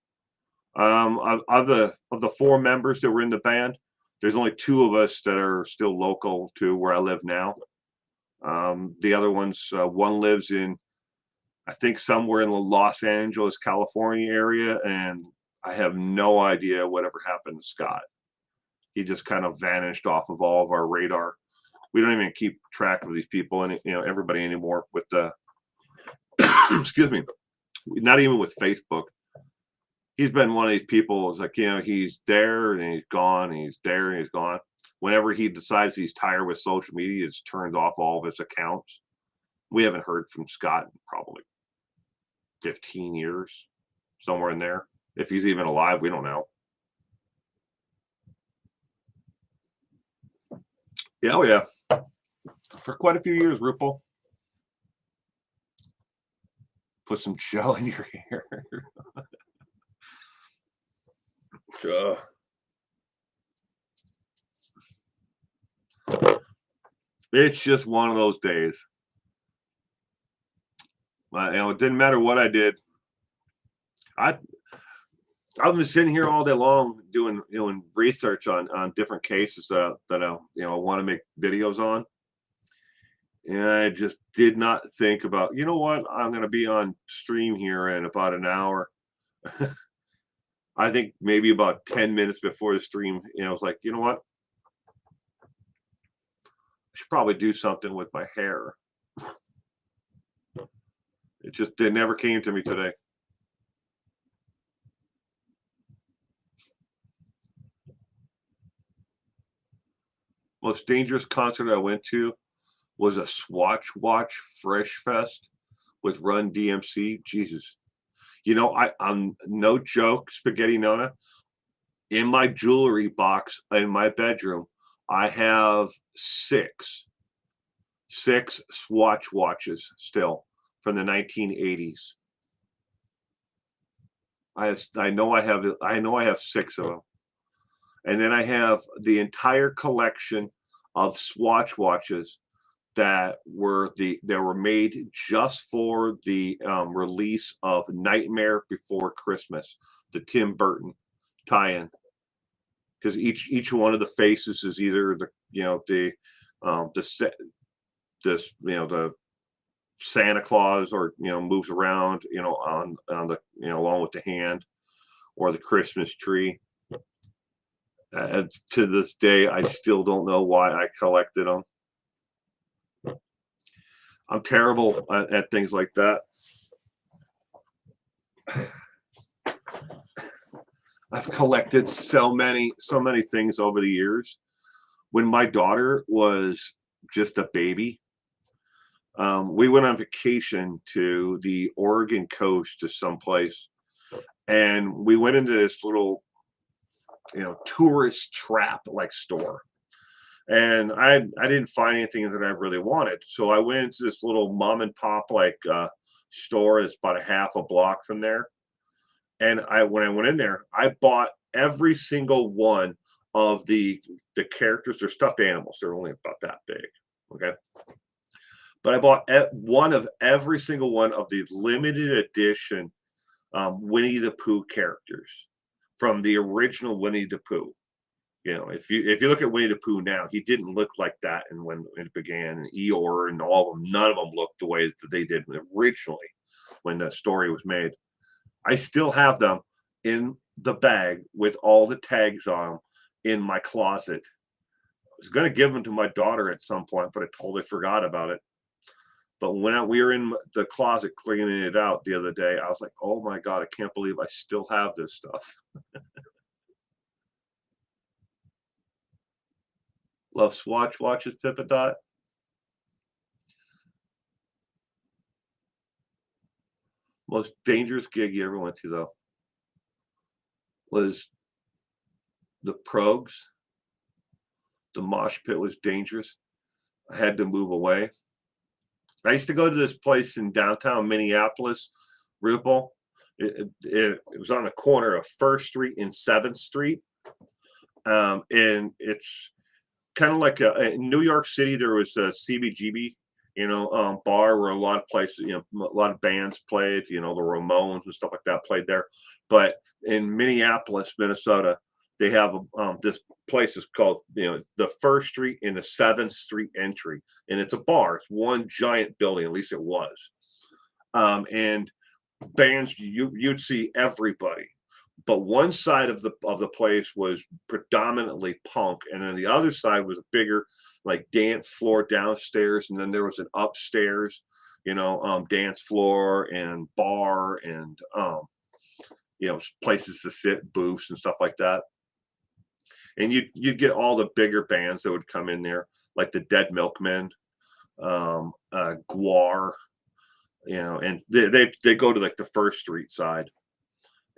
Of the four members that were in the band, there's only two of us that are still local to where I live now. The other ones, one lives in, I think, somewhere in the Los Angeles, California area, and I have no idea whatever happened to Scott. He just kind of vanished off of all of our radar. We don't even keep track of these people and, you know, everybody anymore with the excuse me, not even with Facebook. He's been one of these people. It's like, you know, he's there and he's gone, and he's there and he's gone. Whenever he decides he's tired with social media, it's turned off all of his accounts. We haven't heard from Scott in probably 15 years, somewhere in there. If he's even alive, we don't know. Yeah, oh yeah. For quite a few years, Ripple. Put some gel in your hair. It's just one of those days. You know, it didn't matter what I did. I've been sitting here all day long doing research on different cases that I want to make videos on, and I just did not think about, you know what, I'm going to be on stream here in about an hour. I think maybe about 10 minutes before the stream, you know, I was like, you know what, I should probably do something with my hair. It never came to me today. Most dangerous concert I went to was a Swatch Watch Fresh Fest with Run DMC. Jesus. You know, I'm no joke, Spaghetti Nona. In my jewelry box in my bedroom, I have six Swatch watches still from the 1980s. I know I have six of them. And then I have the entire collection of Swatch watches that were made just for the release of Nightmare Before Christmas, the Tim Burton tie-in. Because each one of the faces is either the Santa Claus, or moves around on the along with the hand, or the Christmas tree. To this day, I still don't know why I collected them. I'm terrible at things like that. I've collected so many things over the years. When my daughter was just a baby, we went on vacation to the Oregon coast to someplace, and we went into this little tourist trap like store, and I didn't find anything that I really wanted, so I went into this little mom and pop store that's about a half a block from there. And when I went in there, I bought every single one of the characters. They're stuffed animals. They're only about that big. Okay. But I bought one of every single one of the limited edition Winnie the Pooh characters from the original Winnie the Pooh. If you look at Winnie the Pooh now, he didn't look like that. And when it began, and Eeyore and all of them, none of them looked the way that they did originally when the story was made. I still have them in the bag with all the tags on them in my closet. I was going to give them to my daughter at some point, but I totally forgot about it. But when we were in the closet cleaning it out the other day, I was like, oh my God, I can't believe I still have this stuff. Love Swatch watches, Pippa Dot. Most dangerous gig you ever went to, though, was the Progs. The mosh pit was dangerous. I had to move away. I used to go to this place in downtown Minneapolis, Rupel. It was on the corner of First Street and 7th Street. And it's kind of like in New York City, there was a CBGB, bar where a lot of places, a lot of bands played, the Ramones and stuff like that played there. But in Minneapolis, Minnesota, they have this place is called, the First Street and the 7th Street entry. And it's a bar. It's one giant building, at least it was. And bands, you'd see everybody. But one side of the place was predominantly punk, and then the other side was a bigger, like, dance floor downstairs, and then there was an upstairs, dance floor and bar and places to sit, booths and stuff like that. And you'd get all the bigger bands that would come in there, like the Dead Milkmen, Guar, and they go to like the First Street side.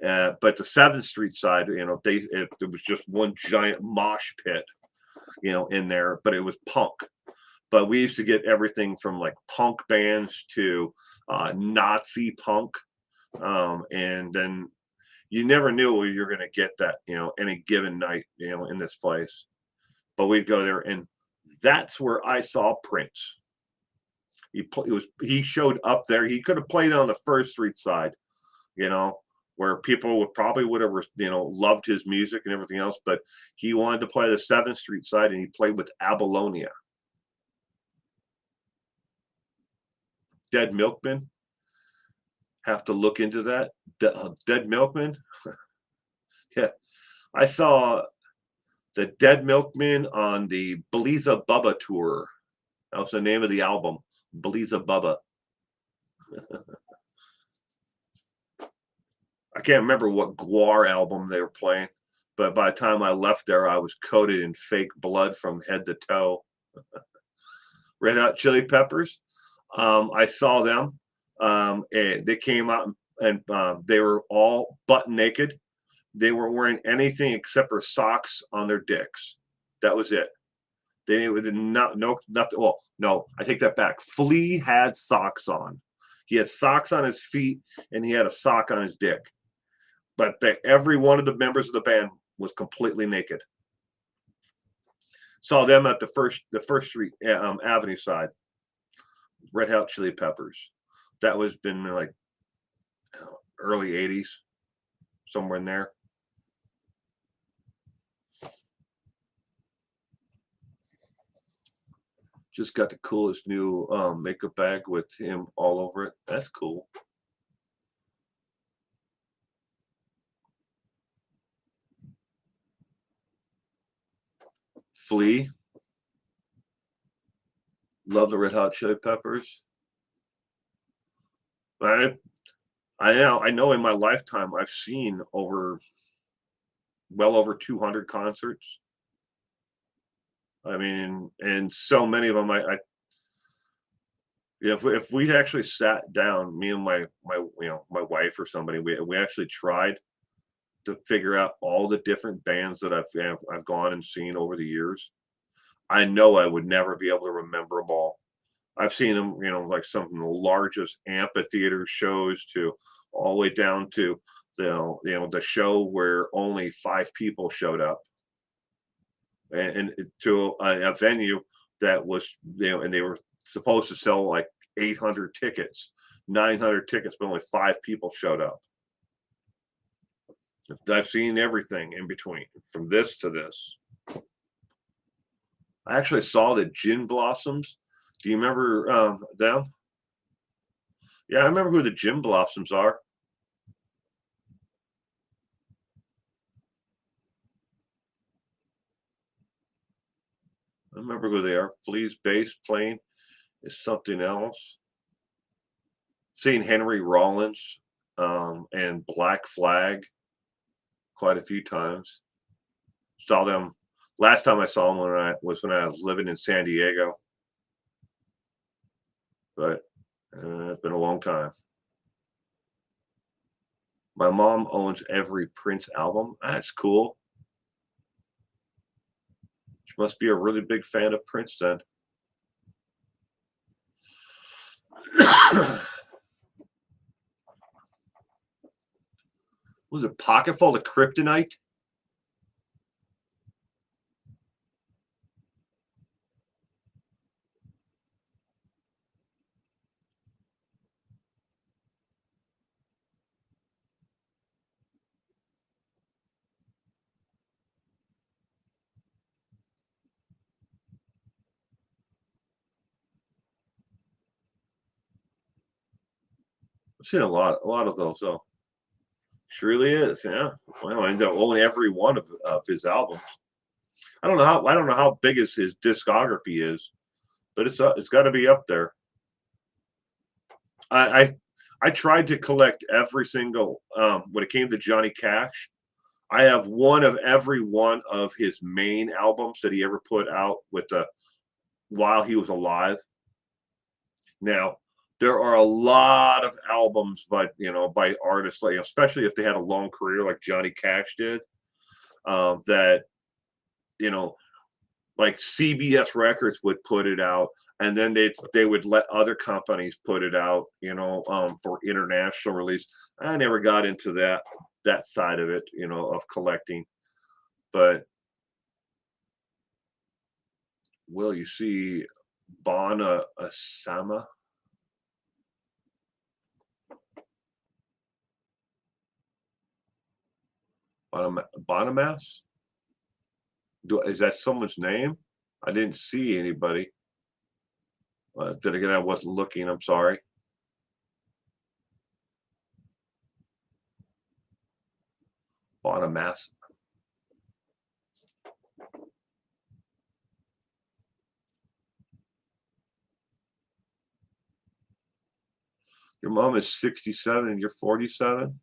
But the 7th Street side, it was just one giant mosh pit, in there, but it was punk. But we used to get everything from like punk bands to Nazi punk. And then you never knew where you're going to get that, any given night, in this place. But we'd go there, and that's where I saw Prince. He showed up there. He could have played on the First Street side, where people would have loved his music and everything else, but he wanted to play the 7th Street side, and he played with Abalonia. Dead Milkman. Have to look into that. Dead Milkman. Yeah, I saw the Dead Milkman on the Beleza Bubba tour. That was the name of the album, Beleza Bubba. I can't remember what Guar album they were playing, but by the time I left there, I was coated in fake blood from head to toe. Red Hot Chili Peppers. I saw them. And they came out, and they were all butt naked. They weren't wearing anything except for socks on their dicks. That was it. They did not, nothing. Well, no, I take that back. Flea had socks on. He had socks on his feet, and he had a sock on his dick. But every one of the members of the band was completely naked. Saw them at the First Street Avenue side. Red Hot Chili Peppers. That was been like early 80s, somewhere in there. Just got the coolest new makeup bag with him all over it. That's cool. Flea. Love the Red Hot Chili Peppers. I know in my lifetime I've seen well over 200 concerts. I mean, and so many of them, if we actually sat down, me and my wife or somebody, we actually tried to figure out all the different bands that I've gone and seen over the years. I know I would never be able to remember them all. I've seen them, like some of the largest amphitheater shows to all the way down to the show where only 5 people showed up, and to a venue that was, and they were supposed to sell like 800 tickets, 900 tickets, but only 5 people showed up. I've seen everything in between, from this to this. I actually saw the Gin Blossoms. Do you remember them? Yeah, I remember who the Gin Blossoms are. I remember who they are. Flea's bass playing is something else. Seen Henry Rollins and Black Flag quite a few times. Saw them last time I saw them when I was living in San Diego. But it's been a long time. My mom owns every Prince album. That's cool. She must be a really big fan of Prince then. Was it Pocket Full of Kryptonite? I've seen a lot of those though. She really is, yeah. Well, I know only every one of his albums. I don't know how big his discography is, but it's got to be up there. I tried to collect every single when it came to Johnny Cash. I have one of every one of his main albums that he ever put out with the while he was alive. Now, there are a lot of albums by artists, like especially if they had a long career like Johnny Cash did, that you know like CBS Records would put it out, and then they would let other companies put it out, for international release. I never got into that side of it, of collecting. But will you see Bona Asama? Bonamas? Is that someone's name? I didn't see anybody. Then again, I wasn't looking. I'm sorry. Bonamas. Your mom is 67 and you're 47?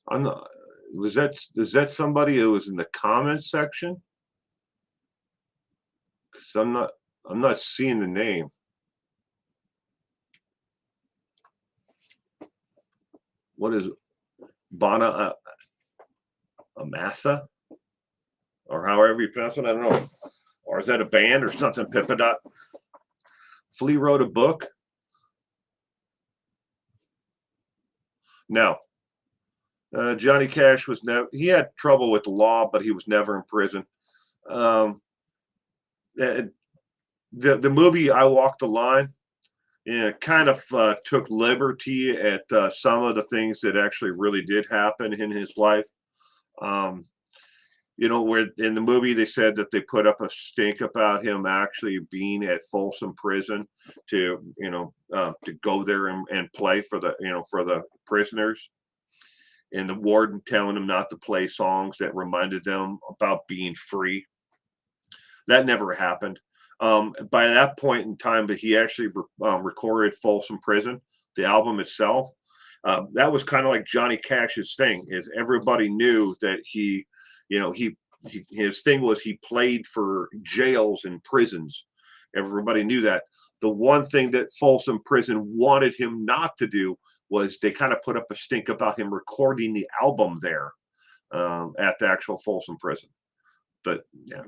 I'm not. Is that somebody who was in the comments section? Because I'm not seeing the name. What is Bona Amasa? Or however you pronounce it, I don't know. Or is that a band or something? Pippadot. Flea wrote a book. Now, Johnny Cash was never. He had trouble with the law, but he was never in prison. The movie I Walk the Line, kind of took liberty at some of the things that actually really did happen in his life. Where in the movie they said that they put up a stink about him actually being at Folsom Prison to go there and play for the prisoners, and the warden telling him not to play songs that reminded them about being free. That never happened. By that point in time, that he actually recorded Folsom Prison, the album itself, that was kind of like Johnny Cash's thing. Is everybody knew that his thing was he played for jails and prisons. Everybody knew that. The one thing that Folsom Prison wanted him not to do was they kind of put up a stink about him recording the album there at the actual Folsom Prison. But yeah,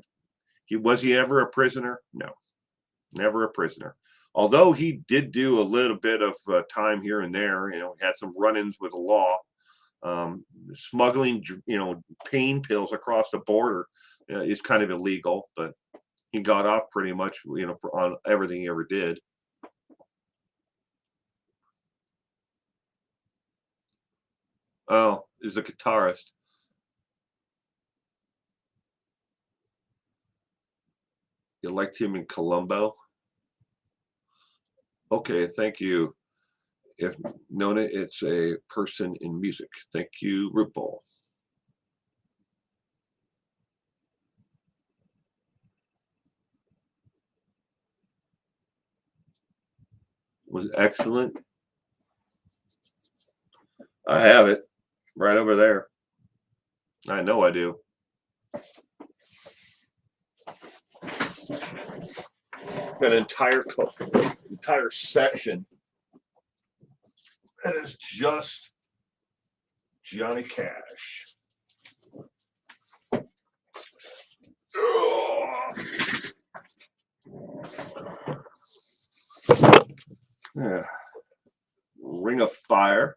was he ever a prisoner? No, never a prisoner. Although he did do a little bit of time here and there, he had some run-ins with the law. Smuggling, pain pills across the border is kind of illegal, but he got off pretty much, on everything he ever did. Oh, is a guitarist. You liked him in Columbo? Okay, thank you. If Nona, it's a person in music. Thank you, RuPaul. Was excellent. I have it right over there. I know I do. An entire section that is just Johnny Cash. Yeah. Ring of Fire.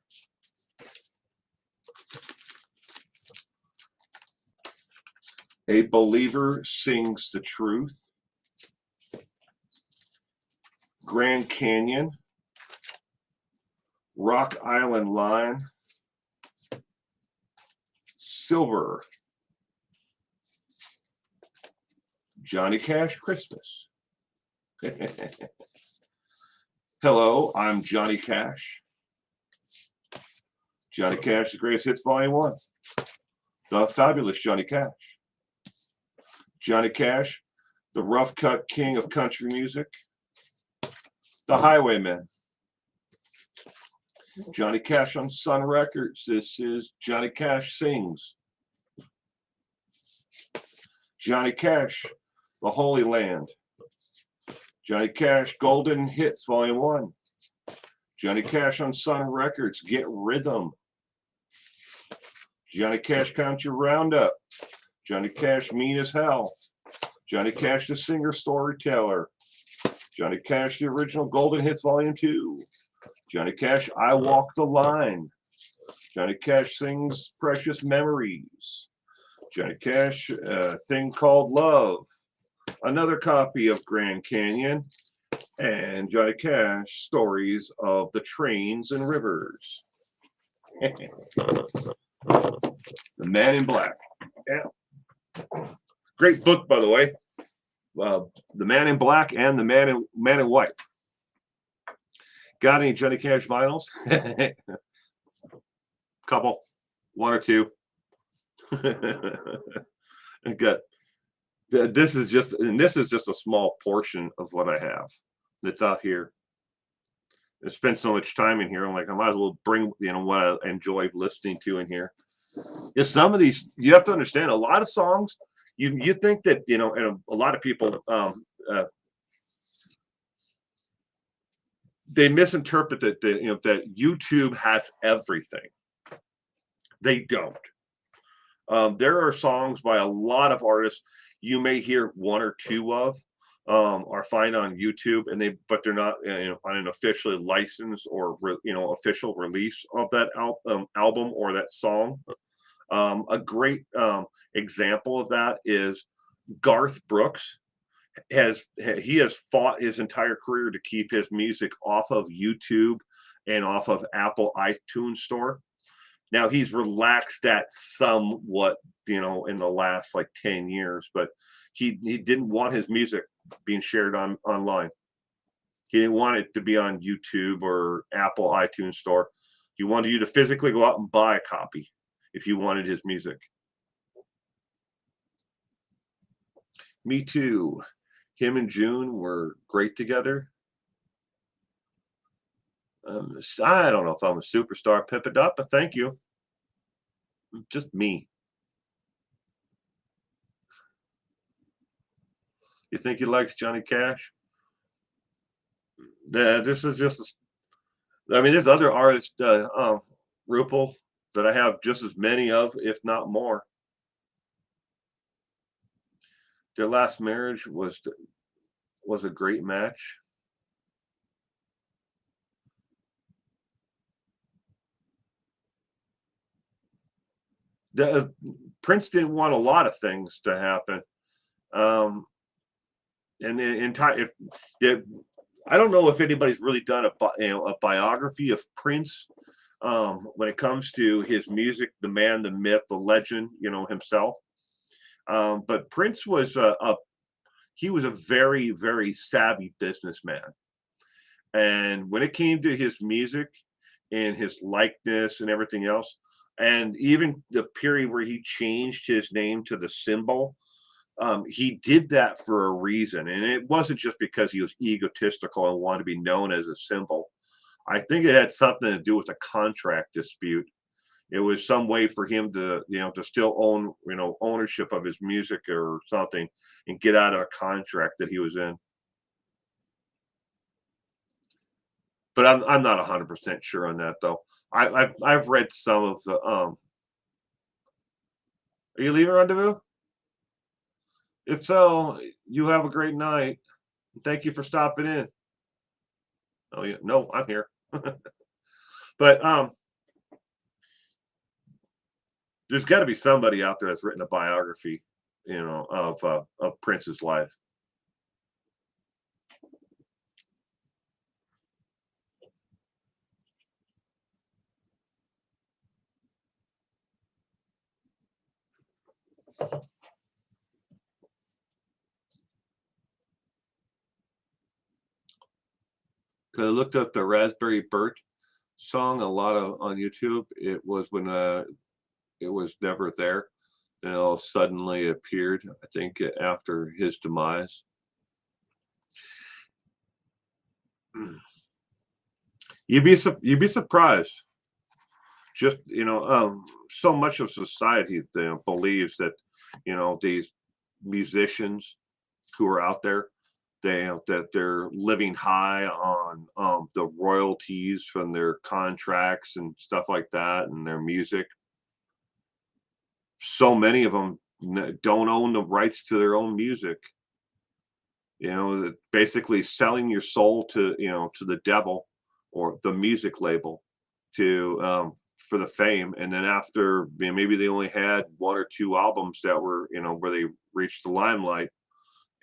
A Believer Sings the Truth. Grand Canyon. Rock Island Line. Silver. Johnny Cash Christmas. Hello, I'm Johnny Cash. Johnny Cash, The Greatest Hits, Volume 1. The Fabulous Johnny Cash. Johnny Cash, the rough cut king of country music. The Highwaymen. Johnny Cash on Sun Records. This is Johnny Cash Sings. Johnny Cash, The Holy Land. Johnny Cash, Golden Hits, Volume 1. Johnny Cash on Sun Records, Get Rhythm. Johnny Cash Country Roundup. Johnny Cash, Mean as Hell. Johnny Cash, the Singer Storyteller. Johnny Cash, the Original Golden Hits, Volume 2. Johnny Cash, I Walk the Line. Johnny Cash Sings Precious Memories. Johnny Cash, Thing Called Love. Another copy of Grand Canyon. And Johnny Cash, Stories of the Trains and Rivers. The Man in Black. Yeah. Great book, by the way. The Man in Black and the Man in White. Got any Johnny Cash vinyls? Couple, one or two. I got. This is just a small portion of what I have that's out here. I spent so much time in here. I'm like, I might as well bring what I enjoy listening to in here. Yeah, some of these you have to understand. A lot of songs, you think that and a lot of people they misinterpret that that YouTube has everything. They don't. There are songs by a lot of artists you may hear one or two of, or find on YouTube, but they're not on an officially licensed or official release of that album or that song. A great example of that is Garth Brooks. He has fought his entire career to keep his music off of YouTube and off of Apple iTunes Store. Now he's relaxed that somewhat, in the last like 10 years, but he didn't want his music being shared online. He didn't want it to be on YouTube or Apple iTunes Store. He wanted you to physically go out and buy a copy if you wanted his music. Me Too. Him and June were great together. I don't know if I'm a superstar. Pip it up, but thank you. Just me. You think he likes Johnny Cash? Yeah, this is just. There's other artists, Rupel, that I have just as many of, if not more. Their last marriage was a great match. Prince didn't want a lot of things to happen, and the entire. I don't know if anybody's really done a biography of Prince when it comes to his music, the man, the myth, the legend, himself. But Prince was he was a very, very savvy businessman, and when it came to his music and his likeness and everything else, and even the period where he changed his name to the Symbol, he did that for a reason, and it wasn't just because he was egotistical and wanted to be known as a symbol. I think it had something to do with a contract dispute It was some way for him to, to still own, ownership of his music or something and get out of a contract that he was in. But I'm not 100% sure on that though. I've read some of the Are you leaving Rendezvous? If so, you have a great night. Thank you for stopping in. Oh yeah, no, I'm here. But there's got to be somebody out there that's written a biography, of Prince's life. Cause I looked up the Raspberry Beret song a lot on YouTube. It was when it was never there. Then it suddenly appeared, I think, after his demise. You'd be surprised. Just so much of society believes that these musicians who are out there, that they're living high on the royalties from their contracts and stuff like that, and their music. So many of them don't own the rights to their own music. Basically selling your soul to to the devil or the music label to for the fame. And then after maybe they only had one or two albums that were where they reached the limelight,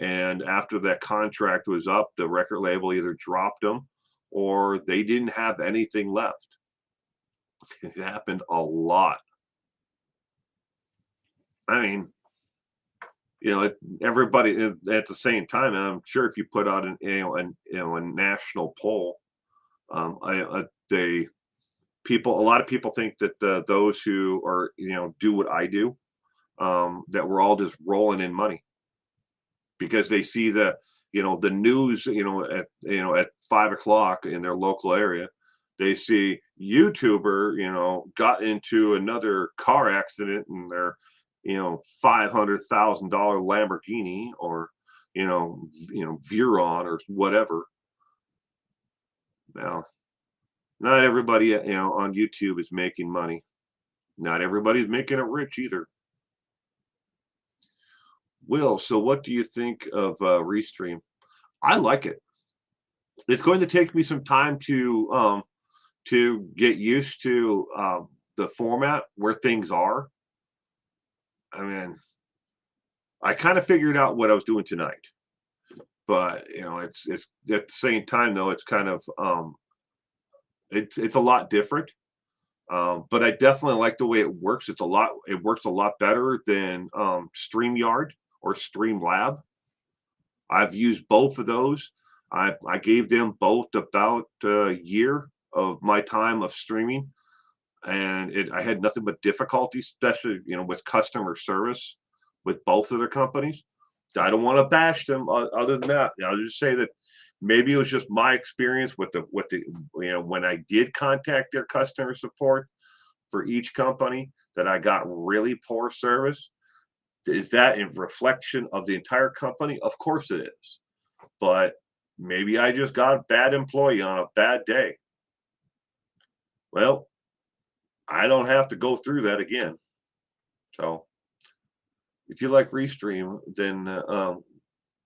and after that contract was up, the record label either dropped them or they didn't have anything left. It happened a lot. I mean, everybody at the same time. And I'm sure if you put out a national poll, a lot of people think that those who are do what I do, that we're all just rolling in money because they see the news at 5 o'clock in their local area. They see YouTuber got into another car accident and they're $500,000 Lamborghini or Vuron or whatever. Now, not everybody on YouTube is making money. Not everybody's making it rich either. Will, so what do you think of Restream? I like it. It's going to take me some time to get used to the format where things are. I mean, I kind of figured out what I was doing tonight, but it's at the same time though, it's kind of it's a lot different. But I definitely like the way it works. It works a lot better than StreamYard or Streamlab. I've used both of those. I gave them both about a year of my time of streaming, and I had nothing but difficulty, especially with customer service with both of their companies. I don't want to bash them. Other than that, I'll just say that maybe it was just my experience with the when I did contact their customer support for each company that I got really poor service. Is that a reflection of the entire company? Of course it is, but maybe I just got a bad employee on a bad day. Well, I don't have to go through that again. So if you like Restream, then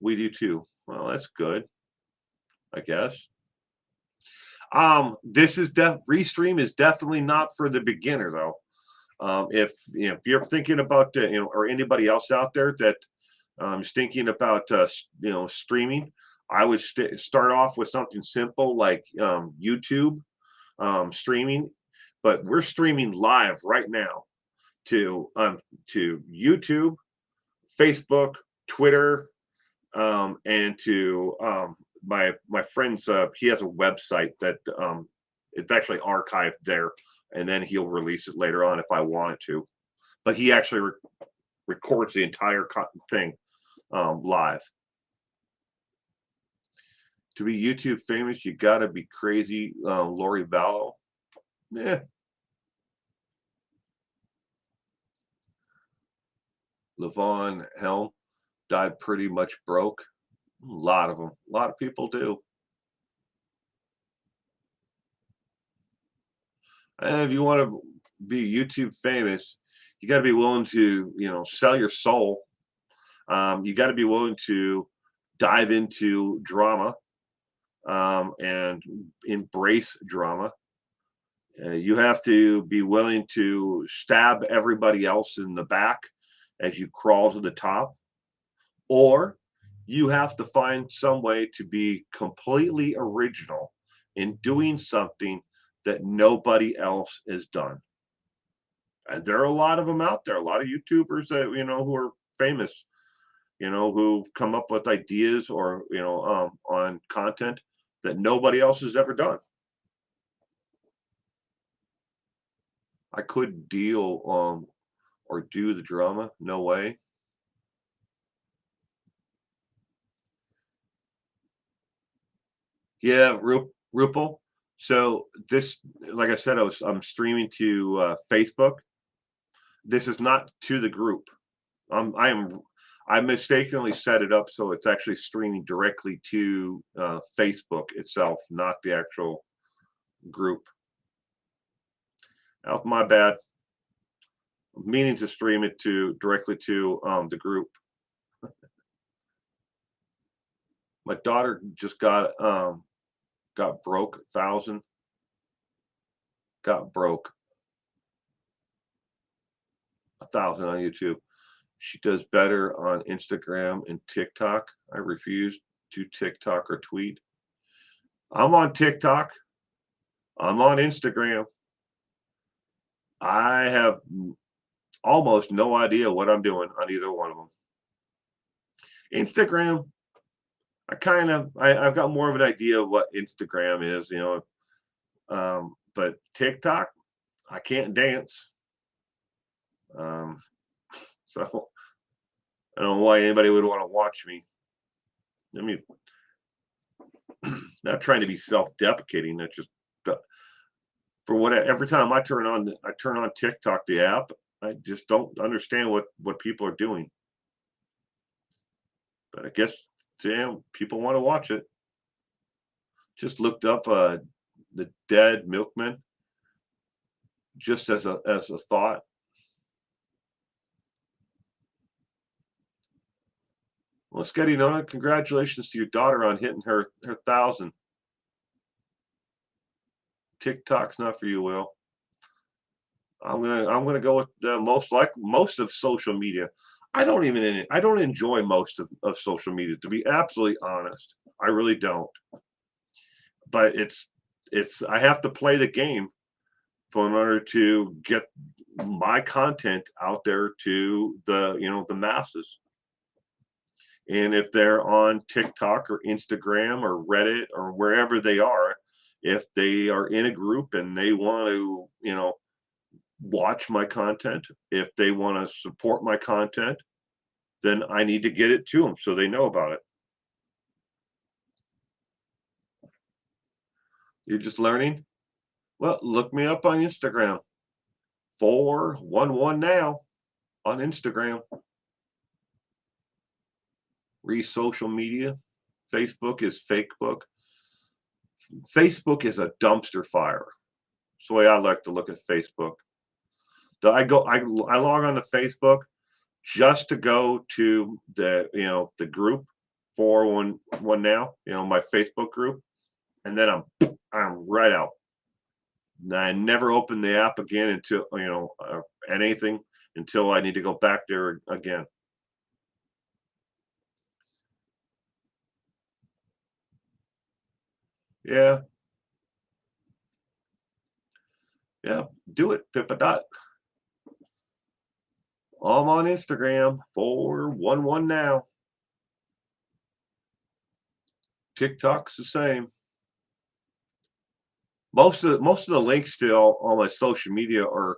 we do too. Well, that's good, I guess. This is Restream is definitely not for the beginner though. If you're thinking about or anybody else out there that is thinking about streaming, I would start off with something simple like YouTube streaming. But we're streaming live right now to YouTube, Facebook, Twitter, and to my friend's. He has a website that it's actually archived there, and then he'll release it later on if I wanted to. But he actually records the entire thing live. To be YouTube famous, you got to be crazy, Lori Vallow. Yeah. Levon Helm died pretty much broke. A lot of them. A lot of people do. And if you want to be YouTube famous, you got to be willing to, sell your soul. You got to be willing to dive into drama and embrace drama. You have to be willing to stab everybody else in the back as you crawl to the top, or you have to find some way to be completely original in doing something that nobody else has done. And there are a lot of them out there, a lot of YouTubers that, who are famous, who've come up with ideas or, on content that nobody else has ever done. I couldn't deal or do the drama. No way. Yeah, Rupal. So this, like I said, I'm streaming to Facebook. This is not to the group. I mistakenly set it up so it's actually streaming directly to Facebook itself, not the actual group. That's my bad. I'm meaning to stream it directly to the group. My daughter just got broke 1,000. Got broke 1,000 on YouTube. She does better on Instagram and TikTok. I refuse to TikTok or tweet. I'm on TikTok. I'm on Instagram. I have almost no idea what I'm doing on either one of them. Instagram, I've got more of an idea of what Instagram is, but TikTok, I can't dance. So I don't know why anybody would want to watch me. I mean, not trying to be self-deprecating. That's just for what every time I turn on TikTok, the app, I just don't understand what people are doing. But I guess people want to watch it. Just looked up the dead Milkman, just as a thought. Well, Sketty Nona, congratulations to your daughter on hitting her 1,000. TikTok's not for you, Will. I'm gonna go with most of social media. I don't enjoy most of social media, to be absolutely honest. I really don't. But I have to play the game in order to get my content out there to the masses. And if they're on TikTok or Instagram or Reddit or wherever they are, if they are in a group and they want to, watch my content, if they want to support my content, then I need to get it to them so they know about it. You're just learning? Well, look me up on Instagram. 411 now on Instagram. Social media. Facebook is fake book. Facebook is a dumpster fire. That's the way I like to look at Facebook. I log on to Facebook just to go to the group 411 now, my Facebook group, and then I'm right out. And I never open the app again until anything until I need to go back there again. Yeah. Yeah, do it, Pippadot. I'm on Instagram, 411 now. TikTok's the same. Most of the links still on my social media are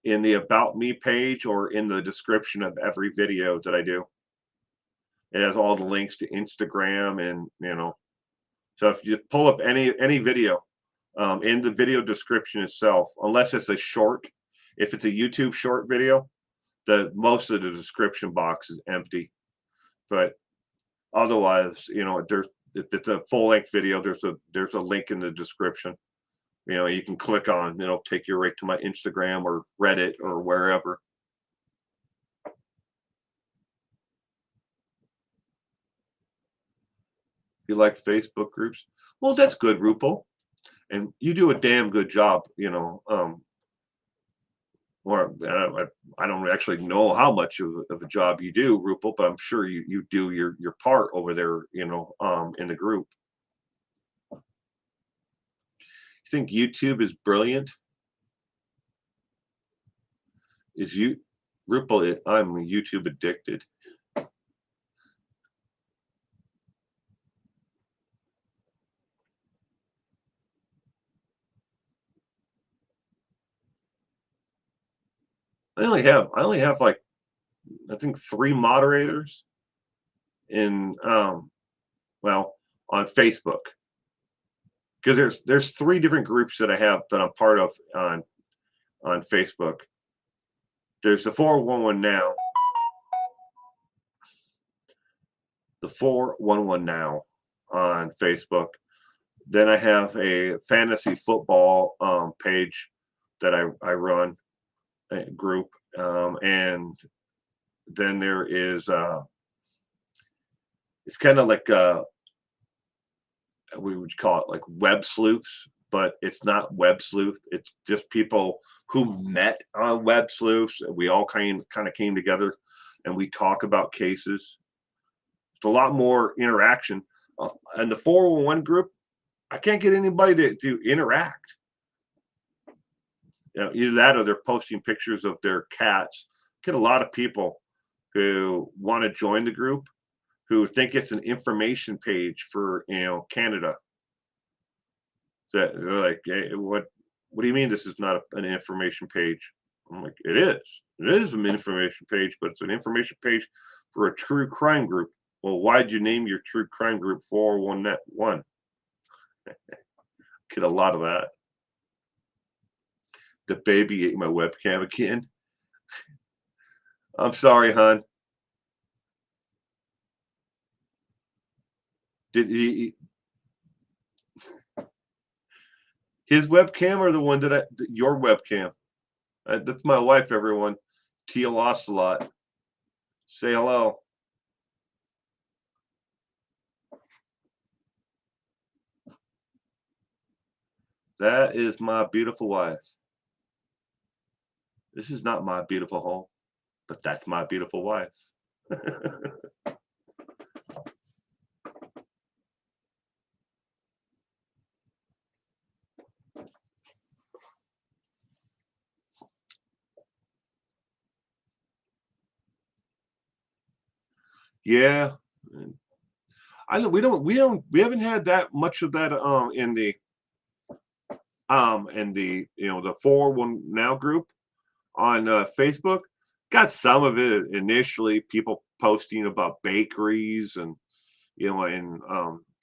in the About Me page or in the description of every video that I do. It has all the links to Instagram and so if you pull up any video in the video description itself, unless it's a short, if it's a YouTube short video, The most of the description box is empty, but otherwise, there's if it's a full length video, there's a link in the description. You can click on, take you right to my Instagram or Reddit or wherever. You like Facebook groups? Well, that's good, Rupal. And you do a damn good job, or I don't actually know how much of a job you do, Rupal, but I'm sure you do your part over there, in the group. You think YouTube is brilliant? Is you Rupal? I'm YouTube addicted. I only have like, I think 3 moderators in well, on Facebook, because there's 3 different groups that I have that I'm part of on Facebook. There's the 411 now, the 411 now on Facebook. Then I have a fantasy football page that I run, a group, and then there is it's kind of like we would call it like web sleuths, but it's not web sleuth. It's just people who met on web sleuths. We all kind of came together and we talk about cases. It's a lot more interaction. And the 411 group, I can't get anybody to interact. Either that or they're posting pictures of their cats. Get a lot of people who want to join the group who think it's an information page for Canada. That they're like, hey, what do you mean this is not an information page? I'm like, it is. It is an information page, but it's an information page for a true crime group. Well, why'd you name your true crime group 411? Get a lot of that. The baby ate my webcam again. I'm sorry, hon. Did he? His webcam or the one your webcam? That's my wife, everyone. Tia lost a lot. Say hello. That is my beautiful wife. This is not my beautiful home, but that's my beautiful wife. Yeah. We haven't had that much of that in the the 411 now group on Facebook. Got some of it initially, people posting about bakeries and and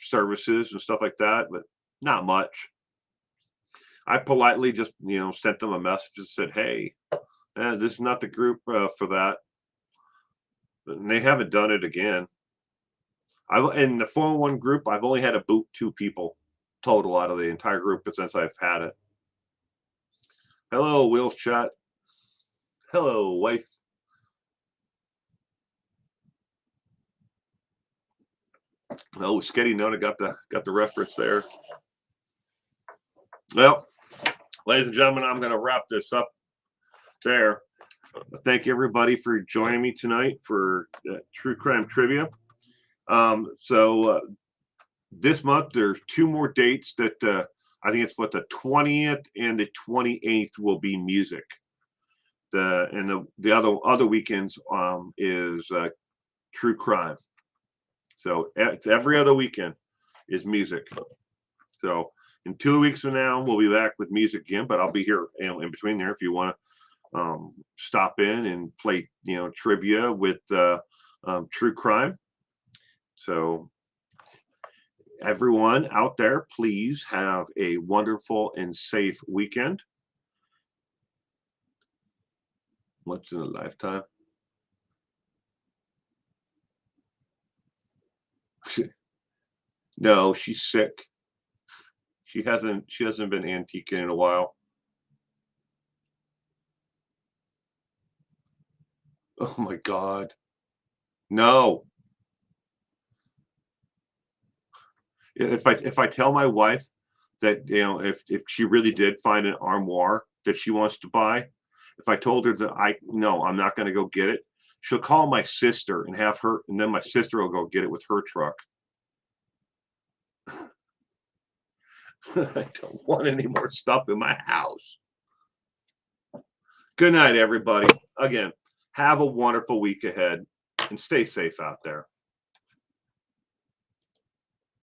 services and stuff like that, but not much. I politely just sent them a message and said, hey, this is not the group for that. And they haven't done it again. In the 411 group, I've only had to boot 2 people total out of the entire group since I've had it. Hello, Will Chat. Hello, wife. Oh, Sketty Nona got the reference there. Well, ladies and gentlemen, I'm going to wrap this up there. Thank everybody for joining me tonight for True Crime Trivia. This month there's 2 more dates that I think it's the 20th and the 28th will be music. The other weekends is true crime. So it's every other weekend is music. So in 2 weeks from now we'll be back with music again, but I'll be here in between there if you want to stop in and play trivia with true crime. So everyone out there, please have a wonderful and safe weekend. Once in a lifetime. No, she's sick. She hasn't been antiquing in a while. Oh my God. No. If I tell my wife that, you know, if she really did find an armoire that she wants to buy, if I told her that I'm not going to go get it, she'll call my sister and have her, and then my sister will go get it with her truck. I don't want any more stuff in my house. Good night, everybody. Again, have a wonderful week ahead and stay safe out there.